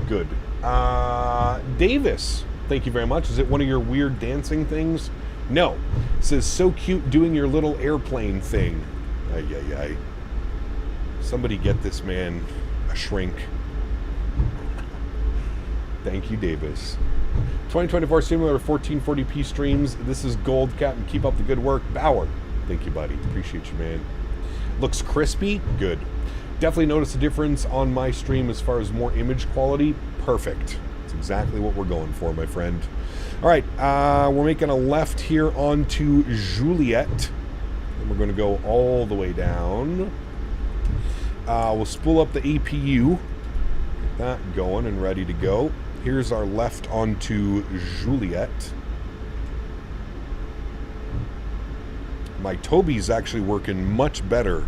Good. Davis, thank you very much. Is it one of your weird dancing things? No. It says, so cute doing your little airplane thing. Ay, ay, ay. Somebody get this man a shrink. Thank you, Davis. 2024 Simulator 1440p streams. This is Gold Cat, and keep up the good work. Bauer. Thank you, buddy. Appreciate you, man. Looks crispy. Good. Definitely notice a difference on my stream as far as more image quality. Perfect. That's exactly what we're going for, my friend. All right. We're making a left here onto Juliet. And we're going to go all the way down. We'll spool up the APU. Get that going and ready to go. Here's our left onto Juliet. My Toby's actually working much better.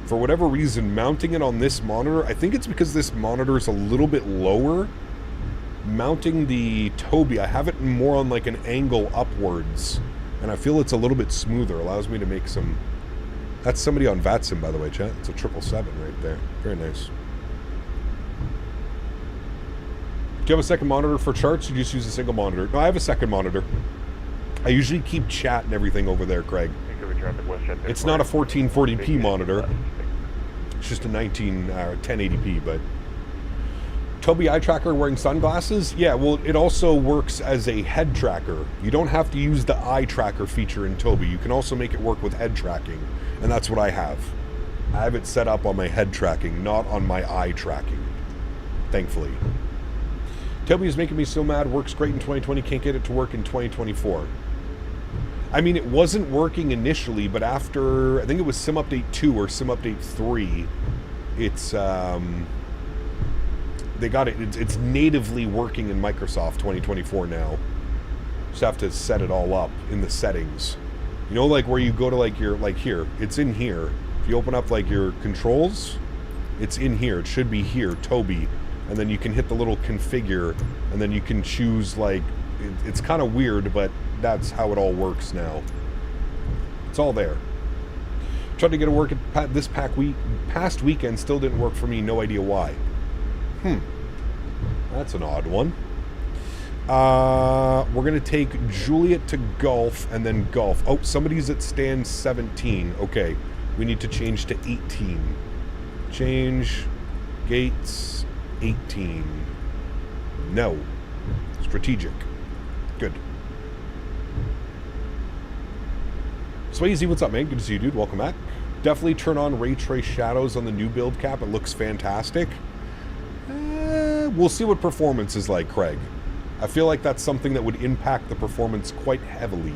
For whatever reason, mounting it on this monitor, I think it's because this monitor is a little bit lower. Mounting the Toby, I have it more on like an angle upwards, and I feel it's a little bit smoother. Allows me to make some... That's somebody on VATSIM, by the way, chat. It's a 777 right there. Very nice. Do you have a second monitor for charts, or do you just use a single monitor? No, I have a second monitor. I usually keep chat and everything over there, Craig. It's not a 1440p monitor. It's just a 1080p, but... Toby eye tracker wearing sunglasses? Yeah, well, it also works as a head tracker. You don't have to use the eye tracker feature in Toby. You can also make it work with head tracking, and that's what I have. I have it set up on my head tracking, not on my eye tracking, thankfully. Toby is making me so mad. Works great in 2020. Can't get it to work in 2024. I mean, it wasn't working initially, but after, I think it was Sim Update 2 or Sim Update 3, it's, they got it, it's natively working in Microsoft 2024 now. Just have to set it all up in the settings. You know, like where you go to like your, like here, it's in here. If you open up like your controls, it's in here. It should be here, Toby. And then you can hit the little configure, and then you can choose like, it's kind of weird, but that's how it all works now. It's all there. Tried to get it work at this past weekend, still didn't work for me, no idea why. That's an odd one. We're going to take Juliet to Golf and then Golf. Oh, somebody's at stand 17. Okay, we need to change to 18. Change gates 18. No. Strategic. Good. Swayze, what's up, man? Good to see you, dude. Welcome back. Definitely turn on ray trace shadows on the new build cap. It looks fantastic. We'll see what performance is like, Craig. I feel like that's something that would impact the performance quite heavily.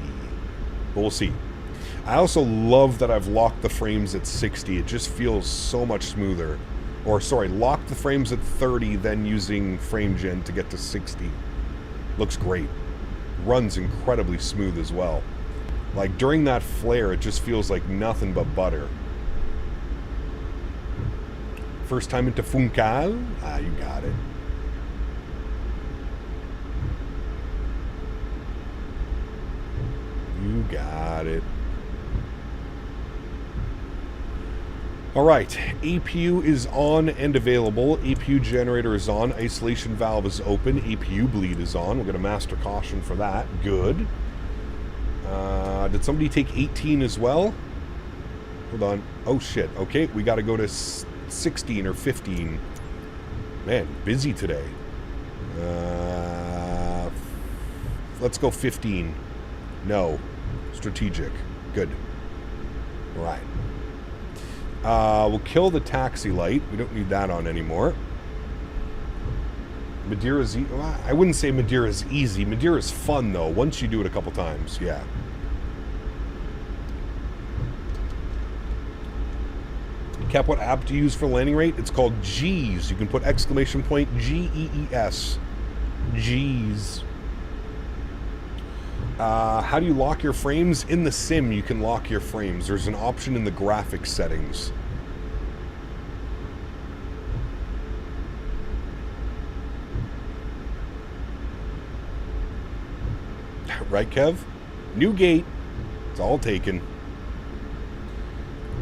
But we'll see. I also love that I've locked the frames at 60. It just feels so much smoother. Or, sorry, locked the frames at 30, then using FrameGen to get to 60. Looks great. Runs incredibly smooth as well. Like, during that flare, it just feels like nothing but butter. First time into Funcal? Ah, you got it. You got it. All right, APU is on and available. APU generator is on. Isolation valve is open. APU bleed is on. We'll get a master caution for that. Good. Did somebody take 18 as well? Hold on. Oh, shit. Okay, we got to go to 16 or 15. Man, busy today. Let's go 15. No. Strategic. Good. Right. We'll kill the taxi light. We don't need that on anymore. Madeira's I wouldn't say Madeira's easy. Madeira's fun, though, once you do it a couple times. Yeah. Cap, what app to use for landing rate? It's called G's. You can put exclamation point Gees. G's. How do you lock your frames? In the sim, you can lock your frames. There's an option in the graphics settings. Right, Kev? New gate. It's all taken.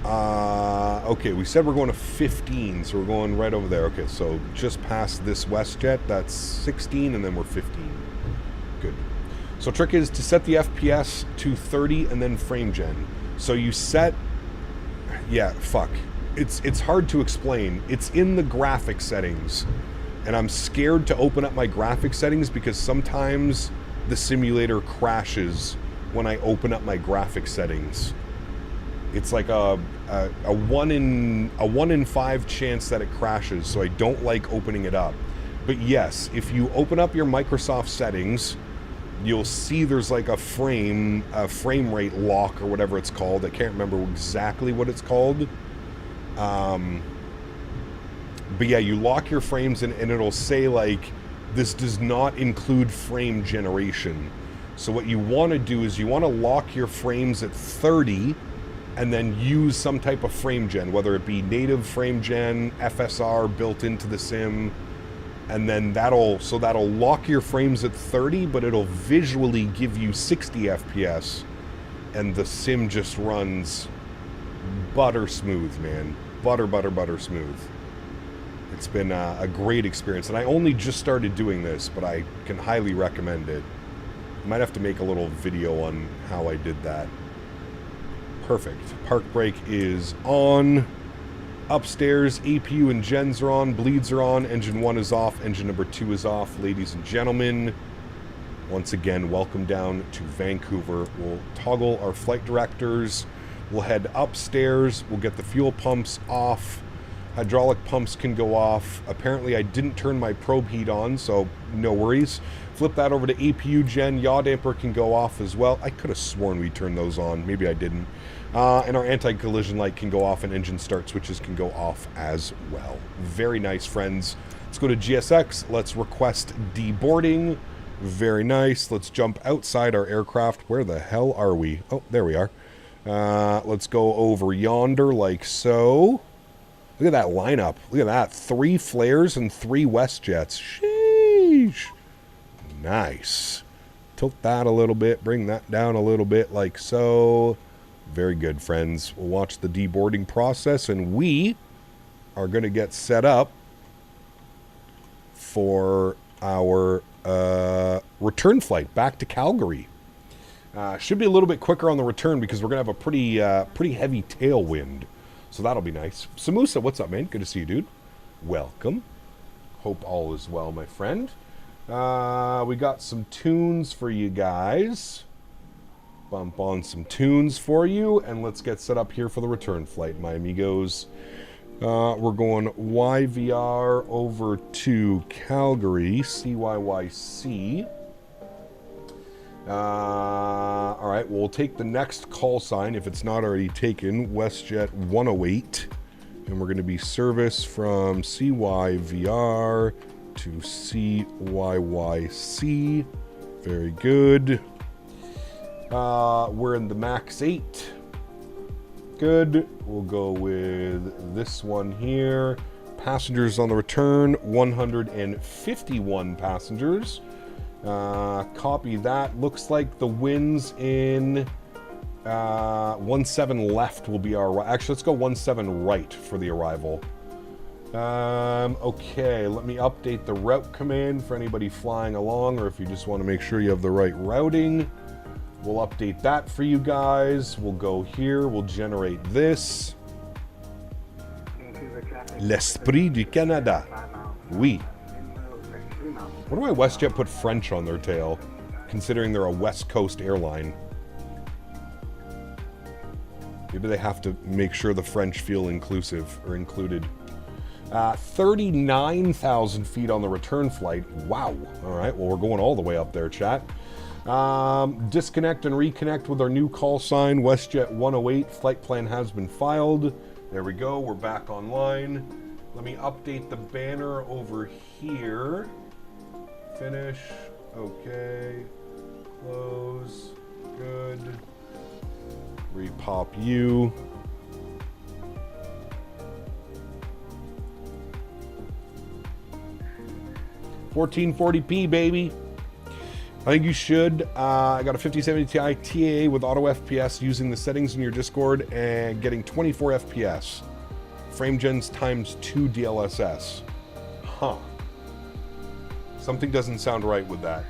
Okay, we said we're going to 15, so we're going right over there. Okay, so just past this WestJet, that's 16, and then we're 15. Good. So trick is to set the FPS to 30 and then frame gen. So you set... Yeah, fuck. It's hard to explain. It's in the graphic settings. And I'm scared to open up my graphic settings because sometimes the simulator crashes when I open up my graphic settings. It's like a 1 in 5 chance that it crashes, so I don't like opening it up. But yes, if you open up your Microsoft settings, you'll see there's like a frame rate lock or whatever it's called. I can't remember exactly what it's called. But yeah, you lock your frames and it'll say like, this does not include frame generation. So what you want to do is you want to lock your frames at 30 and then use some type of frame gen, whether it be native frame gen, FSR built into the sim, and then that'll lock your frames at 30, but it'll visually give you 60 FPS, and the sim just runs butter smooth, man. Butter smooth. It's been a great experience, and I only just started doing this, but I can highly recommend it. Might have to make a little video on how I did that. Perfect. Park brake is on. Upstairs, APU and gens are on. Bleeds are on. Engine 1 is off. Engine number 2 is off. Ladies and gentlemen, once again, welcome down to Vancouver. We'll toggle our flight directors. We'll head upstairs. We'll get the fuel pumps off. Hydraulic pumps can go off. Apparently, I didn't turn my probe heat on, so no worries. Flip that over to APU gen. Yaw damper can go off as well. I could have sworn we turned those on. Maybe I didn't. And our anti-collision light can go off, and engine start switches can go off as well. Very nice, friends. Let's go to GSX. Let's request deboarding. Very nice. Let's jump outside our aircraft. Where the hell are we? Oh, there we are. Let's go over yonder like so. Look at that lineup. Look at that. 3 flares and 3 WestJets. Sheesh. Nice. Tilt that a little bit. Bring that down a little bit like so. Very good, friends. We'll watch the deboarding process, and we are going to get set up for our return flight back to Calgary. Should be a little bit quicker on the return because we're going to have a pretty heavy tailwind. So that'll be nice. Samusa, what's up, man? Good to see you, dude. Welcome. Hope all is well, my friend. We got some tunes for you guys. Bump on some tunes for you, and let's get set up here for the return flight, my amigos. We're going YVR over to Calgary, CYYC. All right, we'll take the next call sign if it's not already taken, WestJet 108, and we're going to be service from CYVR to CYYC. Very good. We're in the MAX8. Good. We'll go with this one here. Passengers on the return, 151 passengers. Copy that. Looks like the winds in 17 left will be our... Actually, let's go 17 right for the arrival. Okay, let me update the route command for anybody flying along, or if you just want to make sure you have the right routing. We'll update that for you guys. We'll go here. We'll generate this. L'Esprit du Canada. Oui. What do my WestJet put French on their tail, considering they're a West Coast airline? Maybe they have to make sure the French feel inclusive or included. 39,000 feet on the return flight. Wow. All right, well, we're going all the way up there, chat. Disconnect and reconnect with our new call sign, WestJet 108. Flight plan has been filed. There we go. We're back online. Let me update the banner over here. Finish. Okay. Close. Good. Repop you. $1440p, baby. I think you should. I got a 5070 Ti TAA with auto FPS using the settings in your Discord and getting 24 FPS. Frame gens times 2 DLSS. Huh. Something doesn't sound right with that.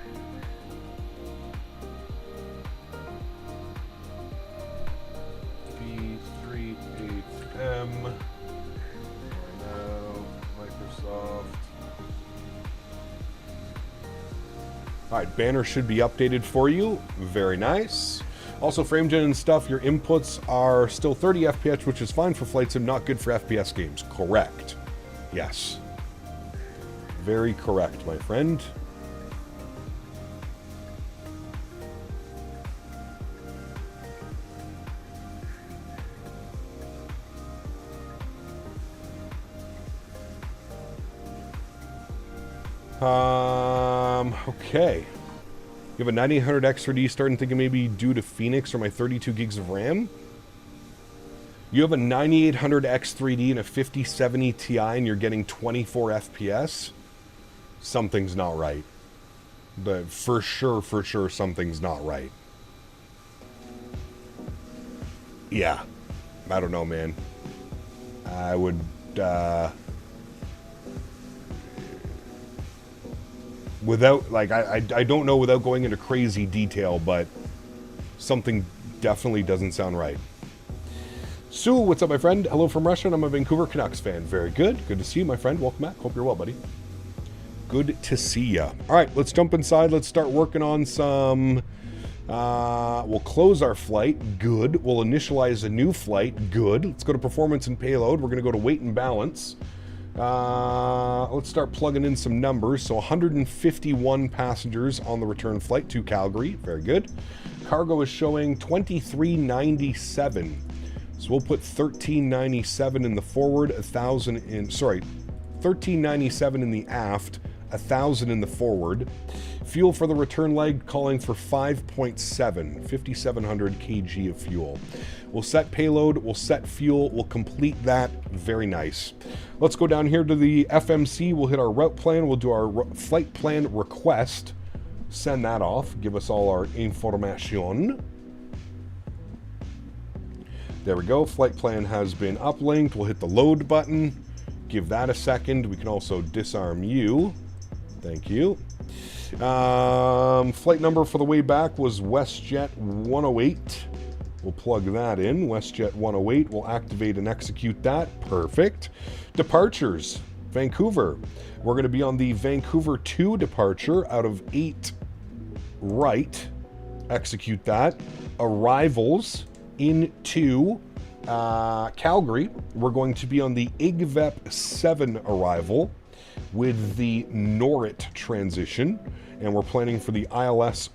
B38M. Now, Microsoft. Alright, banner should be updated for you. Very nice. Also, FrameGen and stuff, your inputs are still 30 FPS, which is fine for flight sim, not good for FPS games. Correct. Yes. Very correct, my friend. Okay. You have a 9800 X3D starting thinking maybe due to Phoenix or my 32 gigs of RAM? You have a 9800 X3D and a 5070 Ti and you're getting 24 FPS? Something's not right. But for sure, something's not right. Yeah. I don't know, man. I would, without, like, I don't know without going into crazy detail, but something definitely doesn't sound right. Sue, what's up, my friend? Hello from Russia, and I'm a Vancouver Canucks fan. Very good. Good to see you, my friend. Welcome back. Hope you're well, buddy. Good to see ya. All right, let's jump inside. Let's start working on some... we'll close our flight. Good. We'll initialize a new flight. Good. Let's go to performance and payload. We're going to go to weight and balance. Let's start plugging in some numbers. So 151 passengers on the return flight to Calgary. Very good. Cargo is showing 2397. So we'll put 1397 in the forward, 1,000 in, sorry, 1397 in the aft, 1,000 in the forward. Fuel for the return leg calling for 5.7, 5,700 kg of fuel. We'll set payload, we'll set fuel, we'll complete that. Very nice. Let's go down here to the FMC. We'll hit our route plan. We'll do our flight plan request. Send that off. Give us all our information. There we go. Flight plan has been uplinked. We'll hit the load button. Give that a second. We can also disarm you. Thank you. Flight number for the way back was WestJet 108. We'll plug that in. WestJet 108. We'll activate and execute that. Perfect. Departures. Vancouver. We're going to be on the Vancouver 2 departure out of 8 right. Execute that. Arrivals into Calgary. We're going to be on the IGVEP 7 arrival with the Norrit transition, and we're planning for the ILS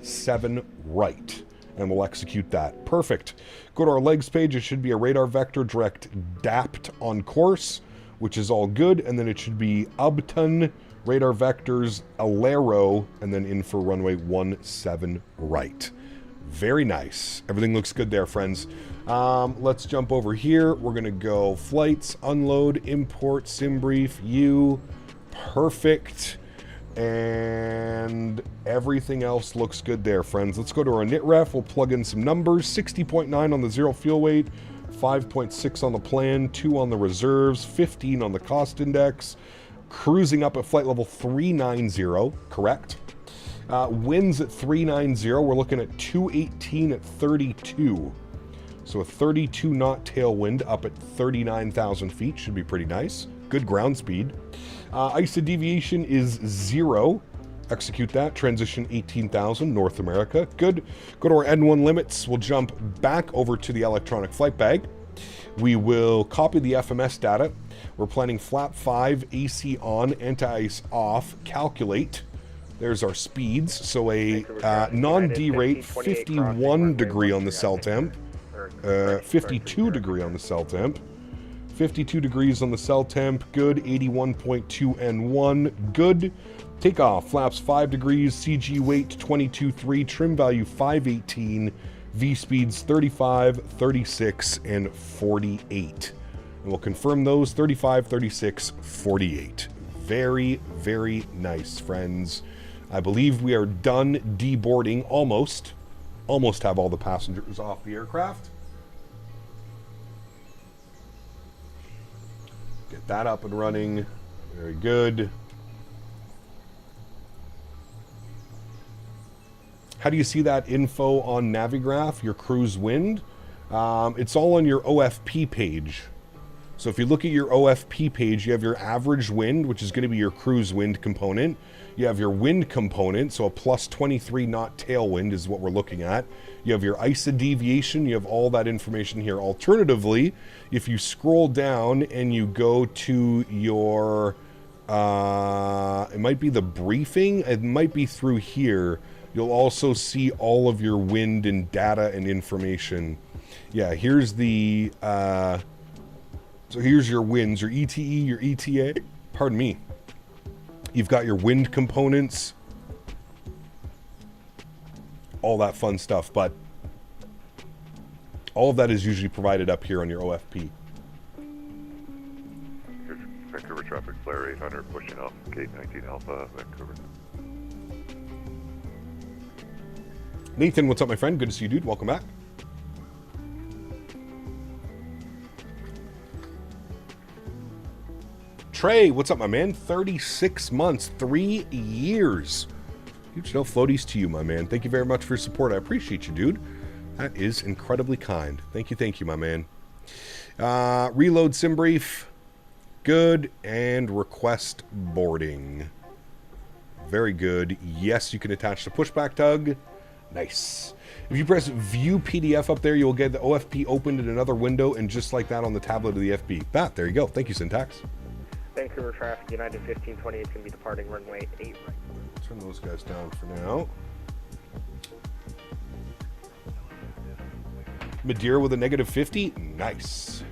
17 right, and we'll execute that. Perfect. Go to our legs page. It should be a radar vector direct DAPT on course, which is all good, and then it should be Upton radar vectors Alero, and then in for runway 17 right. Very nice. Everything looks good there, friends. Let's jump over here. We're going to go flights, unload, import, sim brief, you. Perfect. And everything else looks good there, friends. Let's go to our NITREF. We'll plug in some numbers. 60.9 on the zero fuel weight, 5.6 on the plan, 2 on the reserves, 15 on the cost index. Cruising up at flight level 390, correct? Winds at 390. We're looking at 218 at 32. So a 32 knot tailwind up at 39,000 feet should be pretty nice. Good ground speed. ISA deviation is 0. Execute that. Transition 18,000, North America. Good. Go to our N1 limits. We'll jump back over to the electronic flight bag. We will copy the FMS data. We're planning flap 5, AC on, anti-ice off, calculate. There's our speeds. So a non-derate 51 degree on the cell temp, 52 degree on the cell temp, 52 degrees on the cell temp, good, 81.2 N1, good. Takeoff, flaps 5 degrees, CG weight 22.3, trim value 518, V speeds 35, 36, and 48. And we'll confirm those 35, 36, 48. Very, very nice, friends. I believe we are done deboarding almost. Almost have all the passengers off the aircraft. Get that up and running. Very good. How do you see that info on Navigraph, your cruise wind? It's all on your OFP page. So if you look at your OFP page, you have your average wind, which is going to be your cruise wind component. You have your wind component, so a plus 23 knot tailwind is what we're looking at. You have your ISA deviation, you have all that information here. Alternatively, if you scroll down and you go to your, it might be the briefing, it might be through here, you'll also see all of your wind and data and information. Yeah, here's the, so here's your winds, your ETE, your ETA, pardon me. You've got your wind components, all that fun stuff, but all of that is usually provided up here on your OFP. Here's Vancouver traffic flare 800 pushing off gate 19 Alpha, Vancouver. Nathan, what's up, my friend? Good to see you, dude. Welcome back. Trey, what's up, my man? 36 months, 3 years. Huge no floaties to you, my man. Thank you very much for your support. I appreciate you, dude. That is incredibly kind. Thank you, my man. Reload sim brief. Good. And request boarding. Very good. Yes, you can attach the pushback tug. Nice. If you press view PDF up there, you'll get the OFP opened in another window, and just like that on the tablet of the FB. There you go. Thank you, Syntax. Vancouver traffic, United 1528 is going to be departing runway 8 right. Turn those guys down for now. Madeira with a negative 50. Nice.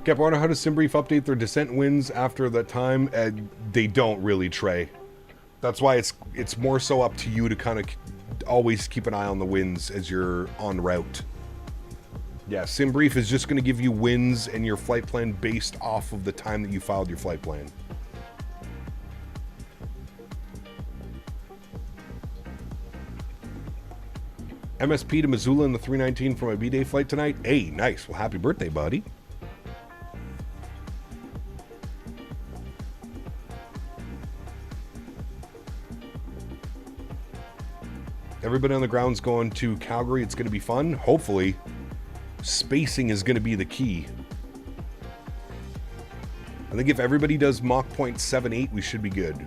Capuano, how does Simbrief update their descent winds after that time? They don't really, Trey. That's why it's more so up to you to kind of always keep an eye on the winds as you're en route. Yeah, Simbrief is just going to give you winds and your flight plan based off of the time that you filed your flight plan. MSP to Missoula in the 319 for my B-Day flight tonight. Hey, nice. Well, happy birthday, buddy. Everybody on the ground's going to Calgary. It's going to be fun. Hopefully, spacing is going to be the key. I think if everybody does Mach 0.78, we should be good.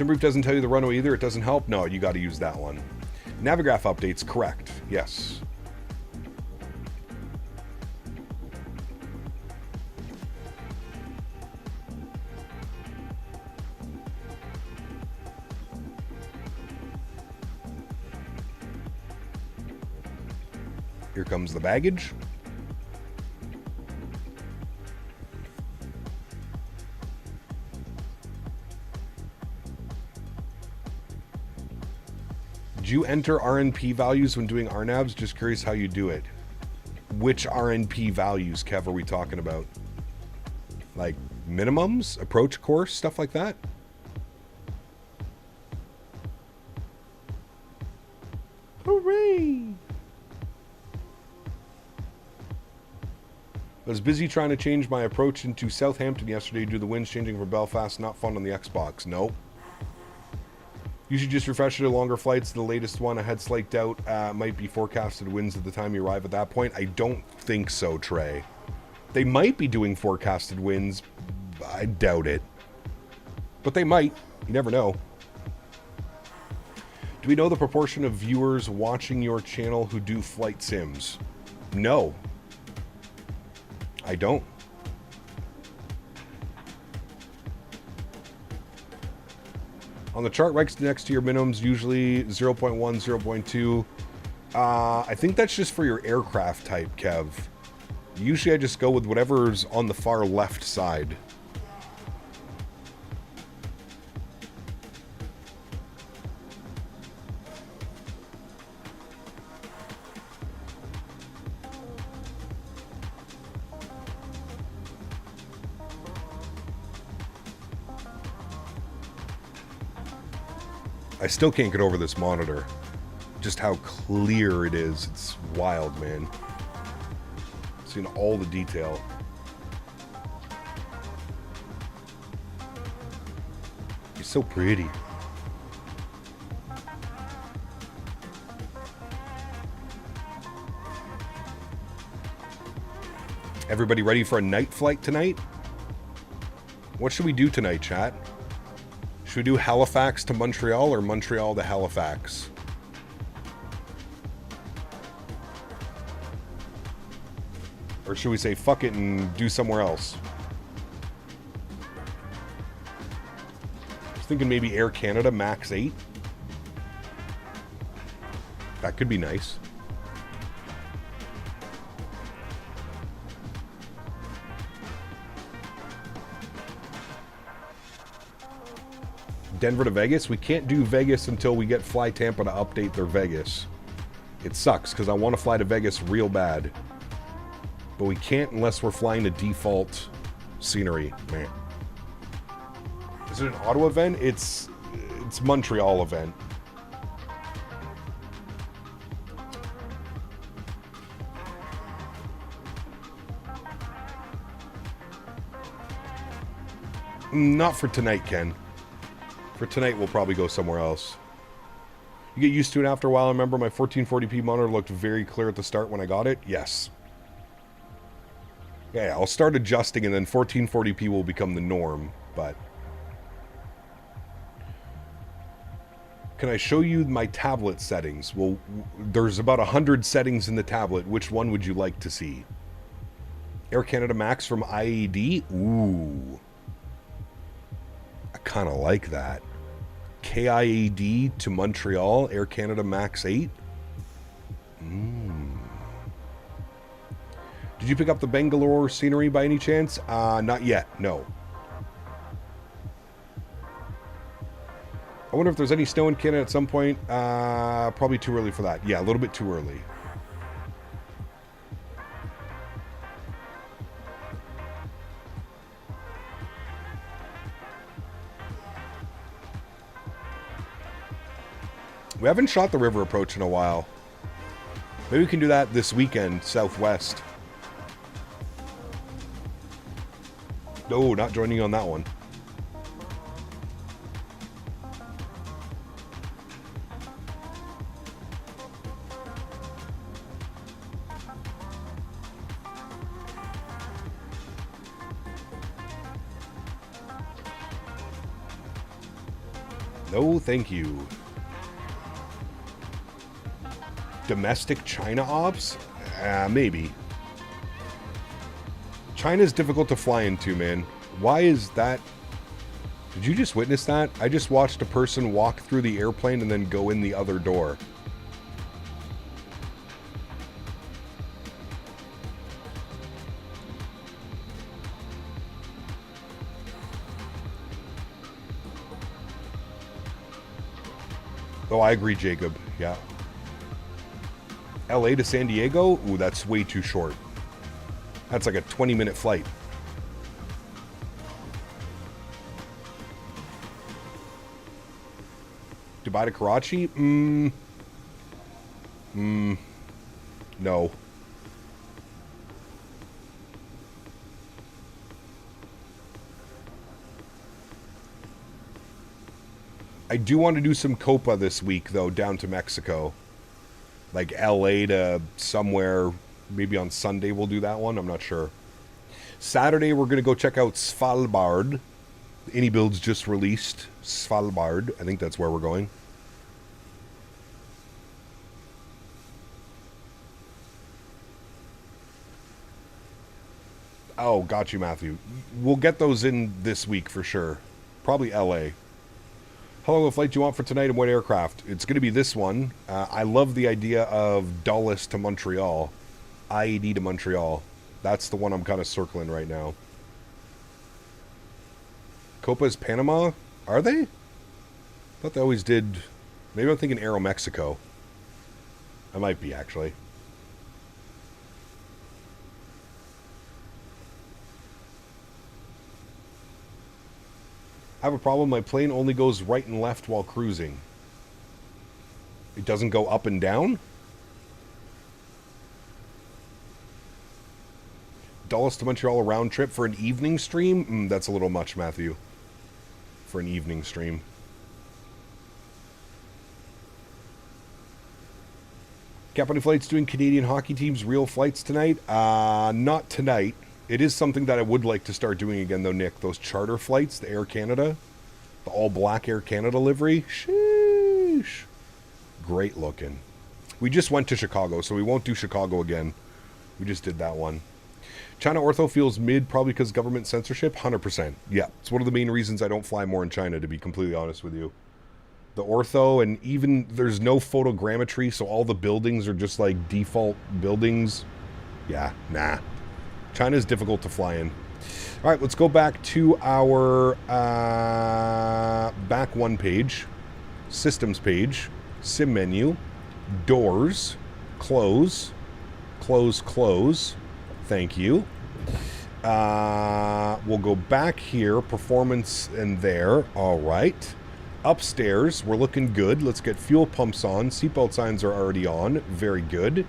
SimBrief doesn't tell you the runway either. It doesn't help. No, you got to use that one. Navigraph updates, correct. Yes. Here comes the baggage. Do you enter RNP values when doing RNAVs? Just curious how you do it. Which RNP values, Kev, are we talking about? Like minimums, approach course, stuff like that? Hooray! I was busy trying to change my approach into Southampton yesterday due to the winds changing from Belfast. Not fun on the Xbox. Nope. You should just refresh it to longer flights. The latest one, I had slight doubt, might be forecasted winds at the time you arrive at that point. I don't think so, Trey. They might be doing forecasted winds. I doubt it. But they might. You never know. Do we know the proportion of viewers watching your channel who do flight sims? No. I don't. On the chart right next to your minimums, usually 0.1, 0.2. I think that's just for your aircraft type, Kev. Usually I just go with whatever's on the far left side. I still can't get over this monitor. Just how clear it is. It's wild, man. Seeing all the detail. It's so pretty. Everybody ready for a night flight tonight? What should we do tonight, chat? Should we do Halifax to Montreal or Montreal to Halifax? Or should we say fuck it and do somewhere else? I was thinking maybe Air Canada MAX8. That could be nice. Denver to Vegas. We can't do Vegas until we get Fly Tampa to update their Vegas. It sucks because I want to fly to Vegas real bad. But we can't unless we're flying to default scenery. Man. Is it an Ottawa event? It's Montreal event. Not for tonight, Ken. For tonight, we'll probably go somewhere else. You get used to it after a while. I remember my 1440p monitor looked very clear at the start when I got it. Yes. Yeah, I'll start adjusting and then 1440p will become the norm, but... Can I show you my tablet settings? Well, there's about 100 settings in the tablet. Which one would you like to see? Air Canada Max from IAD? Ooh. I kind of like that. KIAD to Montreal, Air Canada MAX8. Did you pick up the Bangalore scenery by any chance? Not yet, no. I wonder if there's any snow in Canada at some point. Probably too early for that. Yeah, a little bit too early. We haven't shot the river approach in a while. Maybe we can do that this weekend, southwest. No, not joining you on that one. No, thank you. Domestic China ops? Maybe. China's difficult to fly into, man. Why is that? Did you just witness that? I just watched a person walk through the airplane and then go in the other door. Oh, I agree, Jacob. Yeah. LA to San Diego? Ooh, that's way too short. That's like a 20-minute flight. Dubai to Karachi? No. I do want to do some Copa this week, though, down to Mexico. Like LA to somewhere. Maybe on Sunday we'll do that one. I'm not sure. Saturday we're going to go check out Svalbard. AnyBuild's just released Svalbard. I think that's where we're going. Oh, got you, Matthew. We'll get those in this week for sure. Probably LA. How long of a flight do you want for tonight and what aircraft? It's going to be this one. I love the idea of Dulles to Montreal. IED to Montreal. That's the one I'm kind of circling right now. Copa's Panama? Are they? I thought they always did. Maybe I'm thinking Aero Mexico. I might be, actually. I have a problem. My plane only goes right and left while cruising. It doesn't go up and down? Dulles to Montreal round trip for an evening stream? That's a little much, Matthew. For an evening stream. Captain Flight's doing Canadian hockey teams real flights tonight? Not tonight. It is something that I would like to start doing again, though, Nick. Those charter flights, the Air Canada, the all-black Air Canada livery. Sheesh. Great looking. We just went to Chicago, so we won't do Chicago again. We just did that one. China ortho feels mid, probably because government censorship. 100%. Yeah, it's one of the main reasons I don't fly more in China, to be completely honest with you. The ortho, and even there's no photogrammetry, so all the buildings are just like default buildings. Yeah, nah. China's difficult to fly in. All right, let's go back to our back one page, systems page, sim menu, doors, close, close, close. Thank you. We'll go back here, performance and there. All right. Upstairs, we're looking good. Let's get fuel pumps on. Seatbelt signs are already on. Very good.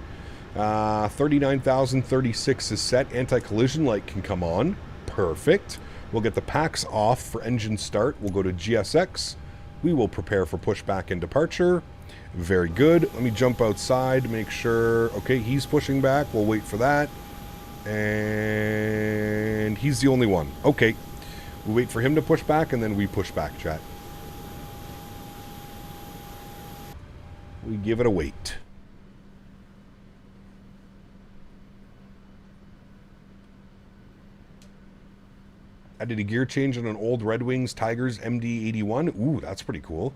39,036 is set. Anti-collision light can come on. Perfect. We'll get the packs off for engine start. We'll go to GSX. We will prepare for pushback and departure. Very good. Let me jump outside to make sure. Okay, he's pushing back. We'll wait for that. And he's the only one. Okay. We wait for him to push back, and then we push back, chat. We give it a wait. I did a gear change on an old Red Wings Tigers MD-81. Ooh, that's pretty cool.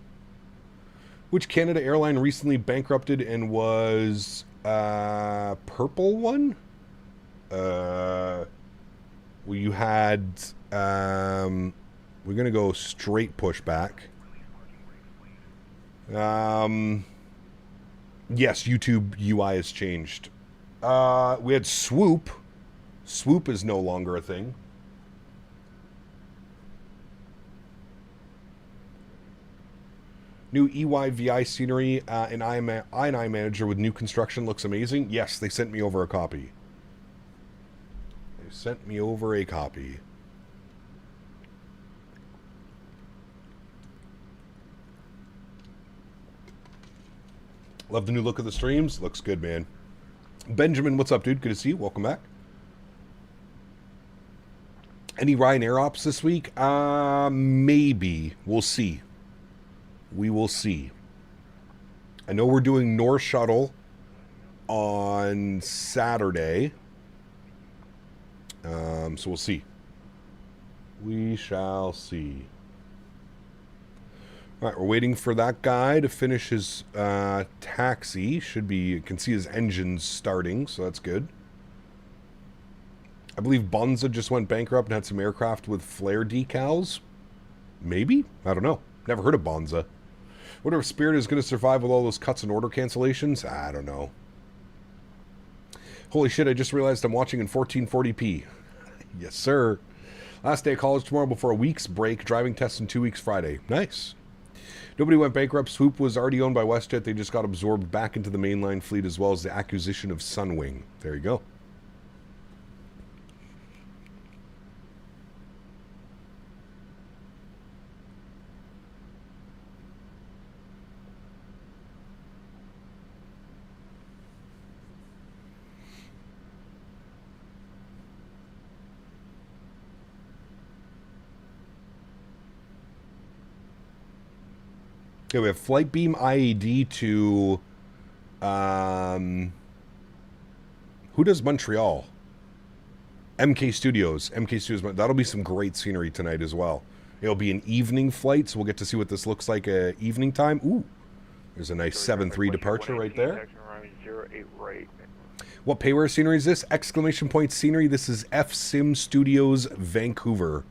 Which Canada airline recently bankrupted and was purple one? Well, you had we're gonna go straight pushback. Yes, YouTube UI has changed. We had Swoop. Swoop is no longer a thing. New EYVI scenery and I&I Manager with new construction looks amazing. Yes, they sent me over a copy. They sent me over a copy. Love the new look of the streams. Looks good, man. Benjamin, what's up, dude? Good to see you. Welcome back. Any Ryanair ops this week? Maybe. We'll see. We will see. I know we're doing North Shuttle on Saturday. So we'll see. We shall see. All right, we're waiting for that guy to finish his taxi. Should be, you can see his engines starting, so that's good. I believe Bonza just went bankrupt and had some aircraft with flare decals. Maybe? I don't know. Never heard of Bonza. Wonder if Spirit is going to survive with all those cuts and order cancellations. I don't know. Holy shit, I just realized I'm watching in 1440p. Yes, sir. Last day of college tomorrow before a week's break. Driving test in 2 weeks Friday. Nice. Nobody went bankrupt. Swoop was already owned by WestJet. They just got absorbed back into the mainline fleet as well as the acquisition of Sunwing. There you go. Okay, we have Flight Beam IAD to, who does Montreal? MK Studios. MK Studios. That'll be some great scenery tonight as well. It'll be an evening flight, so we'll get to see what this looks like evening time. Ooh, there's a nice 7-3 departure right there. What payware scenery is this? Exclamation point scenery. This is FSim Studios Vancouver.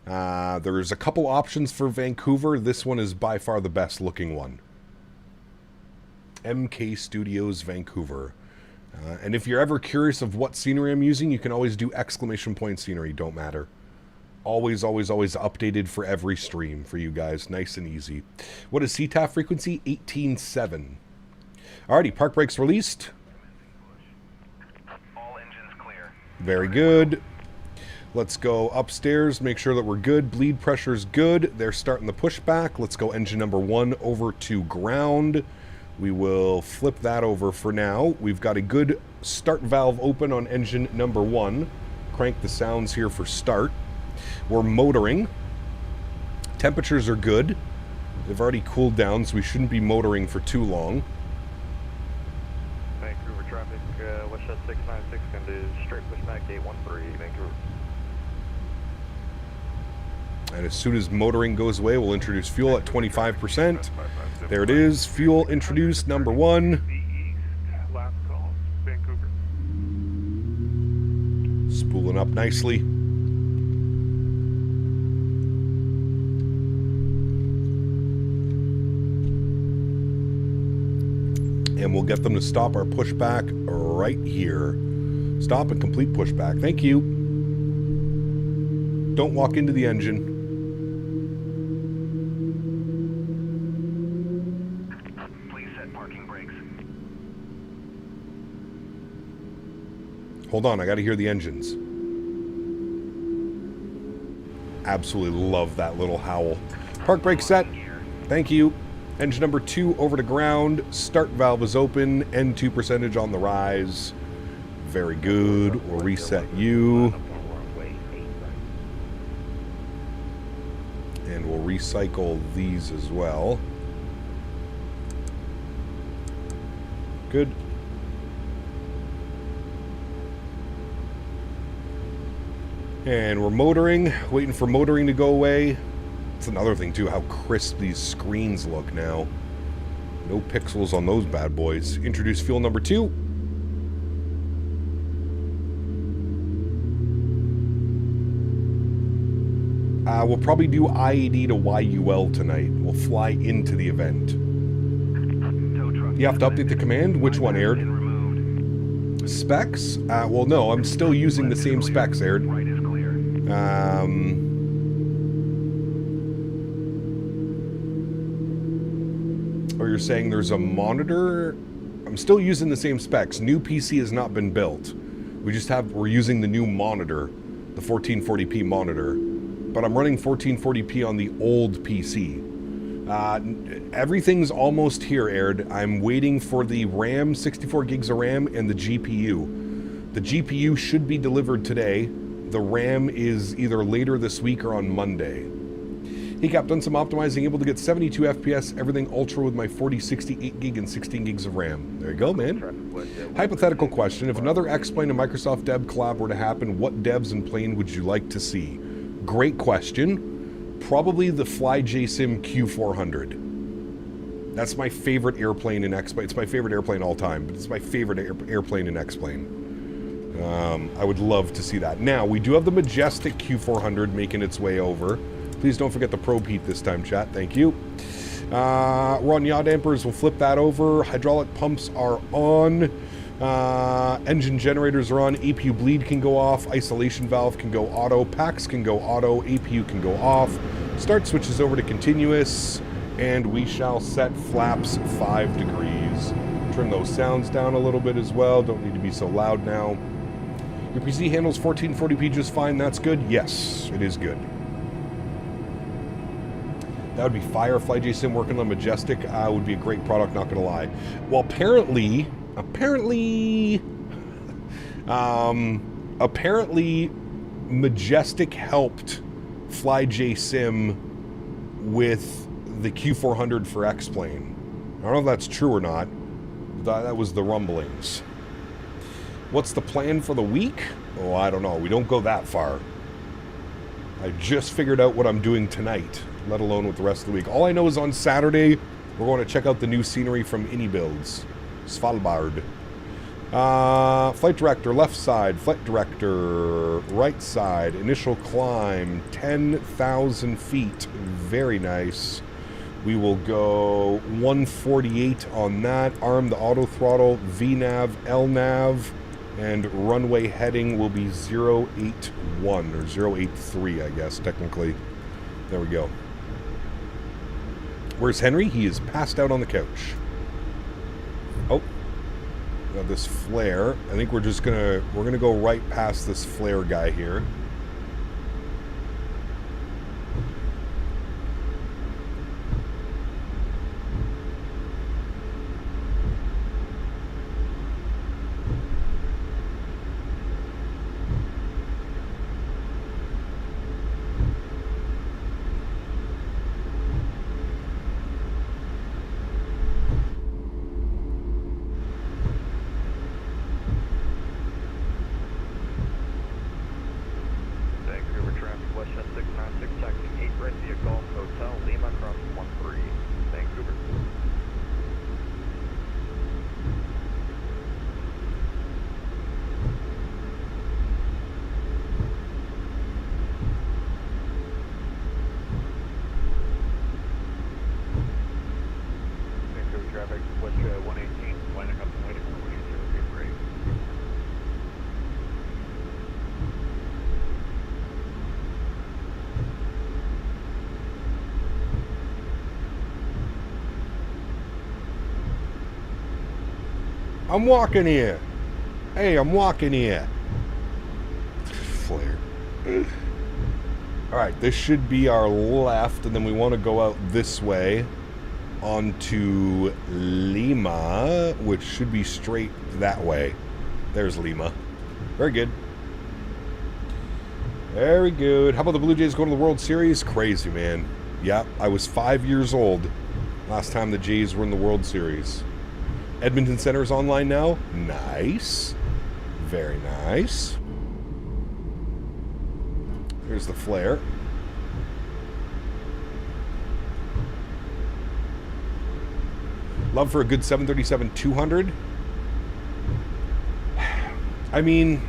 There's a couple options for Vancouver. This one is by far the best looking one. MK Studios Vancouver. And if you're ever curious of what scenery I'm using, you can always do exclamation point scenery. Don't matter. Always, always, always updated for every stream for you guys. Nice and easy. What is CTAF frequency? 18.7. Alrighty, park brakes released. All engines clear. Very good. Let's go upstairs, make sure that we're good. Bleed pressure's good. They're starting the pushback. Let's go engine number 1 over to ground. We will flip that over for now. We've got a good start valve open on engine number 1. Crank the sounds here for start. We're motoring. Temperatures are good. They've already cooled down, so we shouldn't be motoring for too long. Vancouver traffic, WestJet 696, going to straight pushback 813, Vancouver. And as soon as motoring goes away, we'll introduce fuel at 25%. There it is. Fuel introduced, number 1. Last call, Vancouver. Spooling up nicely. And we'll get them to stop our pushback right here. Stop and complete pushback. Thank you. Don't walk into the engine. Hold on, I gotta hear the engines. Absolutely love that little howl. Park brake set. Thank you. Engine number 2 over to ground. Start valve is open. N2 percentage on the rise. Very good. We'll reset you. And we'll recycle these as well. Good. And we're motoring, waiting for motoring to go away. That's another thing too, how crisp these screens look now. No pixels on those bad boys. Introduce fuel number 2. We'll probably do IAD to YUL tonight. We'll fly into the event. You have to update the command? Which one, Aired? Specs? Well, no, I'm still using the same specs, Aired. Or you're saying there's a monitor? I'm still using the same specs. New PC has not been built. We're using the new monitor, the 1440p monitor. But I'm running 1440p on the old PC. Everything's almost here, Aired. I'm waiting for the RAM, 64 gigs of RAM, and the GPU. The GPU should be delivered today. The RAM is either later this week or on Monday. Hey Cap, done some optimizing, able to get 72 FPS, everything ultra with my 4060, 8 gig and 16 gigs of RAM. There you go, man. Hypothetical question, if another X-Plane and Microsoft Dev collab were to happen, what devs and plane would you like to see? Great question. Probably the Fly JSim Q400. That's my favorite airplane in X-Plane. It's my favorite airplane all time, but it's my favorite airplane in X-Plane. I would love to see that. Now, we do have the Majestic Q400 making its way over. Please don't forget the probe heat this time, chat. Thank you. We're on yaw dampers. We'll flip that over. Hydraulic pumps are on. Engine generators are on. APU bleed can go off. Isolation valve can go auto. Packs can go auto. APU can go off. Start switches over to continuous. And we shall set flaps 5 degrees. Turn those sounds down a little bit as well. Don't need to be so loud now. Your PC handles 1440p just fine. That's good. Yes, it is good. That would be fire. Fly JSim working on Majestic would be a great product, not gonna lie. Well, apparently, Majestic helped Fly JSim with the Q400 for X-Plane. I don't know if that's true or not. That was the rumblings. What's the plan for the week? Oh, I don't know. We don't go that far. I just figured out what I'm doing tonight, let alone with the rest of the week. All I know is on Saturday, we're going to check out the new scenery from Builds, Svalbard. Flight director, left side. Flight director, right side. Initial climb, 10,000 feet. Very nice. We will go 148 on that. Arm the auto throttle, VNAV, LNAV, and runway heading will be 081 or 083, I guess, technically. There we go. Where's Henry? He is passed out on the couch. Oh, got this flare. I think we're gonna go right past this flare guy here. Vancouver traffic, WestJet 696, taxiing 8 right via Golf Hotel, Lima, cross 13, Vancouver. Vancouver traffic, WestJet 118, lining up and waiting for 0 break. I'm walking here. Hey, I'm walking here. Flare. Alright, this should be our left, and then we want to go out this way onto Lima, which should be straight that way. There's Lima. Very good. Very good. How about the Blue Jays going to the World Series? Crazy, man. Yeah, I was 5 years old last time the Jays were in the World Series. Edmonton Center is online now. Nice. Very nice. Here's the flare. Love for a good 737-200. I mean,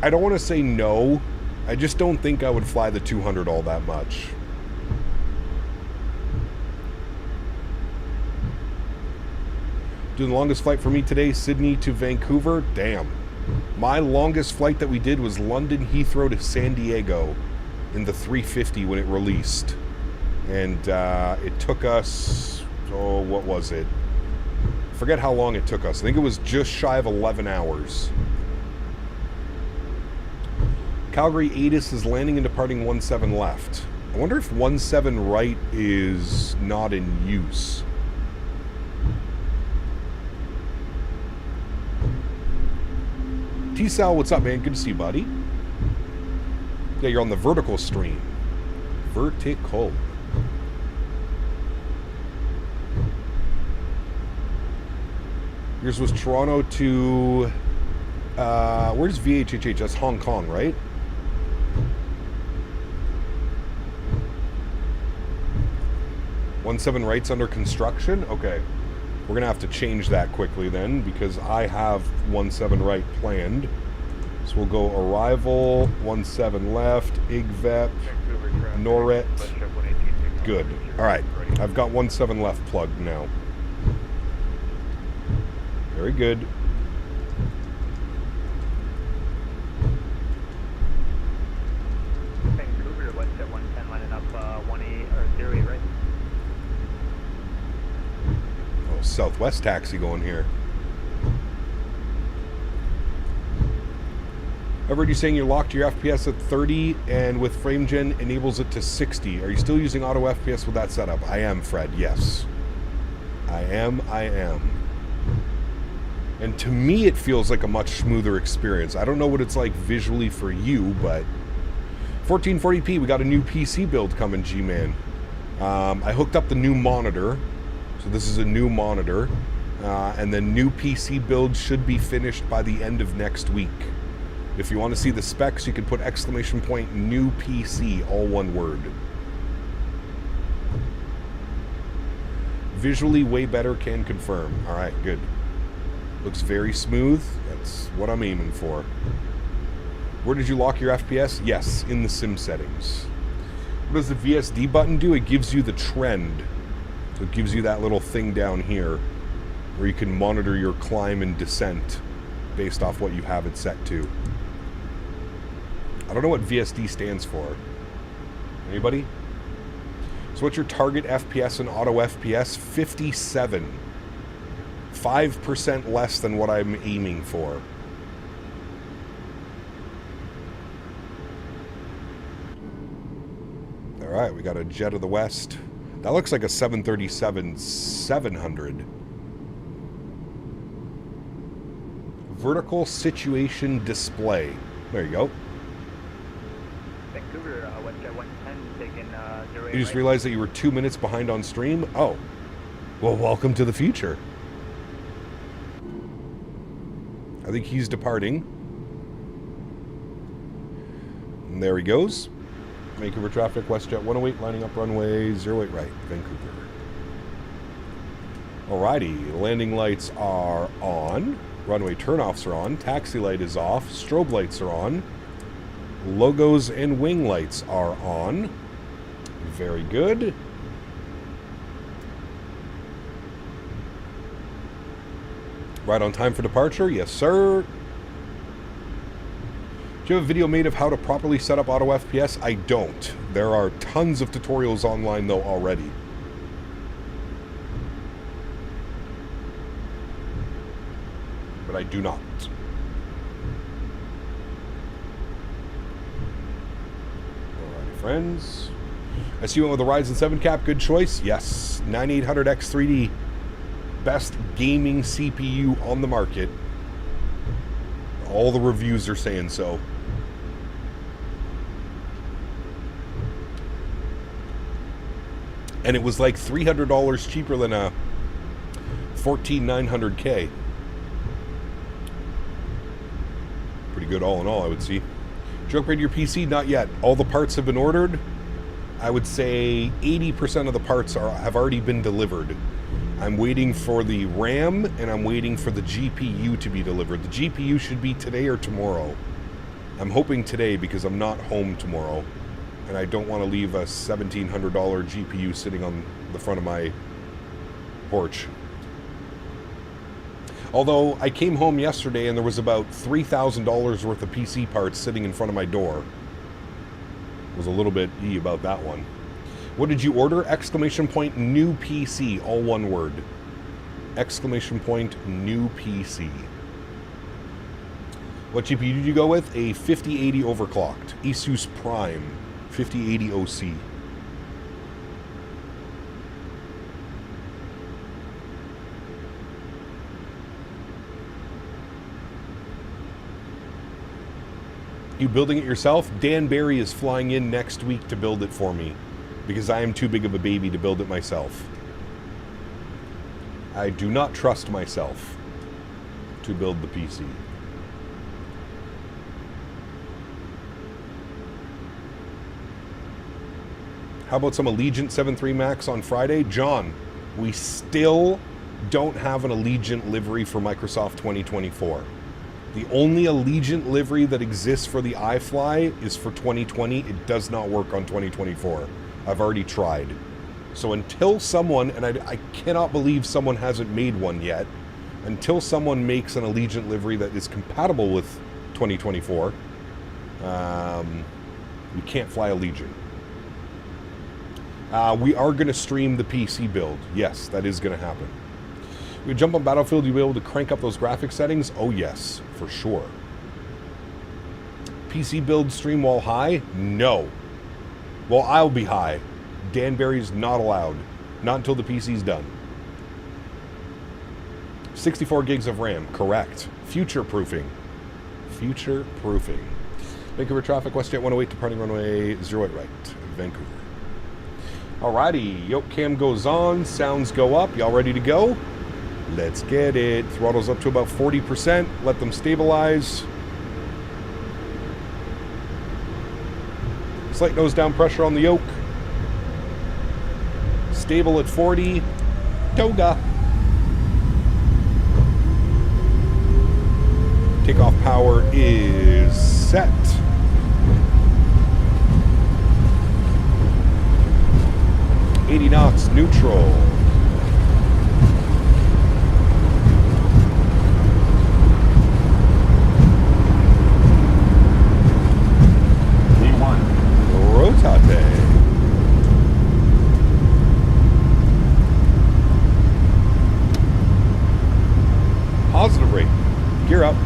I don't want to say no. I just don't think I would fly the 200 all that much. Doing the longest flight for me today, Sydney to Vancouver. Damn. My longest flight that we did was London Heathrow to San Diego in the 350 when it released. And it took us, oh, what was it? Forget how long it took us. I think it was just shy of 11 hours. Calgary ATIS is landing and departing 17 left. I wonder if 17 right is not in use. T-Sal, what's up, man? Good to see you, buddy. Yeah, you're on the vertical stream. Vertical. Yours was Toronto to... where's VHHH? That's Hong Kong, right? .17 right's under construction? Okay. We're going to have to change that quickly then, because I have 17 right planned. So we'll go arrival, 17 left, IGVEP, Noret. Good. Alright. I've got 17 left plugged now. Very good. Vancouver, what's at 110 lining up 18 or 08 right? Oh, Southwest taxi going here. I heard you saying you locked your FPS at 30 and with FrameGen enables it to 60. Are you still using auto FPS with that setup? I am, Fred, yes. I am. And to me it feels like a much smoother experience. I don't know what it's like visually for you, but 1440p, we got a new PC build coming, G-Man. I hooked up the new monitor. So this is a new monitor. And the new PC build should be finished by the end of next week. If you want to see the specs, you can put exclamation point new PC, all one word. Visually way better, can confirm. Alright, good. Looks very smooth. That's what I'm aiming for. Where did you lock your FPS? Yes, in the sim settings. What does the VSD button do? It gives you the trend. So it gives you that little thing down here where you can monitor your climb and descent based off what you have it set to. I don't know what VSD stands for. Anybody? So what's your target FPS and auto FPS? 57. 5% less than what I'm aiming for. Alright, we got a Jet of the West. That looks like a 737-700. Vertical situation display. There you go. Vancouver, what's at 110 taking 08 You just realized that you were 2 minutes behind on stream? Oh. Well, welcome to the future. I think he's departing. And there he goes. Vancouver traffic, WestJet 108, lining up runway 08 right, Vancouver. Alrighty, landing lights are on. Runway turnoffs are on. Taxi light is off. Strobe lights are on. Logos and wing lights are on. Very good. Right on time for departure? Yes, sir. Do you have a video made of how to properly set up auto FPS? I don't. There are tons of tutorials online, though, already. But I do not. Alrighty, friends. I see you went with the Ryzen 7 cap. Good choice. Yes. 9800X 3D. Best gaming CPU on the market. All the reviews are saying so. And it was like $300 cheaper than a 14900K. Pretty good all in all, I would see. Did you upgrade your PC? Not yet. All the parts have been ordered. I would say 80% of the parts have already been delivered. I'm waiting for the RAM and I'm waiting for the GPU to be delivered. The GPU should be today or tomorrow. I'm hoping today because I'm not home tomorrow. And I don't want to leave a $1,700 GPU sitting on the front of my porch. Although I came home yesterday and there was about $3,000 worth of PC parts sitting in front of my door. Was a little bit about that one. What did you order? Exclamation point new PC, all one word. Exclamation point new PC. What GPU did you go with? A 5080 overclocked. Asus Prime 5080 OC. You building it yourself? Dan Barry is flying in next week to build it for me because I am too big of a baby to build it myself. I do not trust myself. to build the PC. How about some Allegiant 7.3 Max on Friday? John, we still don't have an Allegiant livery for Microsoft 2024. The only Allegiant livery that exists for the iFly is for 2020. It does not work on 2024. I've already tried. So until someone, and I cannot believe someone hasn't made one yet, until someone makes an Allegiant livery that is compatible with 2024, we can't fly Allegiant. We are going to stream the PC build. Yes, that is going to happen. We jump on Battlefield, you'll be able to crank up those graphic settings? Oh yes, for sure. PC build stream while high? No. Well, I'll be high. Danbury's not allowed. Not until the PC's done. 64 gigs of RAM, correct. Future-proofing. Future-proofing. Vancouver traffic, WestJet 108 departing runway 08 right, Vancouver. Alrighty, yoke cam goes on, sounds go up. Y'all ready to go? Let's get it. Throttle's up to about 40%. Let them stabilize. Slight nose down pressure on the yoke. Stable at 40. Toga. Takeoff power is set. .80 knots neutral. Rotate. Positive rate. Gear up.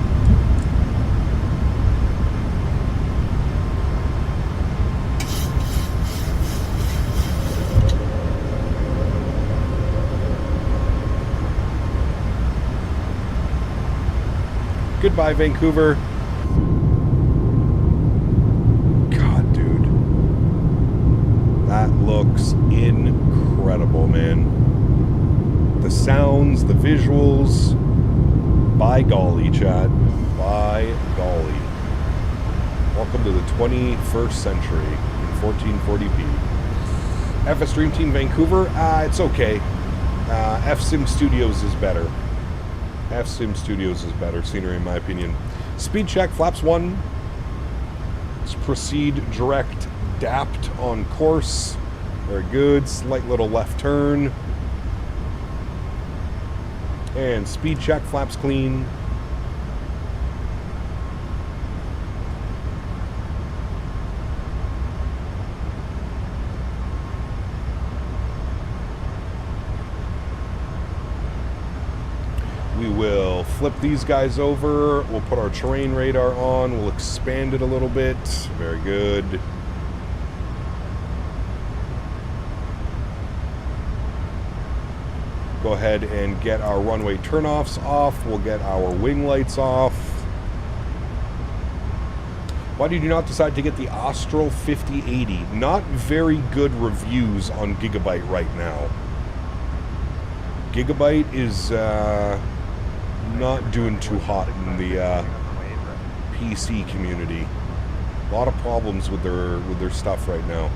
Goodbye, Vancouver. God, dude. That looks incredible, man. The sounds, the visuals. By golly, chat. By golly. Welcome to the 21st century in 1440p. FS Dream Team Vancouver, it's okay. FSim Studios is better. FSim Studios is better scenery in my opinion. Speed check, flaps 1. Let's proceed direct dapt on course. Very good. Slight little left turn. And speed check, flaps clean. We will flip these guys over. We'll put our terrain radar on. We'll expand it a little bit. Very good. Go ahead and get our runway turnoffs off. We'll get our wing lights off. Why did you not decide to get the Austral 5080? Not very good reviews on Gigabyte right now. Gigabyte is not doing too hot in the PC community. A lot of problems with their stuff right now.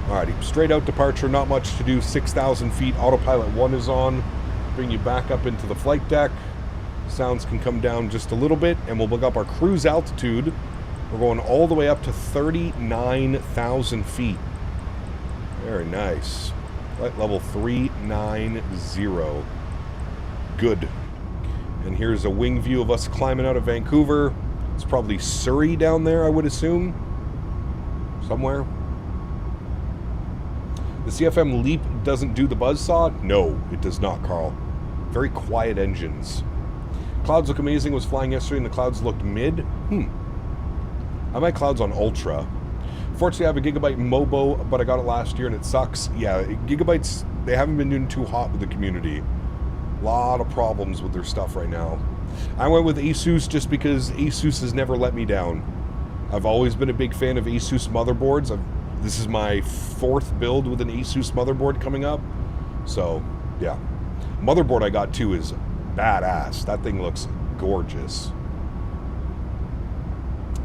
Alrighty, straight out departure, not much to do. 6,000 feet, autopilot 1 is on. Bring you back up into the flight deck. Sounds can come down just a little bit, and we'll look up our cruise altitude. We're going all the way up to 39,000 feet. Very nice. Flight level 390. Good. And here's a wing view of us climbing out of Vancouver. It's probably Surrey down there, I would assume. Somewhere. The CFM Leap doesn't do the buzzsaw? No, it does not, Karl. Very quiet engines. Clouds look amazing. Was flying yesterday and the clouds looked mid. I have my clouds on Ultra. Fortunately, I have a Gigabyte Mobo, but I got it last year and it sucks. Yeah, Gigabytes, they haven't been doing too hot with the community. A lot of problems with their stuff right now. I went with Asus just because Asus has never let me down. I've always been a big fan of Asus motherboards. This is my 4th build with an Asus motherboard coming up. So, yeah. Motherboard I got too is badass. That thing looks gorgeous.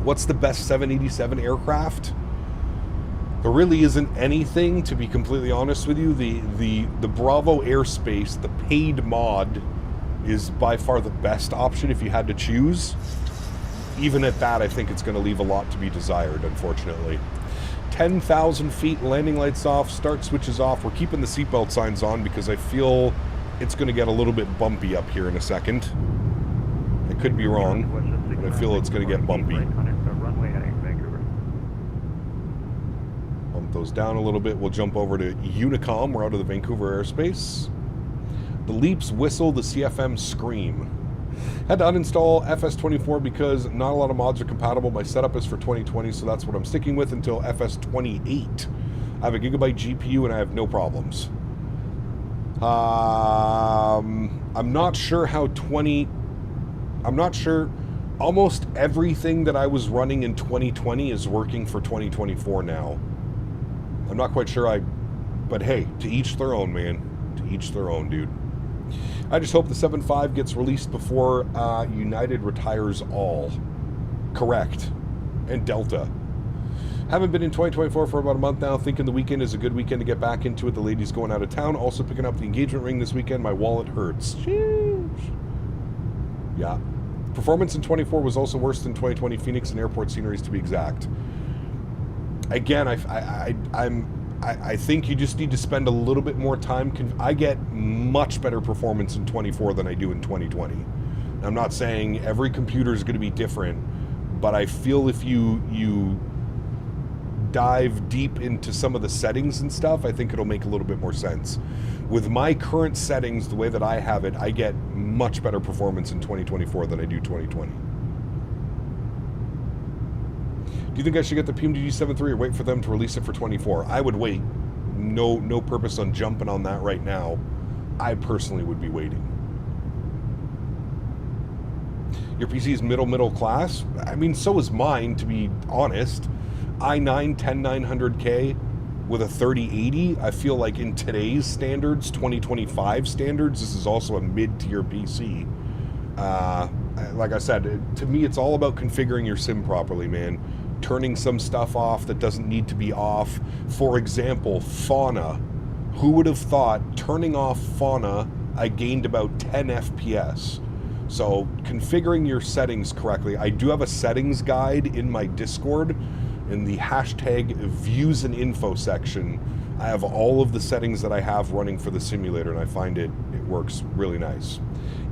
What's the best 787 aircraft? There really isn't anything, to be completely honest with you. The Bravo Airspace, the paid mod, is by far the best option if you had to choose. Even at that, I think it's going to leave a lot to be desired, unfortunately. 10,000 feet, landing lights off, start switches off. We're keeping the seatbelt signs on because I feel it's going to get a little bit bumpy up here in a second. I could be wrong, but I feel it's going to get bumpy. Runway heading Vancouver. Bump those down a little bit. We'll jump over to Unicom. We're out of the Vancouver airspace. The leaps whistle, the CFM scream. Had to uninstall FS24 because not a lot of mods are compatible. My setup is for 2020, so that's what I'm sticking with until FS28. I have a gigabyte GPU and I have no problems. I'm not sure how I'm not sure. Almost everything that I was running in 2020 is working for 2024 now. I'm not quite sure but hey, to each their own, man. To each their own, dude. I just hope the 7.5 gets released before United retires all. Correct. And Delta. Haven't been in 2024 for about a month now. Thinking the weekend is a good weekend to get back into it. The ladies going out of town. Also picking up the engagement ring this weekend. My wallet hurts. Sheesh. Yeah. Performance in 24 was also worse than 2020 Phoenix and airport sceneries, to be exact. Again, I think you just need to spend a little bit more time. I get much better performance in 24 than I do in 2020. I'm not saying every computer is going to be different, but I feel if you dive deep into some of the settings and stuff, I think it'll make a little bit more sense. With my current settings, the way that I have it, I get much better performance in 2024 than I do 2020. Do you think I should get the PMDG 7.3 or wait for them to release it for 24? I would wait. No purpose on jumping on that right now. I personally would be waiting. Your PC is middle class? I mean, so is mine, to be honest. i9 10900K with a 3080. I feel like in today's standards, 2025 standards, this is also a mid-tier PC. Like I said, to me, it's all about configuring your sim properly, man. Turning some stuff off that doesn't need to be off. For example, fauna. Who would have thought turning off fauna, I gained about 10 FPS. So configuring your settings correctly. I do have a settings guide in my Discord. In the hashtag views and info section, I have all of the settings that I have running for the simulator, and I find it works really nice.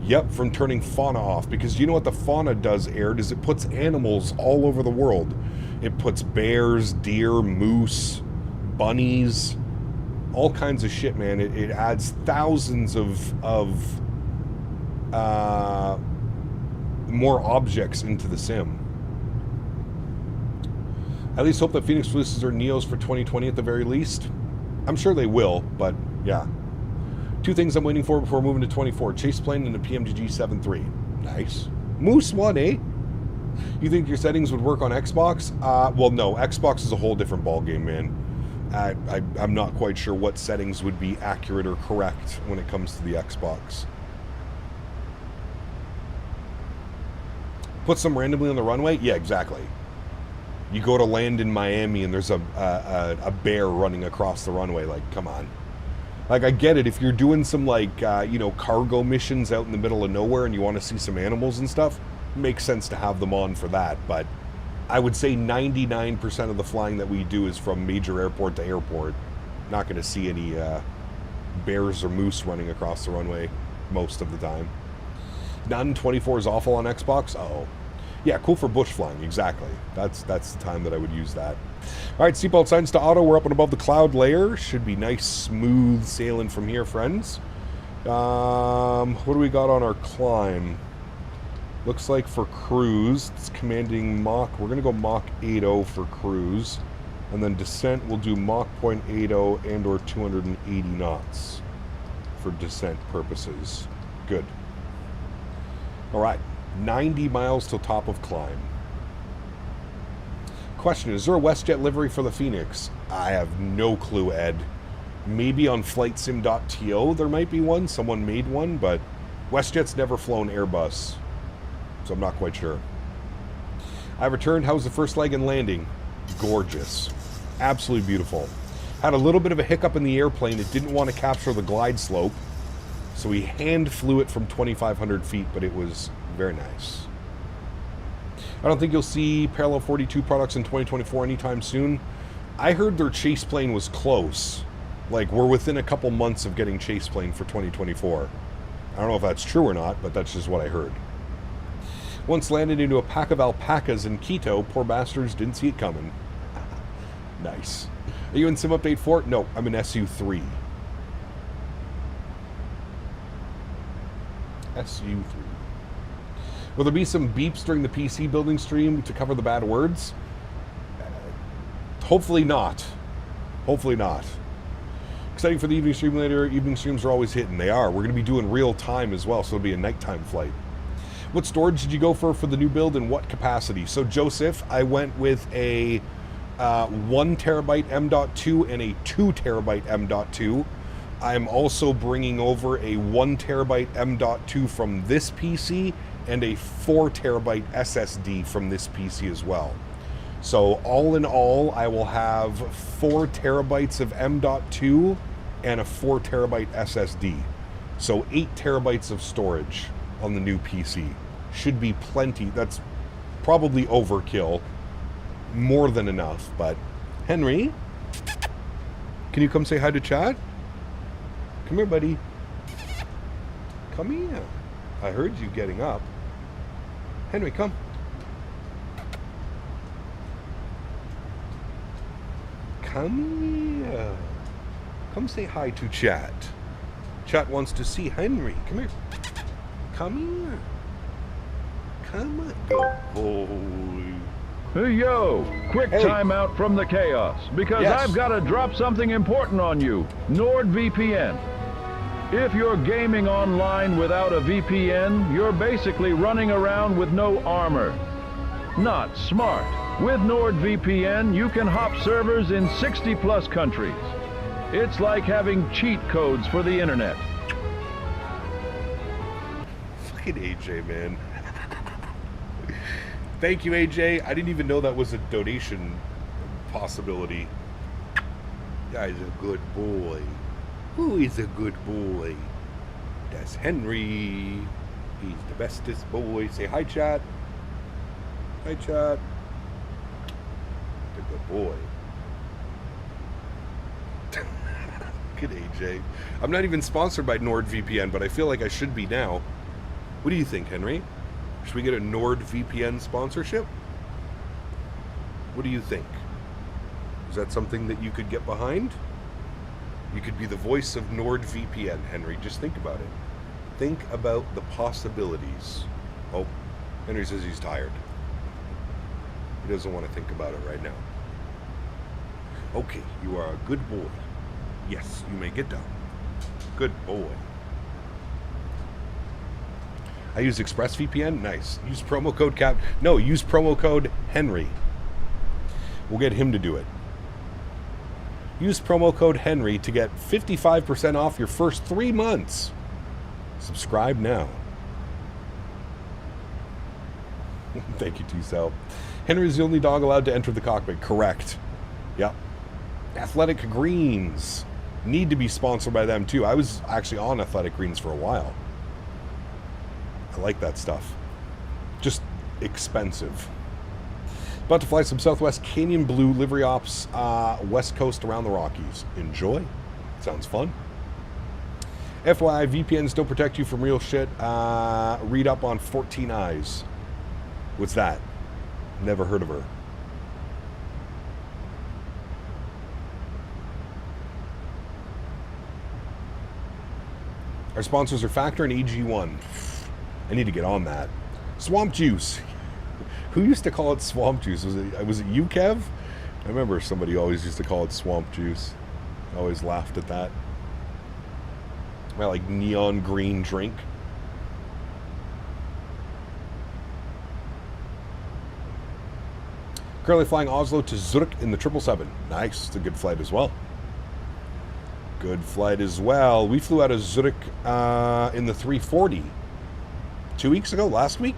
Yep, from turning fauna off, because you know what the fauna does, Aaron, is it puts animals all over the world. It puts bears, deer, moose, bunnies, all kinds of shit, man. It adds thousands of more objects into the sim. At least hope that Phoenix releases their Neos for 2020 at the very least. I'm sure they will, but yeah. Two things I'm waiting for before moving to 24. Chase plane and a PMDG 7.3. Nice. Moose 1, eh? You think your settings would work on Xbox? Well, no. Xbox is a whole different ballgame, man. I'm not quite sure what settings would be accurate or correct when it comes to the Xbox. Put some randomly on the runway? Yeah, exactly. You go to land in Miami and there's a bear running across the runway. Like, come on. Like, I get it. If you're doing some, like, cargo missions out in the middle of nowhere and you want to see some animals and stuff, it makes sense to have them on for that. But I would say 99% of the flying that we do is from major airport to airport. Not going to see any bears or moose running across the runway most of the time. None 24 is awful on Xbox? Oh. Yeah, cool for bush flying, exactly. That's the time that I would use that. All right, seatbelt signs to auto. We're up and above the cloud layer. Should be nice, smooth sailing from here, friends. What do we got on our climb? Looks like for cruise, it's commanding Mach. We're going to go Mach 8.0 for cruise. And then descent, we'll do Mach 0.80 and or 280 knots for descent purposes. Good. All right. 90 miles till top of climb. Question, is there a WestJet livery for the Phoenix? I have no clue, Ed. Maybe on flightsim.to there might be one. Someone made one, but WestJet's never flown Airbus, so I'm not quite sure. I returned. How's the first leg and landing? Gorgeous. Absolutely beautiful. Had a little bit of a hiccup in the airplane. It didn't want to capture the glide slope, so we hand flew it from 2,500 feet, but it was very nice. I don't think you'll see Parallel 42 products in 2024 anytime soon. I heard their chase plane was close. Like, we're within a couple months of getting chase plane for 2024. I don't know if that's true or not, but that's just what I heard. Once landed into a pack of alpacas in Quito, poor bastards didn't see it coming. Nice. Are you in Sim Update 4? No, I'm in SU3. SU3. Will there be some beeps during the PC building stream to cover the bad words? Hopefully not. Hopefully not. Exciting for the evening stream later. Evening streams are always hitting. They are. We're going to be doing real time as well, so it'll be a nighttime flight. What storage did you go for the new build and what capacity? So, Joseph, I went with a 1 terabyte M.2 and a 2 terabyte M.2. I'm also bringing over a 1 terabyte M.2 from this PC and a 4 terabyte SSD from this PC as well. So all in all, I will have 4 terabytes of M.2 and a 4 terabyte SSD. So 8 terabytes of storage on the new PC. Should be plenty. That's probably overkill. More than enough, but Henry, can you come say hi to chat? Come here, buddy. Come here. I heard you getting up. Henry, come. Come here. Come say hi to chat. Chat wants to see Henry. Come here. Come here. Come on, good boy. Hey, yo, quick Hey. time out from the chaos, because Yes. I've got to drop something important on you. NordVPN. If you're gaming online without a VPN, you're basically running around with no armor. Not smart. With NordVPN, you can hop servers in 60+ countries. It's like having cheat codes for the internet. Fucking AJ, man. Thank you, AJ. I didn't even know that was a donation possibility. Guy's a good boy. Who is a good boy? That's Henry. He's the bestest boy. Say hi, chat. Hi, chat. The good boy. Good AJ. I'm not even sponsored by NordVPN, but I feel like I should be now. What do you think, Henry? Should we get a NordVPN sponsorship? What do you think? Is that something that you could get behind? You could be the voice of NordVPN, Henry. Just think about it. Think about the possibilities. Oh, Henry says he's tired. He doesn't want to think about it right now. Okay, you are a good boy. Yes, you may get down. Good boy. I use ExpressVPN. Nice. Use promo code CAP. No, use promo code Henry. We'll get him to do it. Use promo code Henry to get 55% off your first 3 months. Subscribe now. Thank you, T-Cell. Henry's the only dog allowed to enter the cockpit. Correct. Yep. Athletic Greens. Need to be sponsored by them, too. I was actually on Athletic Greens for a while. I like that stuff. Just expensive. About to fly some Southwest Canyon Blue livery ops west coast around the Rockies. Enjoy. Sounds fun. FYI, VPNs don't protect you from real shit. Read up on 14 Eyes. What's that? Never heard of her. Our sponsors are Factor and AG1. I need to get on that. Swamp Juice. Who used to call it Swamp Juice? Was it you, Kev? I remember somebody always used to call it Swamp Juice. I always laughed at that. My like neon green drink. Currently flying Oslo to Zurich in the 777. Nice. It's a good flight as well. Good flight as well. We flew out of Zurich in the 340. 2 weeks ago? Last week?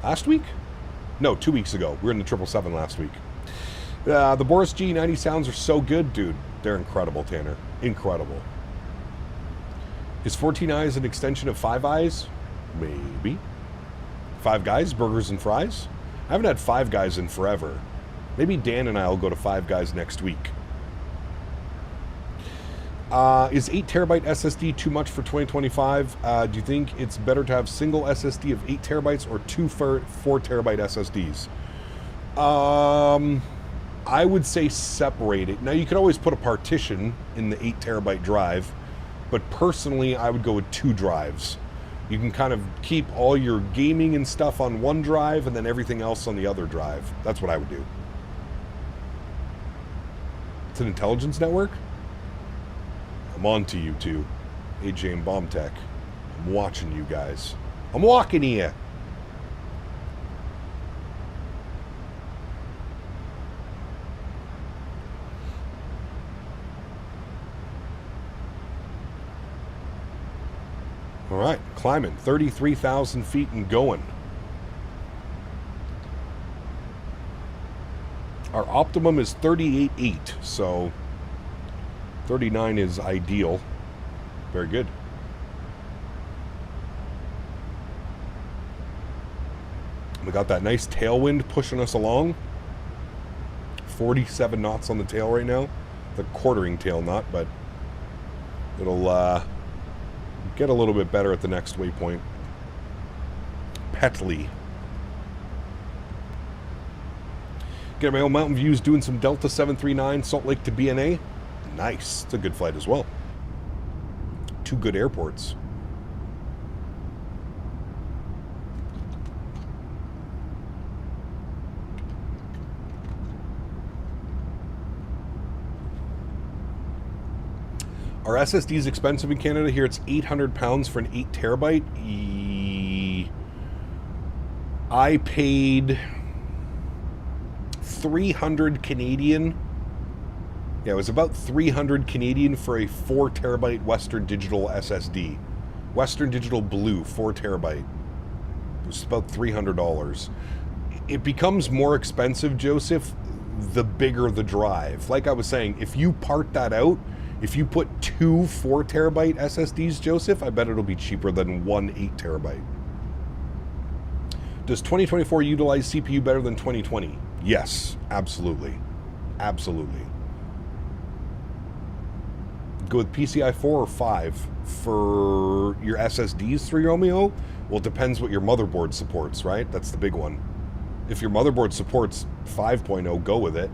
Last week? No, 2 weeks ago. We were in the 777 last week. The Boris G90 sounds are so good, dude. They're incredible, Tanner. Incredible. Is 14 Eyes an extension of 5 Eyes? Maybe. 5 Guys, burgers and fries? I haven't had 5 Guys in forever. Maybe Dan and I will go to 5 Guys next week. Is 8 terabyte SSD too much for 2025? Do you think it's better to have single SSD of 8 terabytes or 2 4 terabyte SSDs? I would say separate it. Now, you could always put a partition in the 8 terabyte drive, but personally, I would go with 2 drives. You can kind of keep all your gaming and stuff on one drive and then everything else on the other drive. That's what I would do. It's an intelligence network? I'm on to you two. AJ and Bomb Tech. I'm watching you guys. I'm walking here. All right, climbing 33,000 feet and going. Our optimum is 38.8, so 39 is ideal. Very good. We got that nice tailwind pushing us along. 47 knots on the tail right now. The quartering tail knot, but it'll get a little bit better at the next waypoint. Peteni. Get my own Mountain Views doing some Delta 739 Salt Lake to BNA. Nice. It's a good flight as well. 2 good airports. Are SSDs expensive in Canada? Here it's £800 for an 8 terabyte. I paid 300 Canadian. Yeah, it was about 300 Canadian for a 4 terabyte Western Digital SSD. Western Digital Blue, 4 terabyte. It was about $300. It becomes more expensive, Joseph, the bigger the drive. Like I was saying, if you part that out, if you put 2 4 terabyte SSDs, Joseph, I bet it'll be cheaper than 1 8 terabyte. Does 2024 utilize CPU better than 2020? Yes, absolutely. Absolutely. Go with PCI 4 or 5 for your SSDs, 3 Romeo? Well, it depends what your motherboard supports, right? That's the big one. If your motherboard supports 5.0, go with it.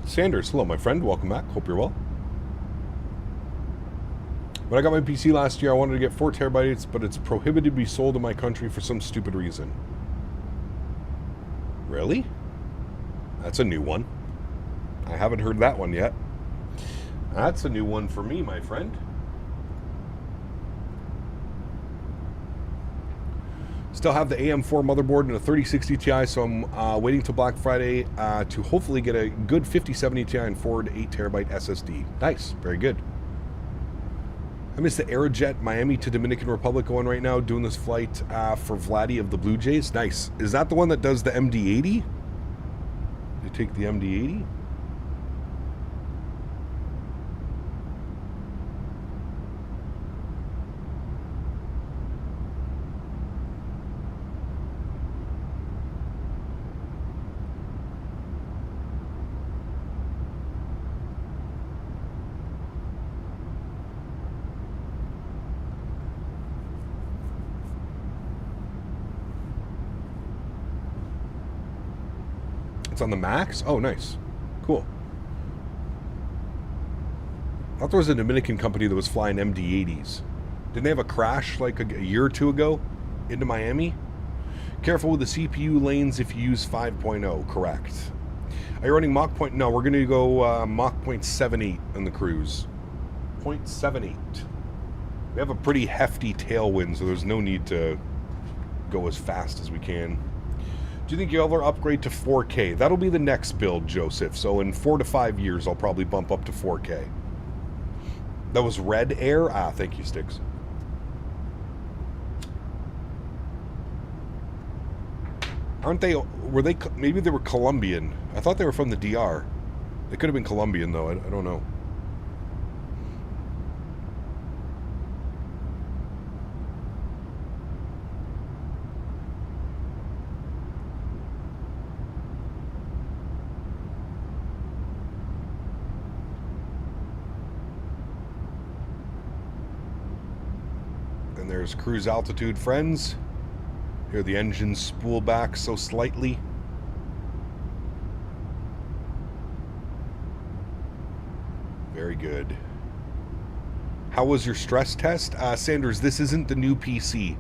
Sanders, hello my friend, welcome back, hope you're well. When I got my PC last year, I wanted to get 4 terabytes, but it's prohibited to be sold in my country for some stupid reason. Really? That's a new one. I haven't heard that one yet. That's a new one for me, my friend. Still have the AM4 motherboard and a 3060 Ti, so I'm waiting till Black Friday to hopefully get a good 5070 Ti and forward 8 terabyte SSD. Nice, very good. I miss the Aerojet Miami to Dominican Republic going right now, doing this flight for Vladdy of the Blue Jays. Nice. Is that the one that does the MD-80? You take the MD-80? It's on the MAX? Oh, nice. Cool. I thought there was a Dominican company that was flying MD-80s. Didn't they have a crash like a year or two ago into Miami? Careful with the CPU lanes if you use 5.0. Correct. Are you running Mach point? No, we're going to go Mach 0.78 on the cruise. 0.78. We have a pretty hefty tailwind, so there's no need to go as fast as we can. Do you think you'll ever upgrade to 4K? That'll be the next build, Joseph. So in 4 to 5 years, I'll probably bump up to 4K. That was Red Air? Ah, thank you, Sticks. Aren't they, were they, maybe they were Colombian. I thought they were from the DR. They could have been Colombian, though. I don't know. And there's cruise altitude, friends. Here the engines spool back so slightly. Very good. How was your stress test? Sanders, this isn't the new PC.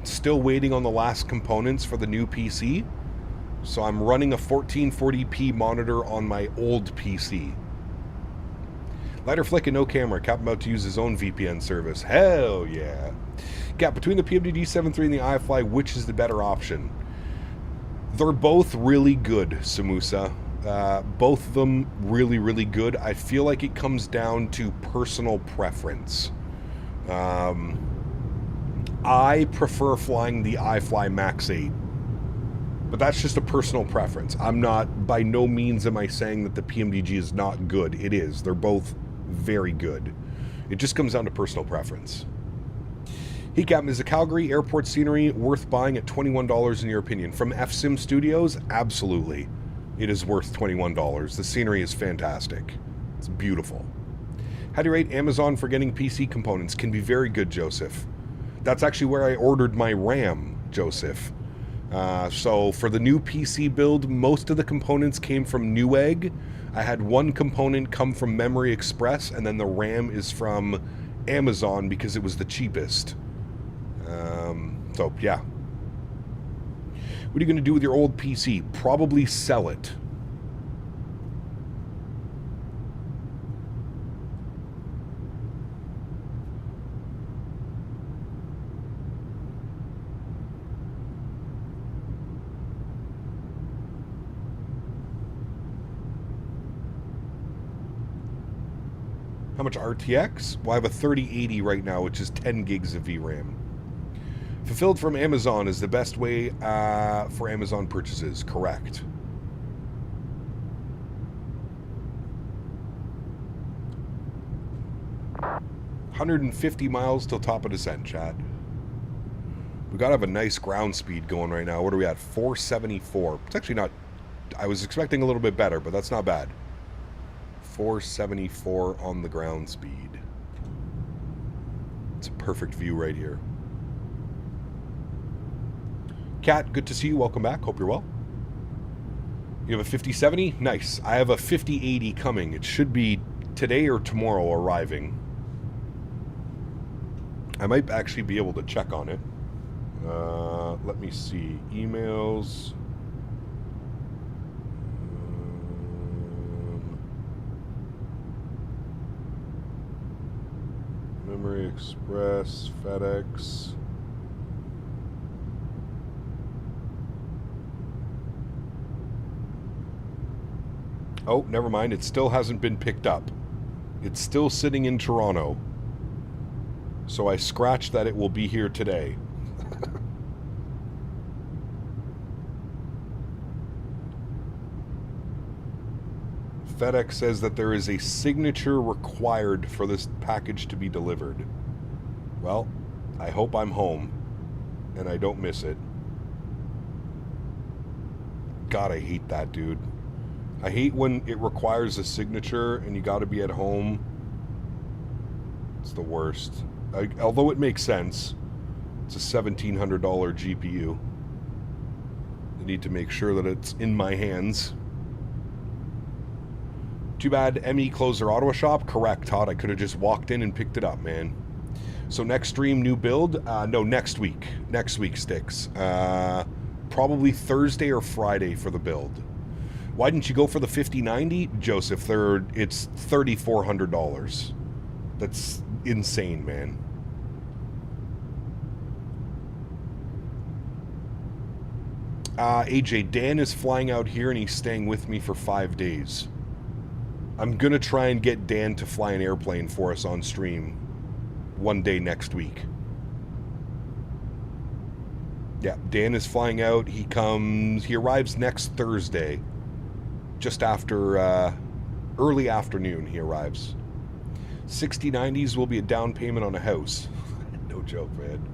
Still waiting on the last components for the new PC. So I'm running a 1440p monitor on my old PC. Lighter flick and no camera. Cap about to use his own VPN service. Hell yeah. Cap, between the PMDD 7.3 and the iFly, which is the better option? They're both really good, Samusa. Both of them really, really good. I feel like it comes down to personal preference. I prefer flying the iFly MAX8. But that's just a personal preference. I'm not, by no means am I saying that the PMDG is not good. It is. They're both very good. It just comes down to personal preference. Hey Captain, is the Calgary airport scenery worth buying at $21 in your opinion? From FSIM Studios? Absolutely. It is worth $21. The scenery is fantastic. It's beautiful. How do you rate Amazon for getting PC components? Can be very good, Joseph. That's actually where I ordered my RAM, Joseph. So for the new PC build, most of the components came from Newegg. I had one component come from Memory Express, and then the RAM is from Amazon because it was the cheapest. So, yeah. What are you going to do with your old PC? Probably sell it. How much RTX? Well, I have a 3080 right now, which is 10 gigs of VRAM. Fulfilled from Amazon is the best way for Amazon purchases. Correct. $150 miles till top of descent, chat. We gotta have a nice ground speed going right now. What are we at? 474. It's actually not... I was expecting a little bit better, but that's not bad. 474 on the ground speed. It's a perfect view right here. Kat, good to see you. Welcome back. Hope you're well. You have a 5070? Nice. I have a 5080 coming. It should be today or tomorrow arriving. I might actually be able to check on it. Let me see. Emails. Memory Express, FedEx. Oh, never mind. It still hasn't been picked up. It's still sitting in Toronto. So I scratched that it will be here today. FedEx says that there is a signature required for this package to be delivered. Well, I hope I'm home and I don't miss it. God, I hate that, dude. I hate when it requires a signature and you got to be at home. It's the worst. Although it makes sense. It's a $1,700 GPU. I need to make sure that it's in my hands. Too bad ME closed their Ottawa shop. Correct, Todd. I could have just walked in and picked it up, man. So next stream, new build? No, next week. Next week, Sticks. Probably Thursday or Friday for the build. Why didn't you go for the 5090? Joseph, it's $3,400. That's insane, man. AJ, Dan is flying out here and he's staying with me for 5 days. I'm going to try and get Dan to fly an airplane for us on stream one day next week. Yeah, Dan is flying out. He arrives next Thursday. Just after, early afternoon he arrives. 6090s will be a down payment on a house. No joke, man.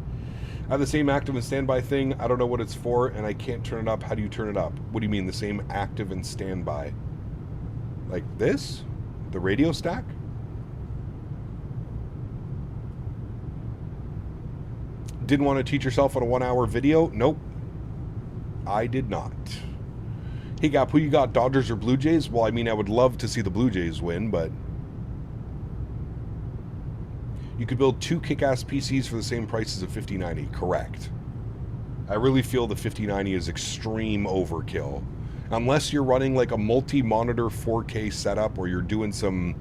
I have the same active and standby thing. I don't know what it's for, and I can't turn it up. How do you turn it up? What do you mean, the same active and standby? Like this? The radio stack? Didn't want to teach yourself on a 1-hour video? Nope. I did not. Hey, Gap, who you got, Dodgers or Blue Jays? Well, I mean, I would love to see the Blue Jays win, but... You could build 2 kick-ass PCs for the same price as a 5090. Correct. I really feel the 5090 is extreme overkill. Unless you're running like a multi-monitor 4K setup or you're doing some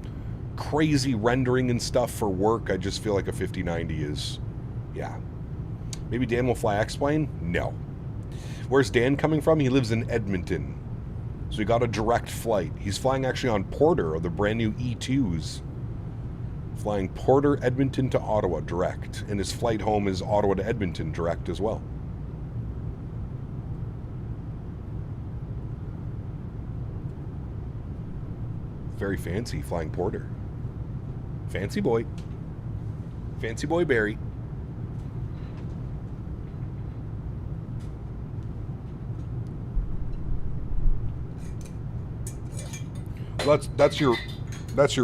crazy rendering and stuff for work, I just feel like a 5090 is... Yeah. Maybe Dan will fly X-Plane? No. Where's Dan coming from? He lives in Edmonton. So he got a direct flight. He's flying actually on Porter, or the brand new E2s. Flying Porter, Edmonton to Ottawa direct. And his flight home is Ottawa to Edmonton direct as well. Very fancy, flying Porter. Fancy boy. Fancy boy Barry. Well, that's your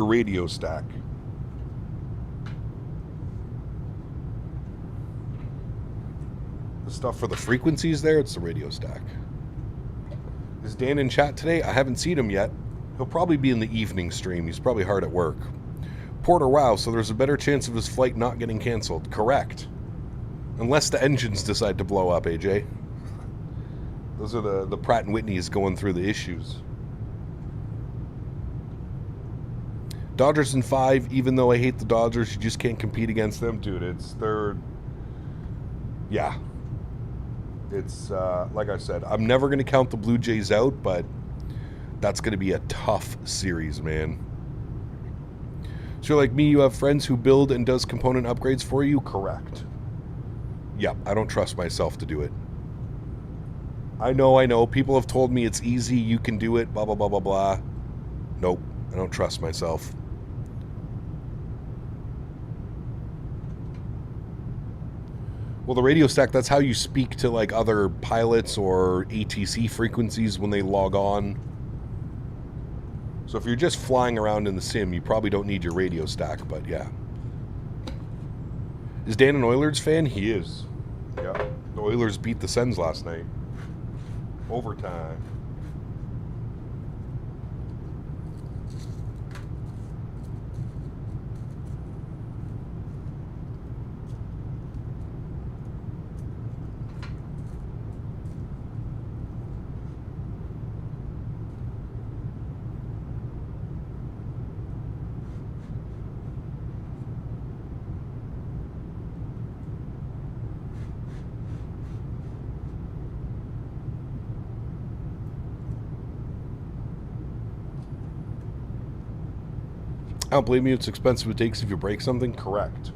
radio stack. The stuff for the frequencies there, it's the radio stack. Is Dan in chat today? I haven't seen him yet. He'll probably be in the evening stream. He's probably hard at work. Porter, wow, so there's a better chance of his flight not getting canceled. Correct. Unless the engines decide to blow up, AJ. Those are the Pratt & Whitneys going through the issues. Dodgers in 5, even though I hate the Dodgers, you just can't compete against them. Dude, yeah. It's, like I said, I'm never going to count the Blue Jays out, but that's going to be a tough series, man. So like me, you have friends who build and does component upgrades for you? Correct. Yep, I don't trust myself to do it. I know. People have told me it's easy, you can do it, blah, blah, blah, blah, blah. Nope, I don't trust myself. Well, the radio stack, that's how you speak to like other pilots or ATC frequencies when they log on. So if you're just flying around in the sim, you probably don't need your radio stack, but yeah. Is Dan an Oilers fan? He is. Yeah. The Oilers beat the Sens last night. Overtime. I don't blame you, it's expensive it takes if you break something. Correct.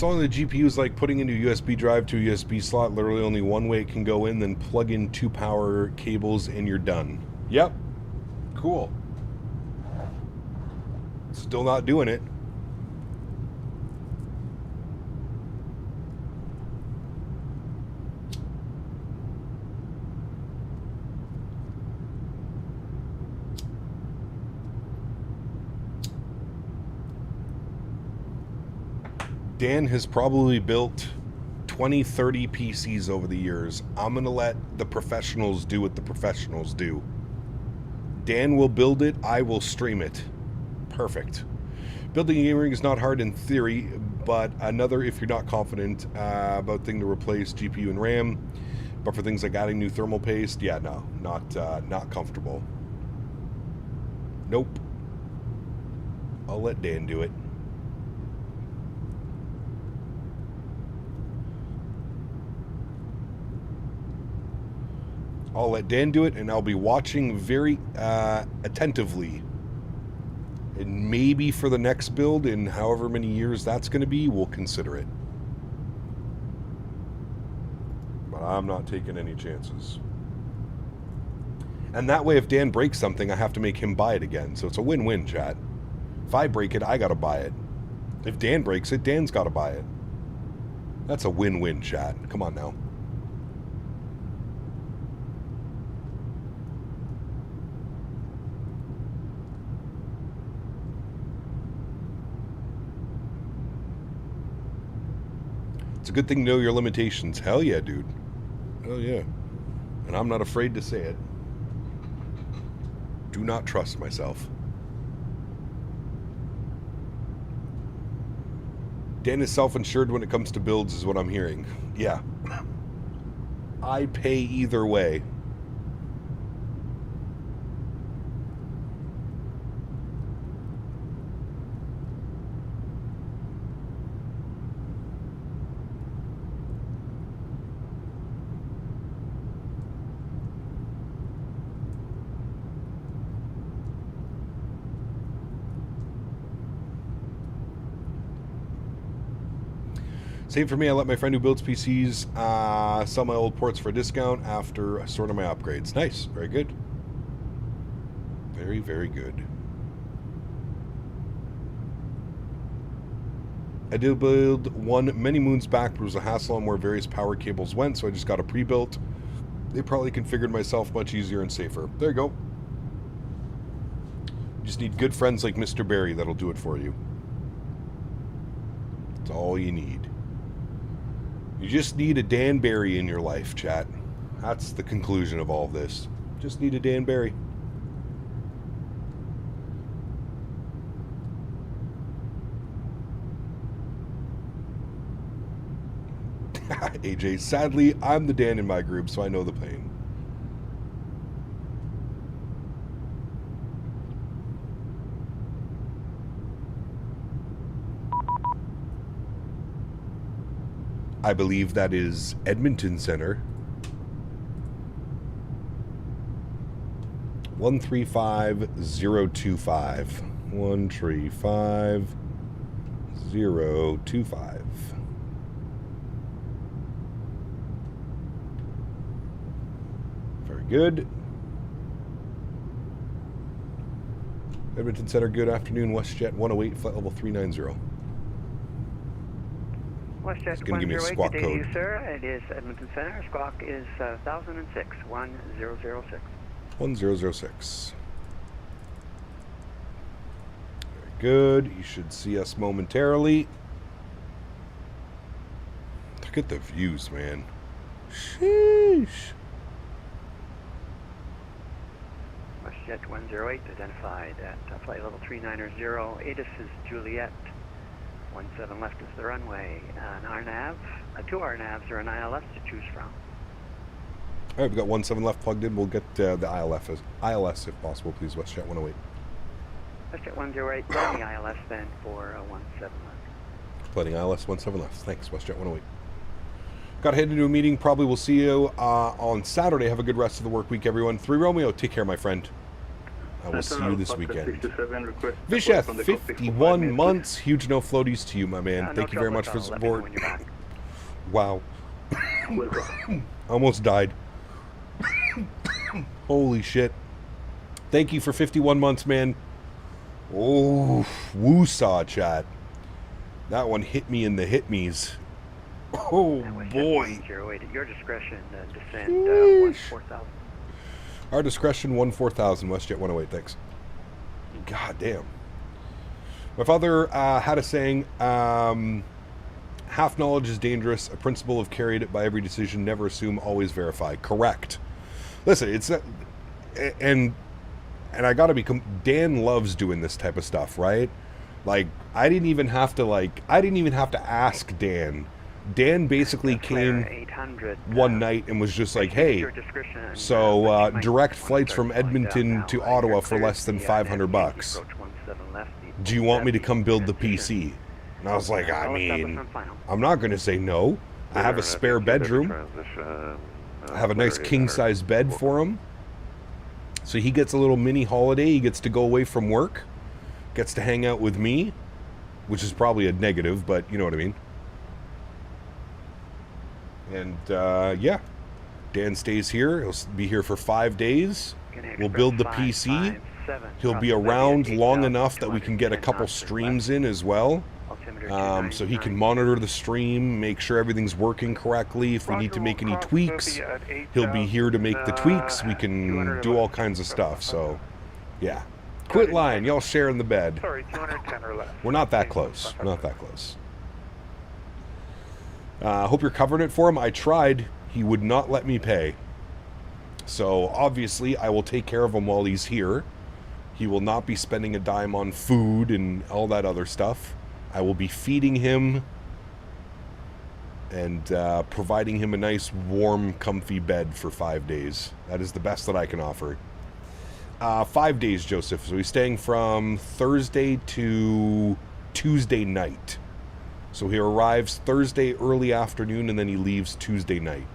Installing the GPU is like putting in a USB drive to a USB slot. Literally only one way it can go in, then plug in 2 power cables and you're done. Yep. Cool. Still not doing it. Dan has probably built 20, 30 PCs over the years. I'm going to let the professionals do what the professionals do. Dan will build it. I will stream it. Perfect. Building a game ring is not hard in theory, but another if you're not confident about thing to replace GPU and RAM. But for things like adding new thermal paste, yeah, no, not comfortable. Nope. I'll let Dan do it. I'll let Dan do it, and I'll be watching very attentively. And maybe for the next build, in however many years that's going to be, we'll consider it. But I'm not taking any chances. And that way, if Dan breaks something, I have to make him buy it again. So it's a win-win, chat. If I break it, I got to buy it. If Dan breaks it, Dan's got to buy it. That's a win-win, chat. Come on now. It's a good thing to know your limitations. Hell yeah, dude. Hell yeah. And I'm not afraid to say it. Do not trust myself. Dan is self-insured when it comes to builds is what I'm hearing. Yeah. I pay either way. Same for me, I let my friend who builds PCs sell my old ports for a discount after sorting my upgrades. Nice, very good. Very, very good. I did build one many moons back, but it was a hassle on where various power cables went, so I just got a pre-built. They probably configured myself much easier and safer. There you go. You just need good friends like Mr. Barry that'll do it for you. That's all you need. You just need a Dan Barry in your life, chat. That's the conclusion of all of this. Just need a Dan Barry. AJ, sadly, I'm the Dan in my group, so I know the pain. I believe that is Edmonton Center. 135025. 135025. Very good. Edmonton Center, good afternoon. WestJet 108, flight level 390. WestJet 108, good day to you, sir. It is Edmonton Center. Squawk is 1006, 1006. 1006. Very good. You should see us momentarily. Look at the views, man. Sheesh. WestJet 108 identified at flight level 390. ATIS is Juliet. 17 left is the runway. An RNAV, 2 RNAVs or an ILS to choose from. All right, we've got 17 left plugged in. We'll get the ILS if possible, please. WestJet 108. WestJet 108, planning ILS then for 17 left. Planning ILS 17 left. Thanks, WestJet 108. Got to head into a meeting. Probably we'll see you on Saturday. Have a good rest of the work week, everyone. 3 Romeo, take care, my friend. I will see you this weekend. Visheth, 51 months. Huge no floaties to you, my man. Thank you very much for the support. Wow. Almost died. Holy shit. Thank you for 51 months, man. Oh, woo-saw, chat. That one hit me in the hit-me's. Oh, boy. At your discretion, descend 4,000. Our discretion, 1-4000, WestJet 108, thanks. God damn. My father had a saying, half knowledge is dangerous. A principle of carried it by every decision, never assume, always verify. Correct. Listen, it's not, and I gotta be, Dan loves doing this type of stuff, right? Like, I didn't even have to ask Dan. Dan basically came one night and was just like, hey, so direct flights from Edmonton to Ottawa for less than $500. Do you want me to come build the PC? And I was like, I mean, I'm not going to say no. I have a spare bedroom. I have a nice king-size bed for him. So he gets a little mini holiday. He gets to go away from work. Gets to hang out with me, which is probably a negative, but you know what I mean. And, yeah, Dan stays here. He'll be here for 5 days. We'll build the PC. He'll be around long enough that we can get a couple streams in as well. So he can monitor the stream, make sure everything's working correctly. If we need to make any tweaks, he'll be here to make the tweaks. We can do all kinds of stuff. So, yeah. Quit lying. Y'all sharing the bed. We're not that close. We're not that close. Hope you're covering it for him. I tried. He would not let me pay. So, obviously, I will take care of him while he's here. He will not be spending a dime on food and all that other stuff. I will be feeding him and providing him a nice, warm, comfy bed for 5 days. That is the best that I can offer. 5 days, Joseph. So he's staying from Thursday to Tuesday night. So he arrives Thursday early afternoon and then he leaves Tuesday night.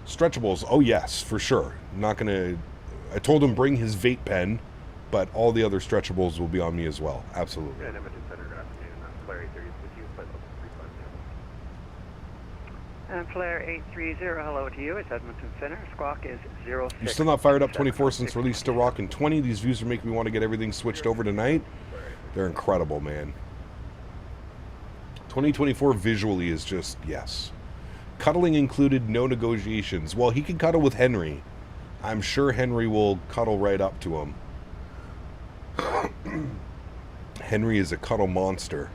Stretchables, oh yes, for sure. I'm not gonna. I told him bring his vape pen, but all the other stretchables will be on me as well. Absolutely. And Flare 830, hello to you. It's Edmonton Center. Squawk is 06. You're still not fired up 24 since release, still rocking 20. These views are making me want to get everything switched over tonight. They're incredible, man. 2024 visually is just, yes. Cuddling included, no negotiations. Well, he can cuddle with Henry. I'm sure Henry will cuddle right up to him. Henry is a cuddle monster.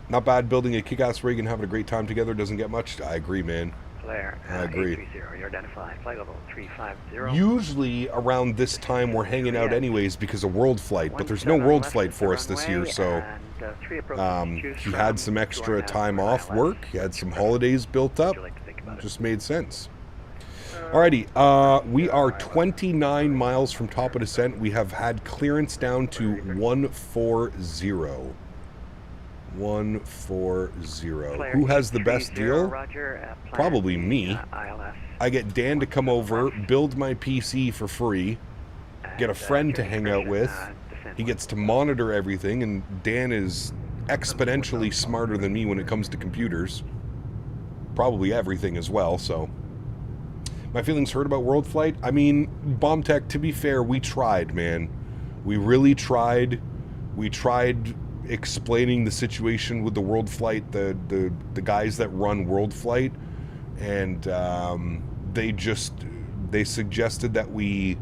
Not bad building a kick-ass rig and having a great time together. Doesn't get much. I agree, man. Flare, I agree. 830, you're identified. Flight level 350. Usually around this time we're hanging out anyways because of World Flight, but there's no World Flight for us this year, so he had some extra time off work. He had some holidays built up. Just made sense. Alrighty, we are 29 miles from top of descent. We have had clearance down to 140. 140. Who has the best deal? Probably me. I get Dan to come over, build my PC for free, get a friend to hang out with. He gets to monitor everything, and Dan is exponentially smarter than me when it comes to computers. Probably everything as well, so. My feelings hurt about World Flight? I mean, Bomb Tech, to be fair, we tried, man. We really tried. We tried explaining the situation with the World Flight, the guys that run World Flight, and they suggested that we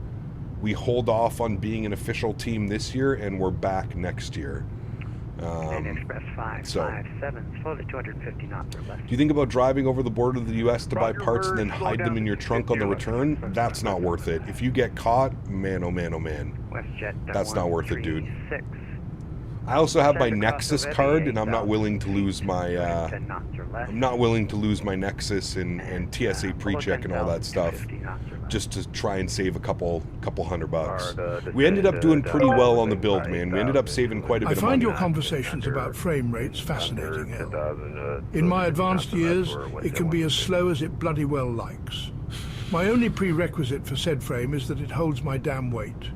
hold off on being an official team this year, and we're back next year. Express 557, slow to 250 knots or less. Do you think about driving over the border to the U.S. to buy parts and then hide them in your trunk on the return? That's not worth it. If you get caught, man, oh man, oh man. That's not worth it, dude. I also have my Nexus card, and I'm not willing to lose my Nexus and TSA pre-check and all that stuff, just to try and save a couple $100. We ended up doing pretty well on the build, man. We ended up saving quite a bit of money. I find your conversations about frame rates fascinating, Ed. In my advanced years, it can be as slow as it bloody well likes. My only prerequisite for said frame is that it holds my damn weight.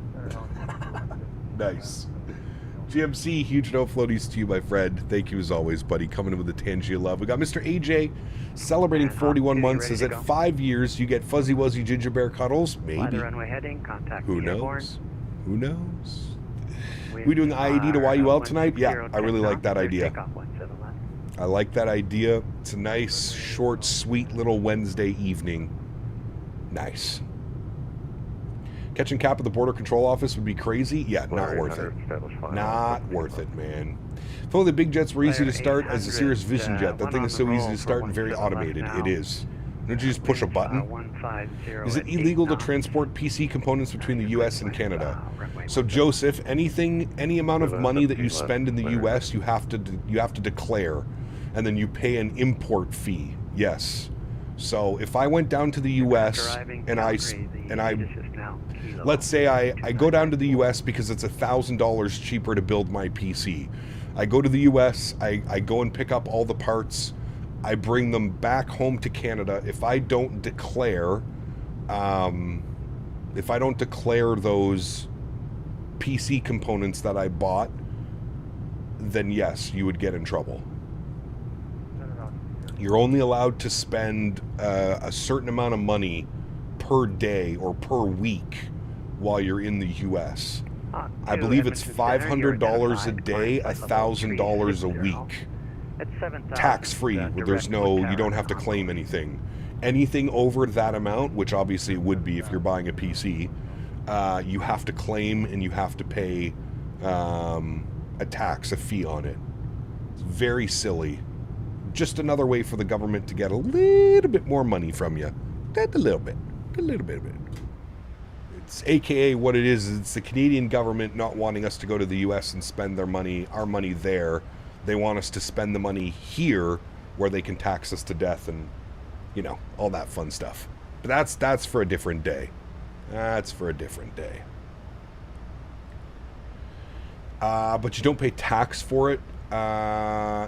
Nice. GMC, huge no floaties to you, my friend. Thank you as always, buddy. Coming in with the Tangia love. We got Mr. AJ celebrating 41 months. Says at 5 years you get fuzzy wuzzy ginger bear cuddles. Maybe. Runway heading, contact Who knows? Who knows? We doing IED to YUL tonight? Yeah, I really like that idea. I like that idea. It's a nice, short, sweet little Wednesday evening. Nice. Catching cap at the border control office would be crazy. Yeah, not worth it. Not worth it, man. If only the big jets were easy to start as a Cirrus Vision jet. That thing is so easy to start and very automated. It is. Don't you just push a button? Is it illegal to transport PC components between the U.S. and Canada? So Joseph, any amount of money that you spend in the U.S., you have to declare, and then you pay an import fee. Yes. So if I went down to the U.S. and I let's say I go down to the U.S. because it's $1,000 cheaper to build my PC. I go to the U.S. I go and pick up all the parts. I bring them back home to Canada. If I don't declare, those PC components that I bought, then yes, you would get in trouble. You're only allowed to spend a certain amount of money per day or per week while you're in the U.S. I believe it's $500 a day, $1,000 a week. Tax-free. There's no, you don't have to claim anything. Anything over that amount, which obviously it would be if you're buying a PC, you have to claim and you have to pay a tax, a fee on it. It's very silly. Just another way for the government to get a little bit more money from you. Just a little bit. A little bit of it. It's AKA what it is. It's the Canadian government not wanting us to go to the U.S. and spend their money, our money there. They want us to spend the money here where they can tax us to death and, you know, all that fun stuff. But that's for a different day. That's for a different day. But you don't pay tax for it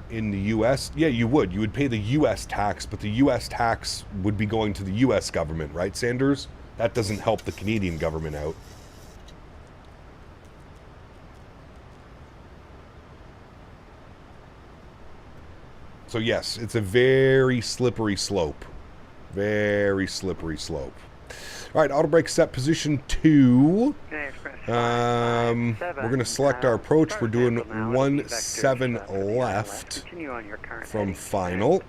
in the U.S. Yeah, you would. You would pay the U.S. tax, but the U.S. tax would be going to the U.S. government, right, Sanders? That doesn't help the Canadian government out. So yes, it's a very slippery slope. Very slippery slope. All right, auto brake set position 2. We're going to select our approach. We're doing 1-7 left from final.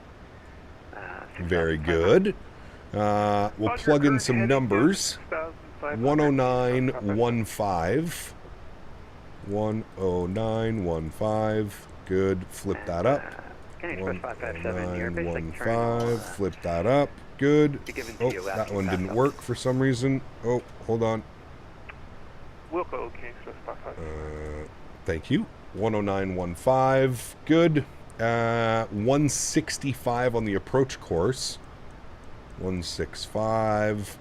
Very good. We'll plug in some numbers. 10915. 10915. Good. Flip that up. 10915. Flip that up. Good. Oh, that one didn't work for some reason. Oh, hold on. Thank you. 10915. Good. 165 on the approach course. 165.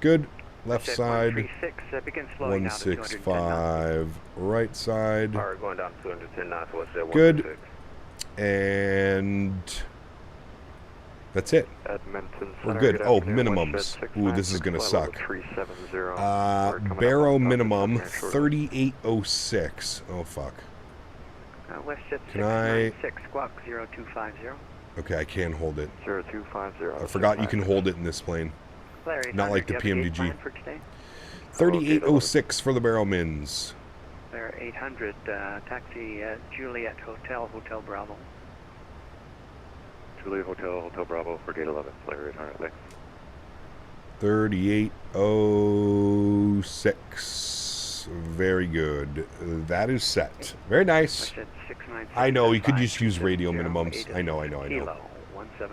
Good. Left side. 165. Right side. Good. And that's it. We're good. Oh, minimums. Ooh, this is going to suck. Barrow minimum 3806. Oh, fuck. Can I... Okay, I can hold it. 0250. I forgot you can hold it in this plane. Not like the PMDG. 3806 for the Barrow Mins. There 800, taxi Juliet Hotel, Hotel Bravo. Juliet Hotel, Hotel Bravo for gate 11, flare 800, thanks. 3806. Very good. That is set. Very nice. I know, you could just use radio minimums. I know. 17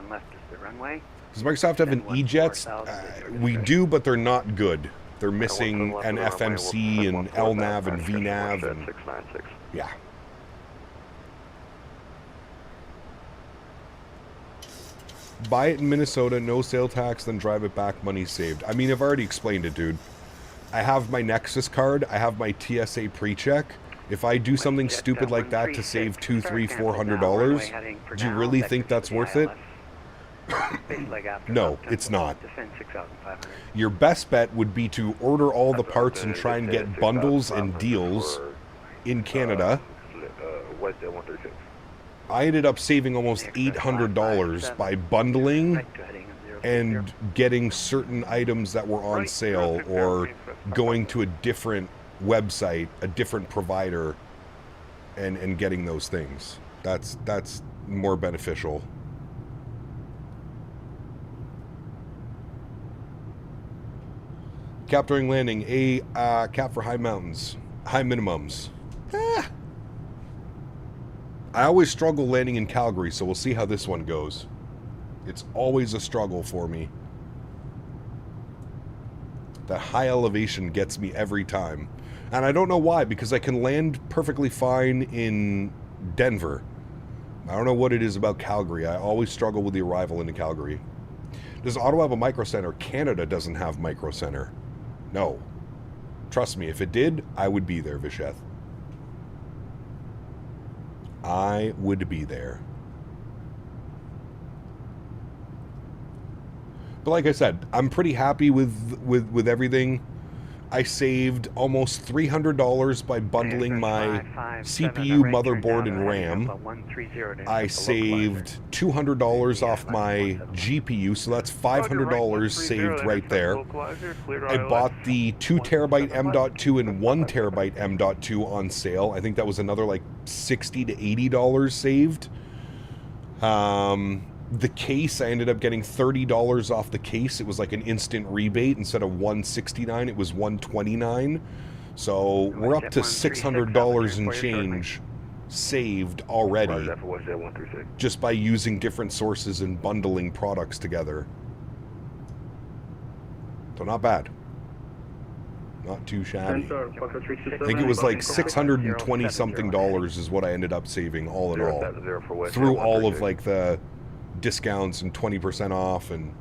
left is the runway. Does Microsoft have an E-Jets? We do, but they're not good. They're missing an FMC and LNAV and VNAV and... Yeah. Buy it in Minnesota, no sale tax, then drive it back, money saved. I mean, I've already explained it, dude. I have my Nexus card, I have my TSA pre-check. If I do something stupid like that to save $200, $300, $400, do you really think that's worth it? Base leg after. No, it's not. Descend 6,500. Your best bet would be to order all the parts and try and get bundles and deals in Canada. West at 136. I ended up saving almost $800 by bundling and getting certain items that were on sale or going to a different website, a different provider, and getting those things. That's more beneficial. Cap during landing, a cap for high mountains, high minimums. I always struggle landing in Calgary, so we'll see how this one goes. It's always a struggle for me. That high elevation gets me every time. And I don't know why, because I can land perfectly fine in Denver. I don't know what it is about Calgary. I always struggle with the arrival into Calgary. Does Ottawa have a micro center? Canada doesn't have micro center. No. Trust me, if it did, I would be there, Visheth. I would be there. But like I said, I'm pretty happy with everything. I saved almost $300 by bundling my CPU, motherboard, and RAM. I saved $200 off my GPU, so that's $500 saved right there. I bought the 2TB M.2 and 1TB M.2 on sale. I think that was another like $60 to $80 saved. The case, I ended up getting $30 off the case. It was like an instant rebate. Instead of $169, it was $129. So we're up to $600 and change saved already just by using different sources and bundling products together. So not bad. Not too shabby. I think it was like $620 something is what I ended up saving all in all. Through all of like the discounts and 20% off. And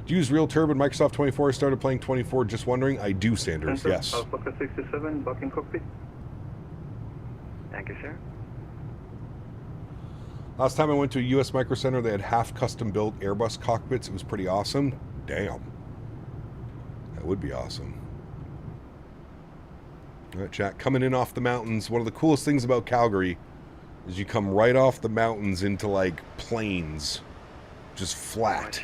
do you use real turbine Microsoft 24? I started playing 24, just wondering. I do, Sanders, yes. 67, back in cockpit. Thank you, sir. Last time I went to a US Micro Center, they had half custom built Airbus cockpits. It was pretty awesome. Damn. That would be awesome. All right, chat, coming in off the mountains. One of the coolest things about Calgary is you come right off the mountains into like plains, just flat.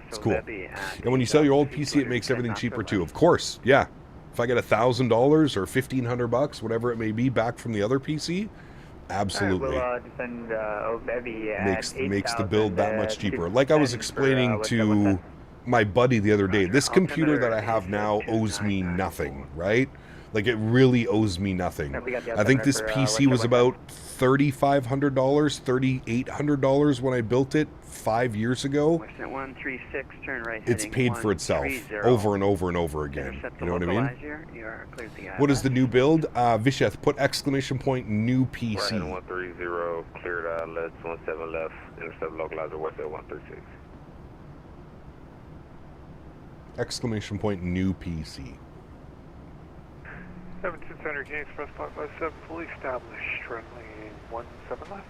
It's cool. And when you sell your old PC, it makes everything cheaper too. Of course, yeah. If I get $1,000 or $1,500, whatever it may be, back from the other PC, absolutely makes the build that much cheaper. Like I was explaining to my buddy the other day, this computer that I have now owes me nothing, right? Like, it really owes me nothing. I think this PC was about $3,500, $3,800 when I built it 5 years ago. It's paid for itself over and over and over again. You know what I mean? What is the new build? Visheth, put exclamation point new PC. 130, cleared left, 17 left, intercept localizer west at 136. Exclamation point new PC. 17 Center, Gain Express 557, fully established, runway 17 left.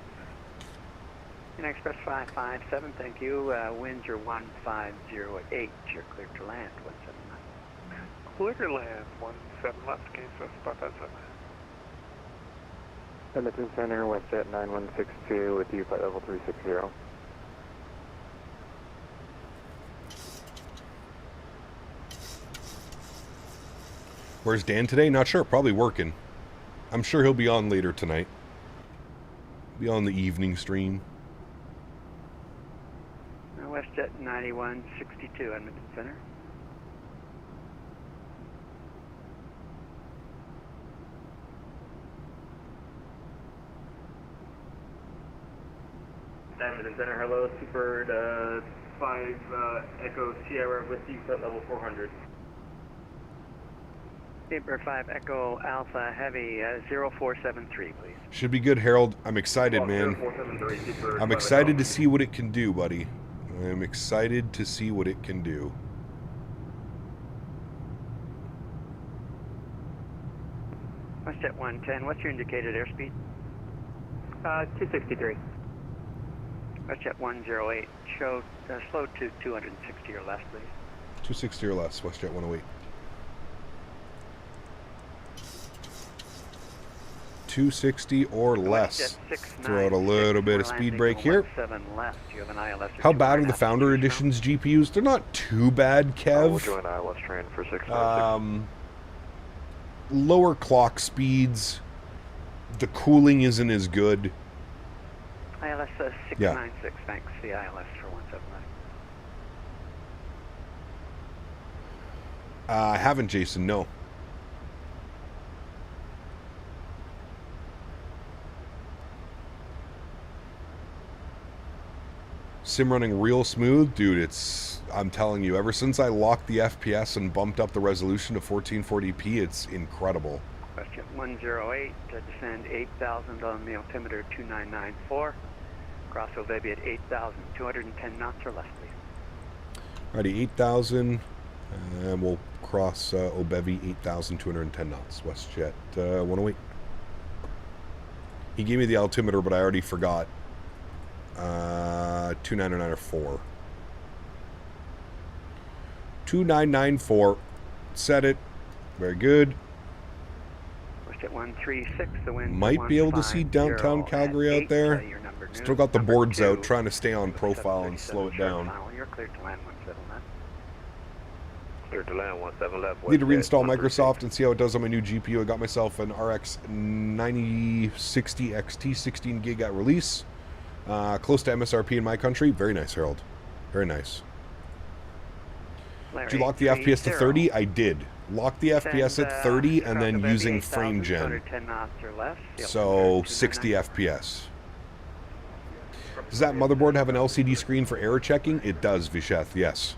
Gain Express 557, thank you. Winds are 1508, you're clear to land, 17 left. Clear to land, 17 left, Gain Express 557. 17 Center, west at 9162 with you, flight level 360. Where's Dan today? Not sure. Probably working. I'm sure he'll be on later tonight. Be on the evening stream. WestJet 9162, Edmonton Center. Edmonton Center, hello, Super 5 Echo Sierra with you, flight level 400. Super 5 Echo Alpha Heavy 0473, please. Should be good, Harold. I'm excited, man. I'm excited to see what it can do, buddy. I'm excited to see what it can do. WestJet 110, what's your indicated airspeed? 263. WestJet 108, show slow to 260 or less, please. 260 or less, WestJet 108. 260 or less. Throw out a little bit of speed brake here. How bad are the Founder Editions GPUs? They're not too bad, Kev. We'll join ILS train for 696. Lower clock speeds. The cooling isn't as good. ILS 696, thanks. The ILS for 179. I haven't, Jason, no. Sim running real smooth, dude. I'm telling you, ever since I locked the FPS and bumped up the resolution to 1440p, it's incredible. Question 108, descend 8,000 on the altimeter 2994. Cross Obebi at 8,000, 210 knots or less, please. Alrighty, 8,000, and we'll cross Obebi 8,210 knots. WestJet 108. He gave me the altimeter, but I already forgot. 2994. 2994. Set it. Very good. At 136, the wind might be able to see downtown Calgary out there. Still got the boards out, trying to stay on profile and slow it down. You're cleared to land 17 left. Cleared to land 17 left. Need to reinstall Microsoft and see how it does on my new GPU. I got myself an RX 9060 XT 16 gig at release. Close to MSRP in my country. Very nice, Harold. Very nice. Did you lock the FPS to 30? I did. Lock the FPS at 30 and then using frame gen. So 60 FPS. Does that motherboard have an LCD screen for error checking? It does, Visheth, yes.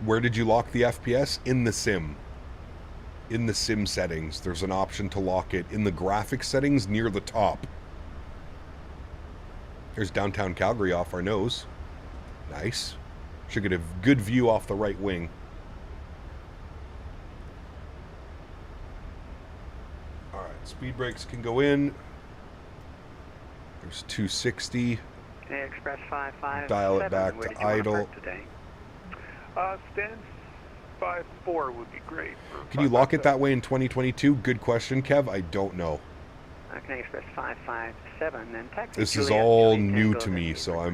Where did you lock the FPS? In the sim. In the sim settings. There's an option to lock it in the graphics settings near the top. There's downtown Calgary off our nose. Nice. Should get a good view off the right wing. Alright, speed brakes can go in. There's 260. Express 557. Dial it back to idle. Stand 5-4 would be great. Can you lock it that way in 2022? Good question, Kev. I don't know. Can Express 557 and taxi. This is all new to me, so I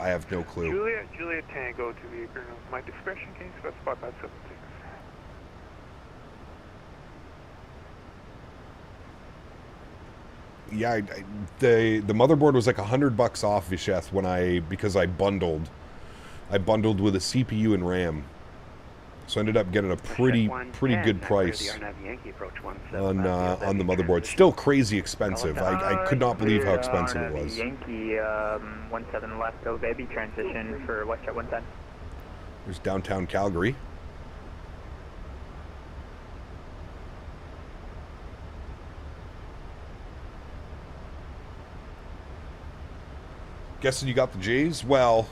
have no clue. Juliet Tango to the Erin of my discretion. Can you specify 576? Yeah, the motherboard was like $100 off, Visheth, because I bundled. I bundled with a CPU and RAM, so I ended up getting a pretty good price on the motherboard. Still crazy expensive. I could not believe how expensive it was. Yankee 17 left, oh baby, transition for WestJet 110. There's downtown Calgary. Guessing you got the Jays? Well,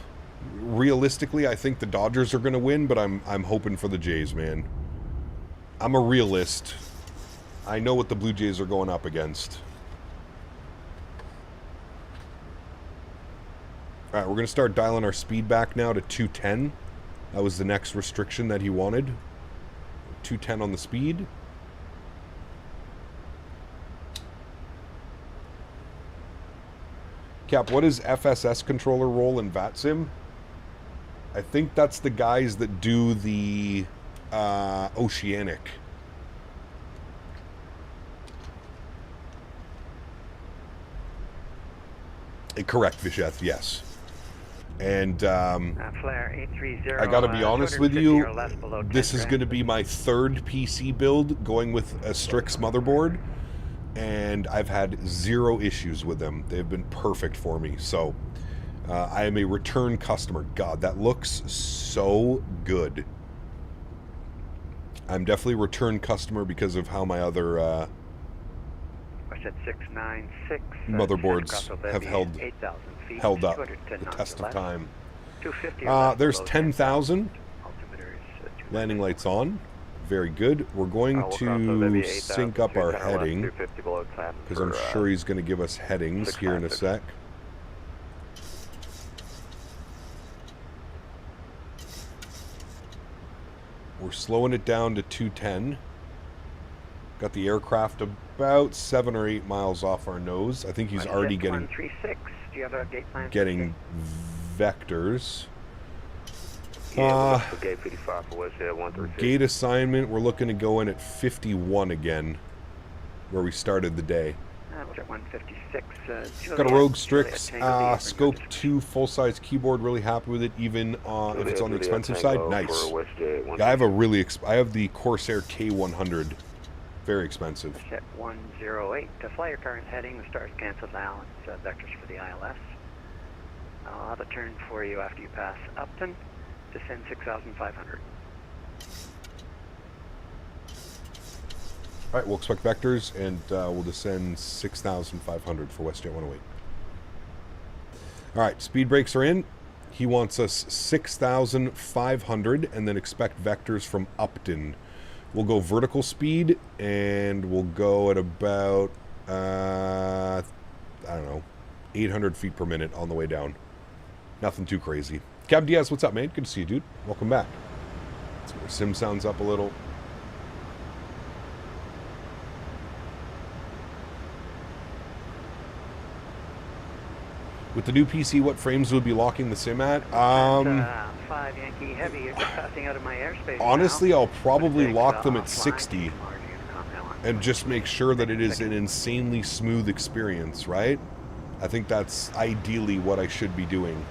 realistically, I think the Dodgers are going to win, but I'm hoping for the Jays, man. I'm a realist. I know what the Blue Jays are going up against. All right, we're going to start dialing our speed back now to 210. That was the next restriction that he wanted. 210 on the speed. Cap, what is FSS controller role in VATSIM? I think that's the guys that do the Oceanic. Correct, Visheth, yes. And I gotta be honest with you, this is gonna be my third PC build going with a Strix motherboard, and I've had 0 issues with them. They've been perfect for me. So I am a return customer. God, that looks so good. I'm definitely a return customer because of how my other motherboards have held held up the test of time. There's 10,000. Landing lights on. Very good. We're going to sync up our heading because I'm sure he's going to give us headings here in a sec. We're slowing it down to 210. Got the aircraft about 7 or 8 miles off our nose. I think he's already getting vectors. Gate assignment, we're looking to go in at 51 again, where we started the day. Got a Rogue Strix, Scope 2 full-size keyboard, really happy with it, even if it's on the expensive side. Nice. Yeah, I have the Corsair K100, very expensive. Set 108 to fly your current heading. The star's canceled now. It's vectors for the ILS. I'll have a turn for you after you pass Upton. Descend 6,500. All right, we'll expect vectors, and we'll descend 6,500 for WestJet 108. All right, speed brakes are in. He wants us 6,500, and then expect vectors from Upton. We'll go vertical speed, and we'll go at about, I don't know, 800 feet per minute on the way down. Nothing too crazy. Cab Diaz, what's up, man? Good to see you, dude. Welcome back. Let's get our sim sounds up a little. With the new PC, what frames would be locking the sim at? 5 Yankee Heavy, you're just passing out of my airspace. Honestly, now. I'll probably lock them at 60 and just make sure that it is an insanely smooth experience, right? I think that's ideally what I should be doing.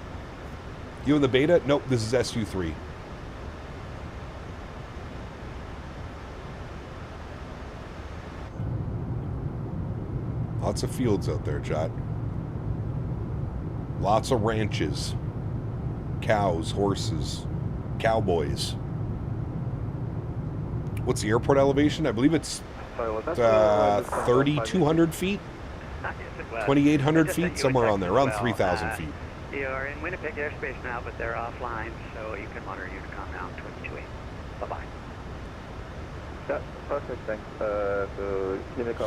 You in the beta? Nope, this is SU3. Lots of fields out there, chat. Lots of ranches. Cows, horses, cowboys. What's the airport elevation? I believe it's 3,200 feet? 2,800 feet? Somewhere on there, around 3,000 feet. You're in Winnipeg airspace now, but they're offline, so you can monitor Unicom now, 228. Bye-bye. Yeah, perfect, thanks.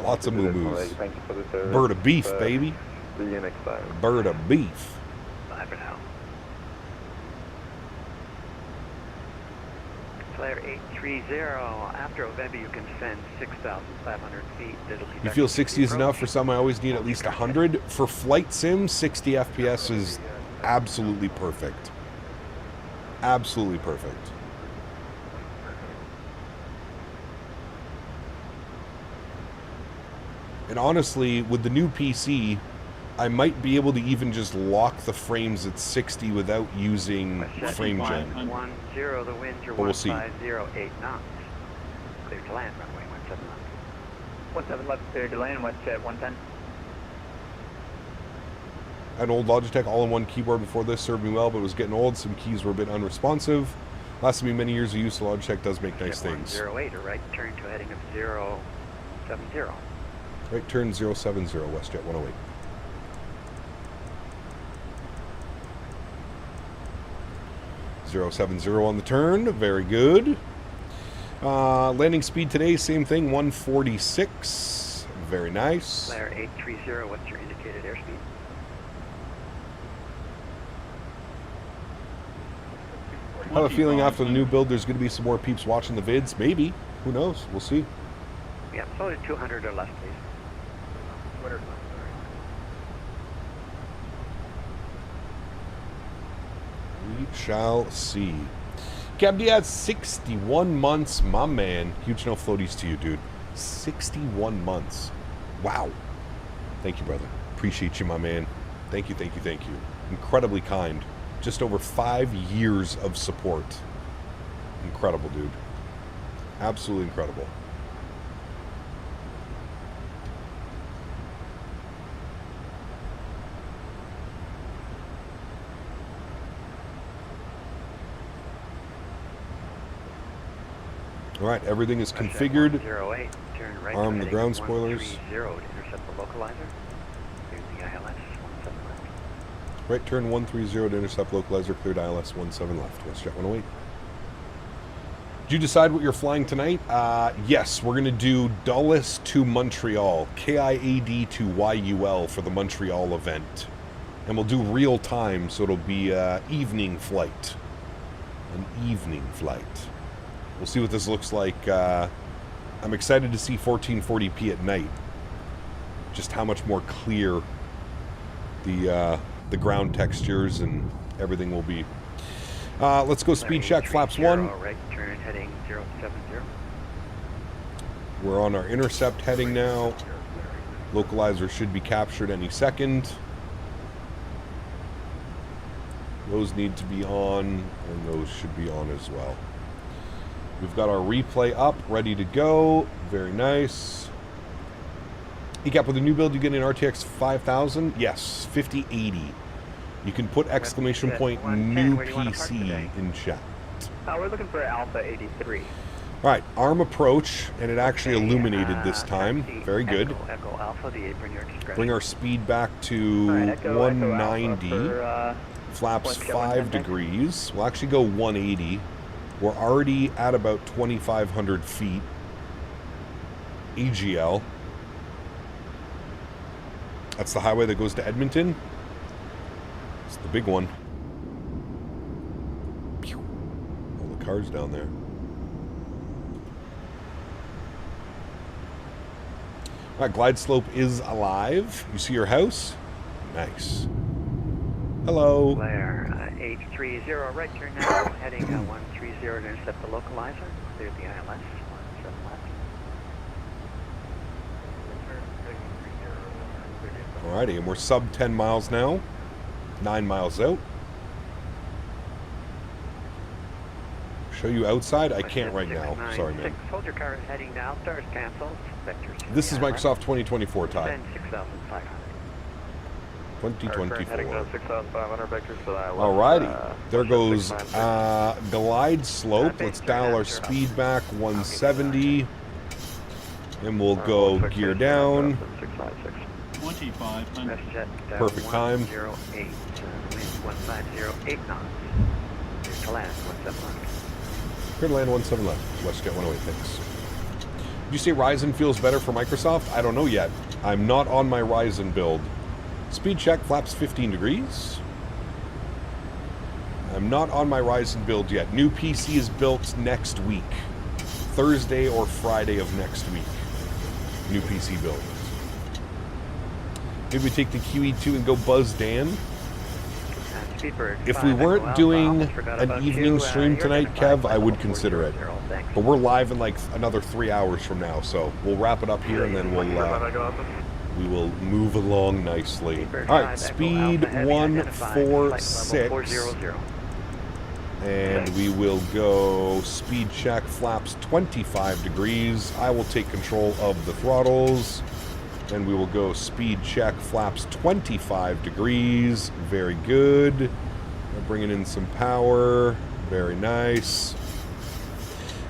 Lots of moo-moos. Bird of beef, baby. See you next time. Bird of beef. Bye for now. Flare 830. After Ovembe, you can send 6,500 feet. You feel 60 is enough? For some, I always need at least 100. For flight sim, 60 FPS is absolutely perfect. Absolutely perfect. And honestly, with the new PC, I might be able to even just lock the frames at 60 without using frame gen. 10, the winds are 1508 knots. Clear to land, runway 17 left. 17 left, clear to land, WestJet 110. I had an old Logitech all-in-one keyboard before this, served me well, but it was getting old. Some keys were a bit unresponsive. Lasted me many years of use, so Logitech does make nice things. 108, a right turn to heading of 070. Right turn 070, WestJet 108. on the turn, very good. Landing speed today, same thing, 146. Very nice. Flare 830, what's your indicated airspeed? I have a feeling after the new build there's going to be some more peeps watching the vids. Maybe. Who knows? We'll see. Yeah, so 200 or less, please. We shall see. Cab Diaz, 61 months, my man. Huge no floaties to you, dude. 61 months. Wow. Thank you, brother. Appreciate you, my man. Thank you, thank you, thank you. Incredibly kind. Just over 5 years of support. Incredible, dude. Absolutely incredible. All right, everything is configured. 08, turn right Arm the ground spoilers. 130 to intercept the localizer. Here's the ILS, 17 left. Right turn 130 to intercept localizer, cleared ILS 17 left. WestJet 108. Did you decide what you're flying tonight? Yes, we're going to do Dulles to Montreal, KIAD to YUL for the Montreal event. And we'll do real time, so it'll be evening flight. An evening flight. We'll see what this looks like. I'm excited to see 1440p at night. Just how much more clear the ground textures and everything will be. Let's go speed check, flaps 1. Right turn heading 070. We're on our intercept heading now. Localizer should be captured any second. Those need to be on, and those should be on as well. We've got our replay up, ready to go. Very nice. ECAP, with a new build, you get an RTX 5000? Yes, 5080. You can put exclamation point new PC in chat. We're looking for Alpha 83. All right, arm approach, and it actually illuminated this time. Very good. Echo Alpha, the apron your discretion. Bring our speed back to 190. Flaps 5 degrees. We'll actually go 180. We're already at about 2,500 feet. AGL. That's the highway that goes to Edmonton. It's the big one. Pew. All the cars down there. All right, glide slope is alive. You see your house? Nice. Hello. Blair, 830, right turn now, heading 130 to intercept the localizer. Clear the ILS, 17 left. Alrighty, and we're sub 10 miles now. 9 miles out. Show you outside? I can't right now. Sorry, man. Hold your car heading now, stars canceled. This is Microsoft 2024 time. 6,500. 2024. 6,500 vectors to the ILS. Alrighty, there goes glide slope. Let's dial our speed back 170, and we'll go gear down. 2,500. Perfect time. 108, wind 1508 knots. Clear to land 17 left. Clear to land 17 left. WestJet 108, thanks. Did you say Ryzen feels better for Microsoft? I don't know yet. I'm not on my Ryzen build. Speed check, flaps 15 degrees. I'm not on my Ryzen build yet. New PC is built next week. Thursday or Friday of next week. New PC build. Maybe we take the QE2 and go buzz Dan. If we weren't doing an evening stream tonight, Kev, I would consider it. But we're live in like another 3 hours from now, so we'll wrap it up here and then we will move along nicely. Alright, speed 146. And we will go speed check, flaps 25 degrees. I will take control of the throttles. And we will go speed check, flaps 25 degrees. Very good. We're bringing in some power. Very nice.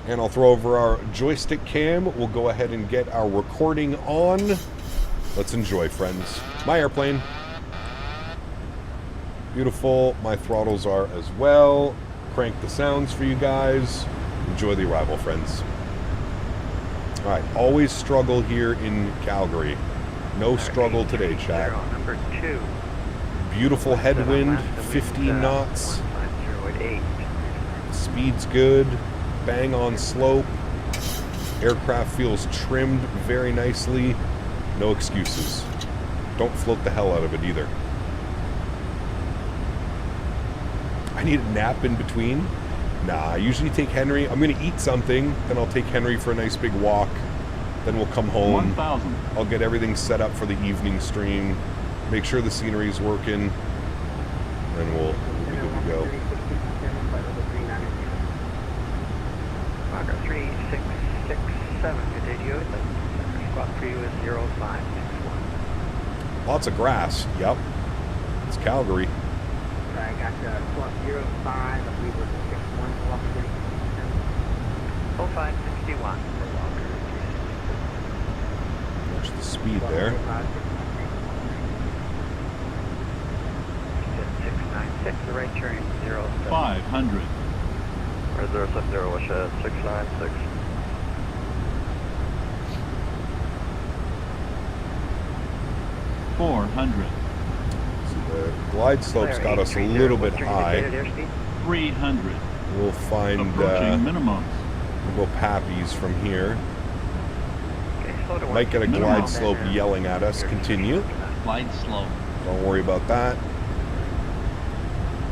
And I'll throw over our joystick cam. We'll go ahead and get our recording on. Let's enjoy, friends. My airplane. Beautiful. My throttles are as well. Crank the sounds for you guys. Enjoy the arrival, friends. All right. Always struggle here in Calgary. No struggle today, chat. Number 2. Beautiful headwind, 15 knots. Speed's good. Bang on slope. Aircraft feels trimmed very nicely. No excuses. Don't float the hell out of it either. I need a nap in between. Nah, I usually take Henry. I'm going to eat something, then I'll take Henry for a nice big walk. Then we'll come home. 1,000. I'll get everything set up for the evening stream. Make sure the scenery's working. And we'll be good to go. Marker 3667, good day to you. Squawk for you is 0561. Lots of grass. Yep. It's Calgary. I got squawk 05, I believe we're 61 for Walker 0561 for Walker. Watch the speed there. 696, the right turn 07. 500. Red 070, wish at 696. 400. The glide slope's got us a little bit high. 300. We'll find Approaching minimums. we'll go pappies from here. Okay, slow to Might get a minimum, glide slope then, yelling at us. Continue. Glide slope. Don't worry about that.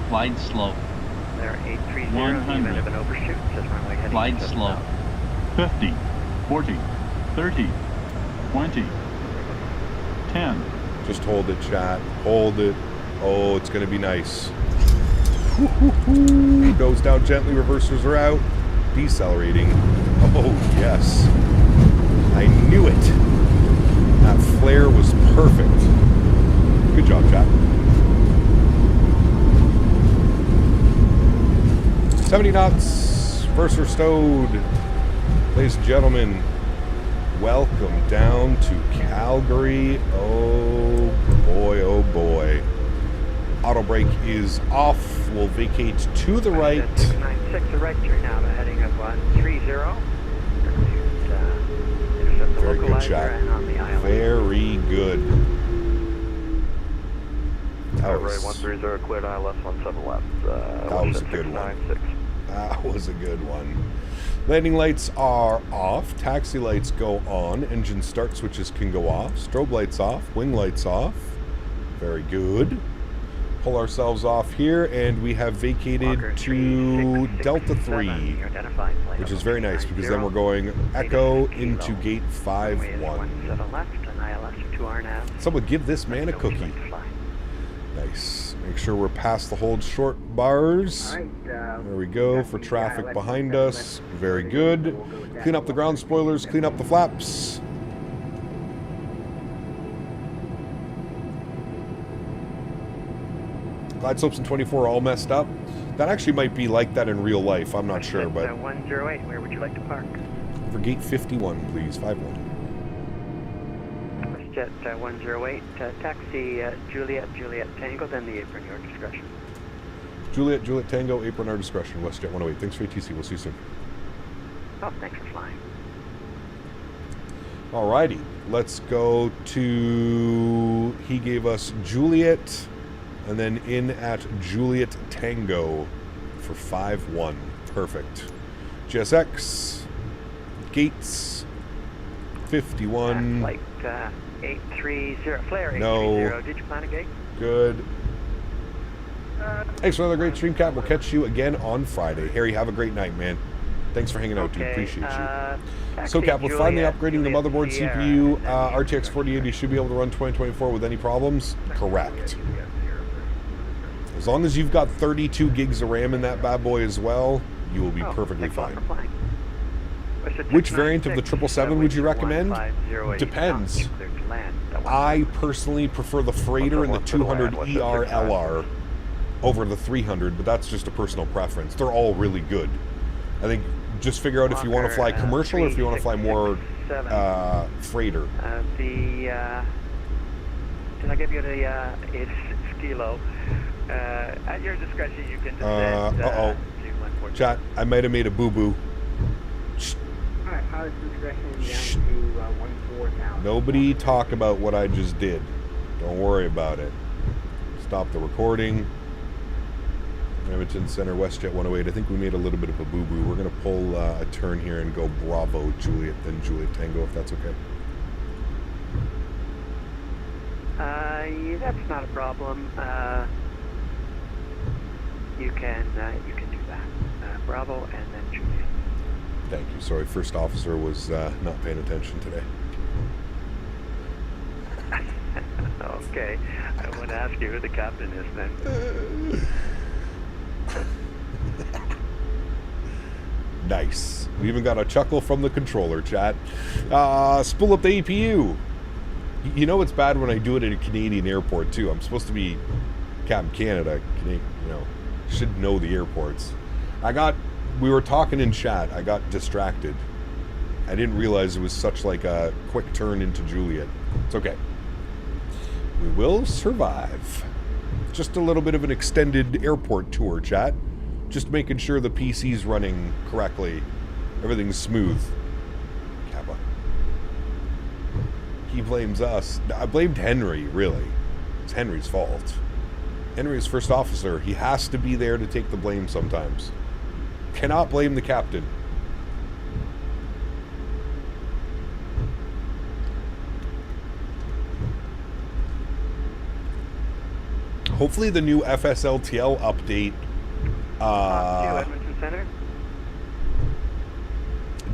Glide slope. There, 830, 100. even if an overshoot, just runway heading Glide just slope. south. 50. 40. 30. 20. 10. Just hold it, chat. Hold it. Oh, it's going to be nice. Woo-hoo-hoo. Goes down gently. Reversers are out. Decelerating. Oh, yes. I knew it. That flare was perfect. Good job, chat. 70 knots. Reverser stowed. Ladies and gentlemen, welcome down to Calgary. Oh boy, oh boy. Auto brake is off. We'll vacate to the right. 696, the right turn now, the heading of 130. Intercept the Very good localizer shot. and on the island. Very good. That Right, was, 130, cleared ILS 17 left. that was a good one. 696. That was a good one. Landing lights are off. Taxi lights go on. Engine start switches can go off. Strobe lights off. Wing lights off. Very good. Pull ourselves off here, and we have vacated Walker to 3667, Delta 3, your identified plane which is of very nice because then we're going Echo into gate 5-1. 17 left, an ILS of 2 RNAV. Someone give this man a cookie. Nice. Make sure we're past the hold short bars. There we go for traffic behind us. Very good. Clean up the ground spoilers, clean up the flaps. Glide slopes in 24 are all messed up. That actually might be like that in real life. I'm not sure, but 108, where would you like to park? for gate 51, please. 51. Jet 108, taxi Juliet Tango, then the apron, your discretion. Juliet Tango, apron our discretion. WestJet 108. Thanks for ATC. We'll see you soon. Oh, thanks for flying. Alrighty, let's go to, he gave us Juliet, and then in at Juliet Tango for 5-1. Perfect. GSX, gates, 51. Flight 830, flare No. 830, did you plan a gate? Good. Thanks for another great stream, Cap. We'll catch you again on Friday. Harry, have a great night, man. Thanks for hanging out, dude. Appreciate you. So, Cap, with finally upgrading the motherboard CPU, RTX 4080 should be able to run 2024 with any problems? Correct. As long as you've got 32 gigs of RAM in that bad boy as well, you will be perfectly fine. Which variant of the 777 would you recommend? Depends. I personally prefer the Freighter and the 200 ER LR over the 300, but that's just a personal preference. They're all really good. I think just figure out if you want to fly commercial or if you want to fly more freighter. Did I give you the 86 kilo? At your discretion, you can descend. Uh-oh. Chat, I might have made a boo-boo. Alright, pilot's discretion down to 14,000. Nobody talk about what I just did. Don't worry about it. Stop the recording. Edmonton Center, WestJet 108. I think we made a little bit of a boo-boo. We're going to pull a turn here and go Bravo, Juliet, then Juliet Tango, if that's okay. Yeah, that's not a problem. You can do that. Bravo and then Juliet. Thank you. Sorry, first officer was not paying attention today. Okay. I want to ask you who the captain is then. Nice. We even got a chuckle from the controller, chat. Spool up the APU. You know it's bad when I do it at a Canadian airport too. I'm supposed to be Captain Canada. Should know the airports. We were talking in chat. I got distracted. I didn't realize it was such like a quick turn into Juliet. It's okay. We will survive. Just a little bit of an extended airport tour, chat. Just making sure the PC's running correctly. Everything's smooth. Kappa. He blames us. I blamed Henry, really. It's Henry's fault. Henry's first officer. He has to be there to take the blame sometimes. Cannot blame the captain. Hopefully the new FSLTL update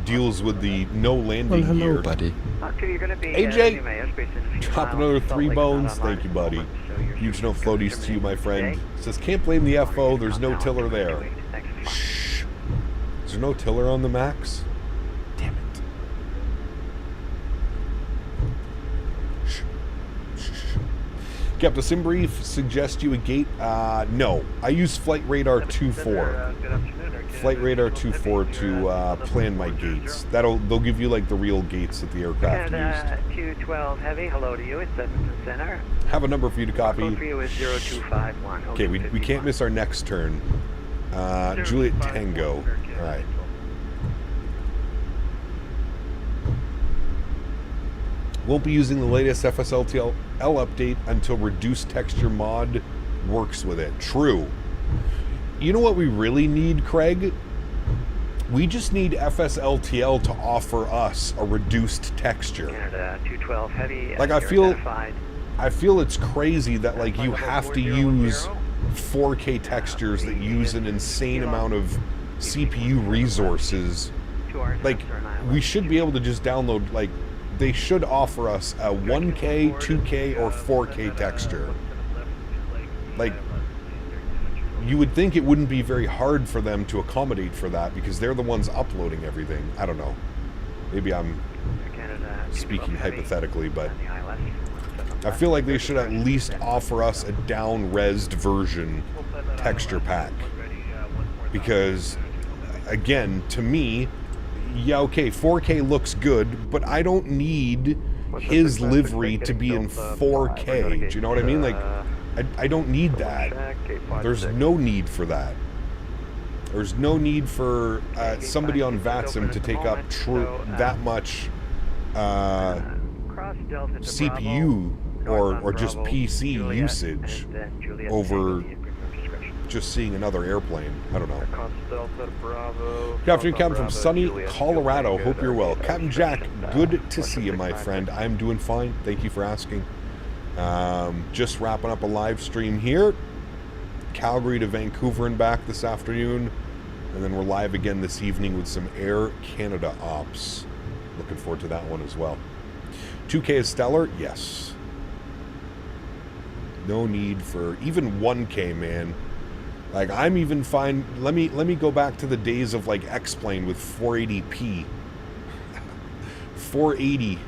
deals with the no landing gear. Buddy. AJ, drop another 3 bones. Thank you, buddy. Huge no floaties to you, my friend. Says, can't blame the FO. There's no tiller there. Shh. Is there no tiller on the MAX? Damn it. Kept a sim brief, suggest you a gate. No, I use Flight Radar 2.4. Flight Radar 2.4 to plan my gates. They'll give you like the real gates that the aircraft used. 212 Heavy, hello to you. It's Edmonton Center. Have a number for you to copy. Code for you is 0251. Okay, we can't miss our next turn. Juliet Tango. All right. Won't be using the latest FSLTL update until reduced texture mod works with it. True. You know what we really need, Craig? We just need FSLTL to offer us a reduced texture. Canada 212 Heavy. Like I feel it's crazy that like you have to use 4K textures that use an insane amount of CPU resources. Like we should be able to just download, like they should offer us a 1K, 2K, or 4K texture. Like, you would think it wouldn't be very hard for them to accommodate for that because they're the ones uploading everything. I don't know. Maybe I'm speaking hypothetically, but I feel like they should at least offer us a down-resed version texture pack. Because, again, to me, yeah, okay, 4K looks good, but I don't need his livery to be in 4K. Do you know what I mean? Like, I don't need that. There's no need for that. There's no need for somebody on VATSIM to take up that much CPU or just PC usage over just seeing another airplane. I don't know. Good afternoon, Captain from sunny Colorado. Hope you're well. Captain Jack, good to see you, my friend. I'm doing fine. Thank you for asking. Just wrapping up a live stream here. Calgary to Vancouver and back this afternoon. And then we're live again this evening with some Air Canada ops. Looking forward to that one as well. 2K is stellar? Yes. No need for even 1K, man. Like, I'm even fine. Let me go back to the days of like X-Plane with 480p. 480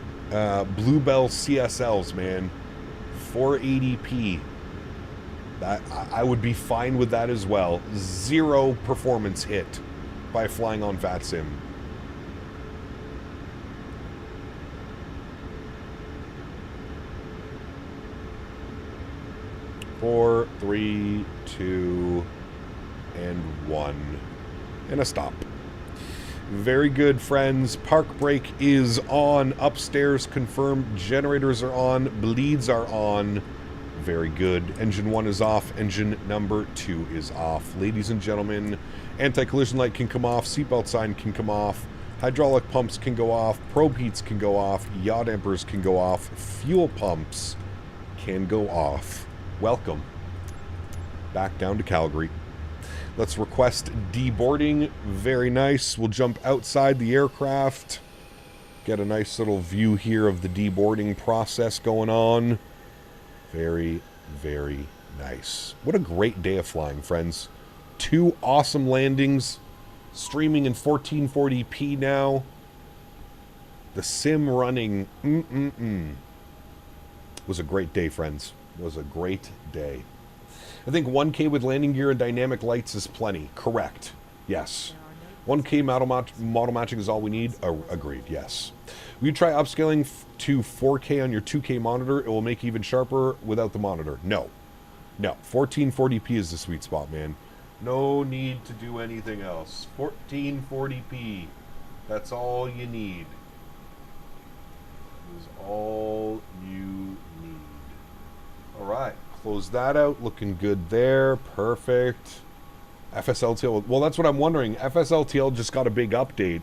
Bluebell CSLs, man. 480p. That I would be fine with that as well. 0 performance hit by flying on VATSIM. Four, 3, 2, and 1. And a stop. Very good, friends. Park brake is on. Upstairs confirmed. Generators are on. Bleeds are on. Very good. Engine 1 is off. Engine number 2 is off. Ladies and gentlemen, anti-collision light can come off. Seatbelt sign can come off. Hydraulic pumps can go off. Probe heats can go off. Yaw dampers can go off. Fuel pumps can go off. Welcome back down to Calgary. Let's request deboarding. Very nice. We'll jump outside the aircraft. Get a nice little view here of the deboarding process going on. Very, very nice. What a great day of flying, friends. 2 awesome landings. Streaming in 1440p now. The sim running. Was a great day, friends. Was a great day. I think 1K with landing gear and dynamic lights is plenty. Correct. Yes. 1K model matching is all we need. Agreed. Yes. Will you try upscaling to 4K on your 2K monitor? It will make even sharper without the monitor. No. No, 1440p is the sweet spot, man. No need to do anything else. 1440p. That's all you need. Is all you need. All right, close that out. Looking good there. Perfect. FSLTL. Well, that's what I'm wondering. FSLTL just got a big update.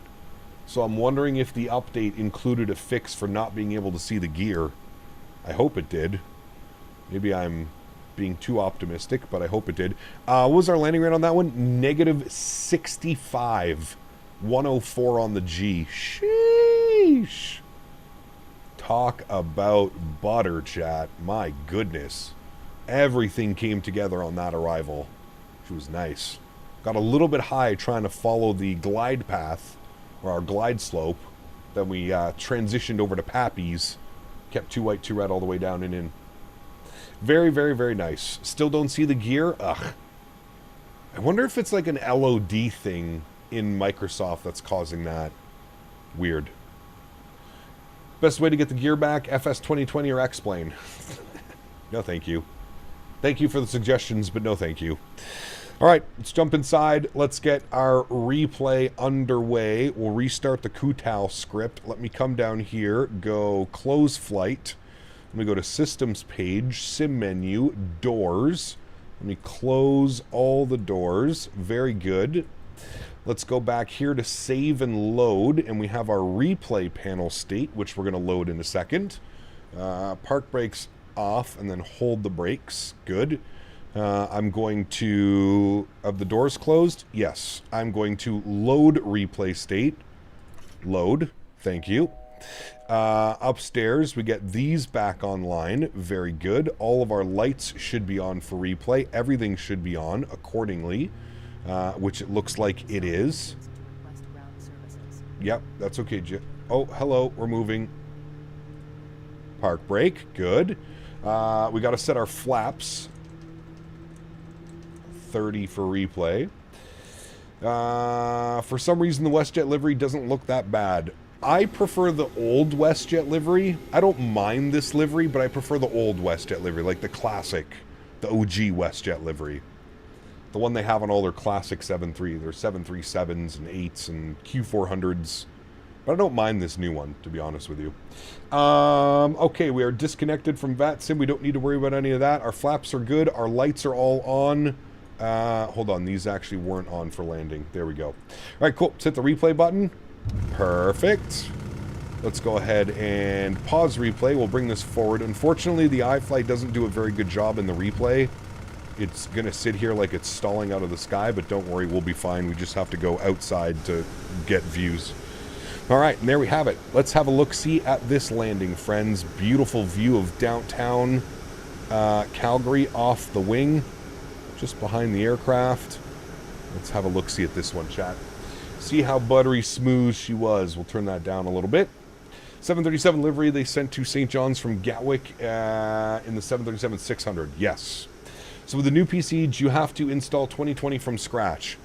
So I'm wondering if the update included a fix for not being able to see the gear. I hope it did. Maybe I'm being too optimistic, but I hope it did. What was our landing rate on that one? Negative 65. 104 on the G. Sheesh. Talk about butter, chat. My goodness. Everything came together on that arrival. Which was nice. Got a little bit high trying to follow the glide path, or our glide slope. Then we transitioned over to Pappy's. Kept 2 white, 2 red all the way down and in. Very, very, very nice. Still don't see the gear? Ugh. I wonder if it's like an LOD thing in Microsoft that's causing that. Weird. Best way to get the gear back, FS 2020 or X-Plane. No thank you. Thank you for the suggestions, but no thank you. Alright, let's jump inside. Let's get our replay underway. We'll restart the Kutao script. Let me come down here, go close flight. Let me go to systems page, sim menu, doors. Let me close all the doors. Very good. Let's go back here to save and load, and we have our replay panel state, which we're going to load in a second. Park brakes off, and then hold the brakes. Good. I'm going to... Have the doors closed? Yes. I'm going to load replay state. Load. Thank you. Upstairs, we get these back online. Very good. All of our lights should be on for replay. Everything should be on accordingly, which it looks like it is. Yep, that's okay. Oh, hello. We're moving. Park brake. Good. We got to set our flaps. 30 for replay. For some reason, the WestJet livery doesn't look that bad. I prefer the old WestJet livery. I don't mind this livery, but I prefer the old WestJet livery, like the classic, the OG WestJet livery. The one they have on all their classic 7.3, their 737s and 8s and Q400s. But I don't mind this new one, to be honest with you. Okay, we are disconnected from VATSIM. We don't need to worry about any of that. Our flaps are good. Our lights are all on. Hold on, these actually weren't on for landing. There we go. All right, cool. Let's hit the replay button. Perfect. Let's go ahead and pause replay. We'll bring this forward. Unfortunately, the iFly doesn't do a very good job in the replay. It's going to sit here like it's stalling out of the sky, but don't worry, we'll be fine. We just have to go outside to get views. All right, and there we have it. Let's have a look-see at this landing, friends. Beautiful view of downtown Calgary off the wing, just behind the aircraft. Let's have a look-see at this one, chat. See how buttery smooth she was. We'll turn that down a little bit. 737 livery they sent to St. John's from Gatwick in the 737-600. Yes. So with the new PC, you have to install 2020 from scratch.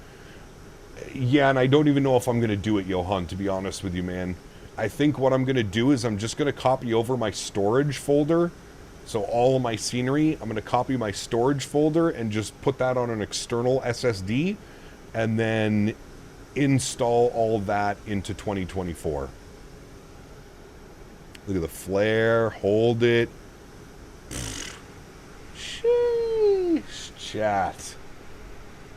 Yeah, and I don't even know if I'm going to do it, Johan, to be honest with you, man. I think what I'm going to do is I'm just going to copy over my storage folder. So all of my scenery, I'm going to copy my storage folder and just put that on an external SSD. And then install all that into 2024. Look at the flare. Hold it. Sheesh, chat.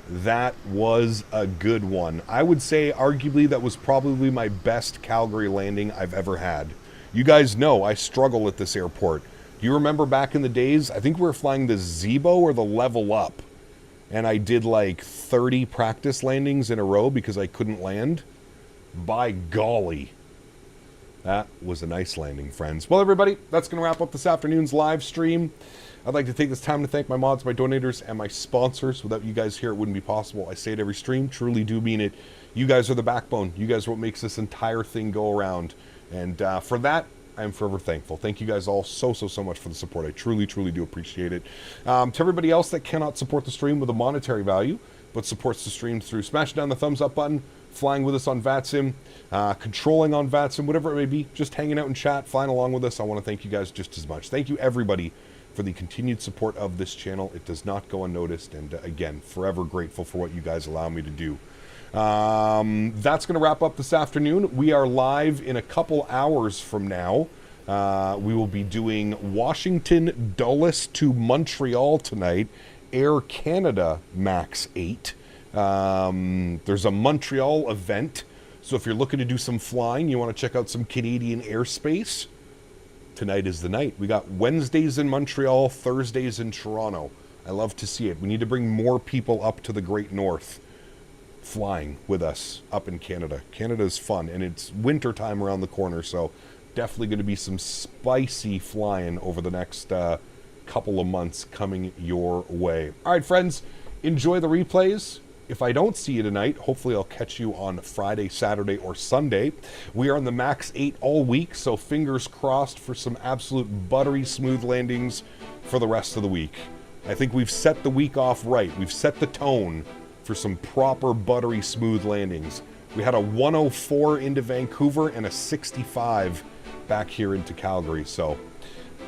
That was a good one. I would say arguably that was probably my best Calgary landing I've ever had. You guys know I struggle at this airport. Do you remember back in the days? I think we were flying the Zebo or the Level Up. And I did like 30 practice landings in a row because I couldn't land. By golly. That was a nice landing, friends. Well, everybody, that's going to wrap up this afternoon's live stream. I'd like to take this time to thank my mods, my donators, and my sponsors. Without you guys here, it wouldn't be possible. I say it every stream. Truly do mean it. You guys are the backbone. You guys are what makes this entire thing go around. And for that, I am forever thankful. Thank you guys all so much for the support. I truly do appreciate it. To everybody else that cannot support the stream with a monetary value, but supports the stream through smashing down the thumbs up button, flying with us on VATSIM, controlling on VATSIM, whatever it may be, just hanging out in chat, flying along with us, I want to thank you guys just as much. Thank you, everybody, for the continued support of this channel. It does not go unnoticed, and again, forever grateful for what you guys allow me to do. That's going to wrap up this afternoon. We are live in a couple hours from now. We will be doing Washington Dulles to Montreal tonight, Air Canada MAX8. There's a Montreal event, so if you're looking to do some flying, you want to check out some Canadian airspace, tonight is the night. We got Wednesdays in Montreal, Thursdays in Toronto. I love to see it. We need to bring more people up to the Great North flying with us up in Canada. Canada's fun, and it's winter time around the corner, so definitely going to be some spicy flying over the next couple of months coming your way. All right, friends, enjoy the replays. If I don't see you tonight, hopefully I'll catch you on Friday, Saturday, or Sunday. We are on the MAX8 all week, so fingers crossed for some absolute buttery smooth landings for the rest of the week. I think we've set the week off right. We've set the tone for some proper buttery smooth landings. We had a 104 into Vancouver and a 65 back here into Calgary, so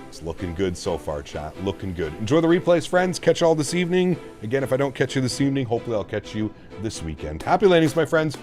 it's looking good so far, chat. Looking good. Enjoy the replays, friends. Catch you all this evening. Again, if I don't catch you this evening, hopefully I'll catch you this weekend. Happy landings, my friends.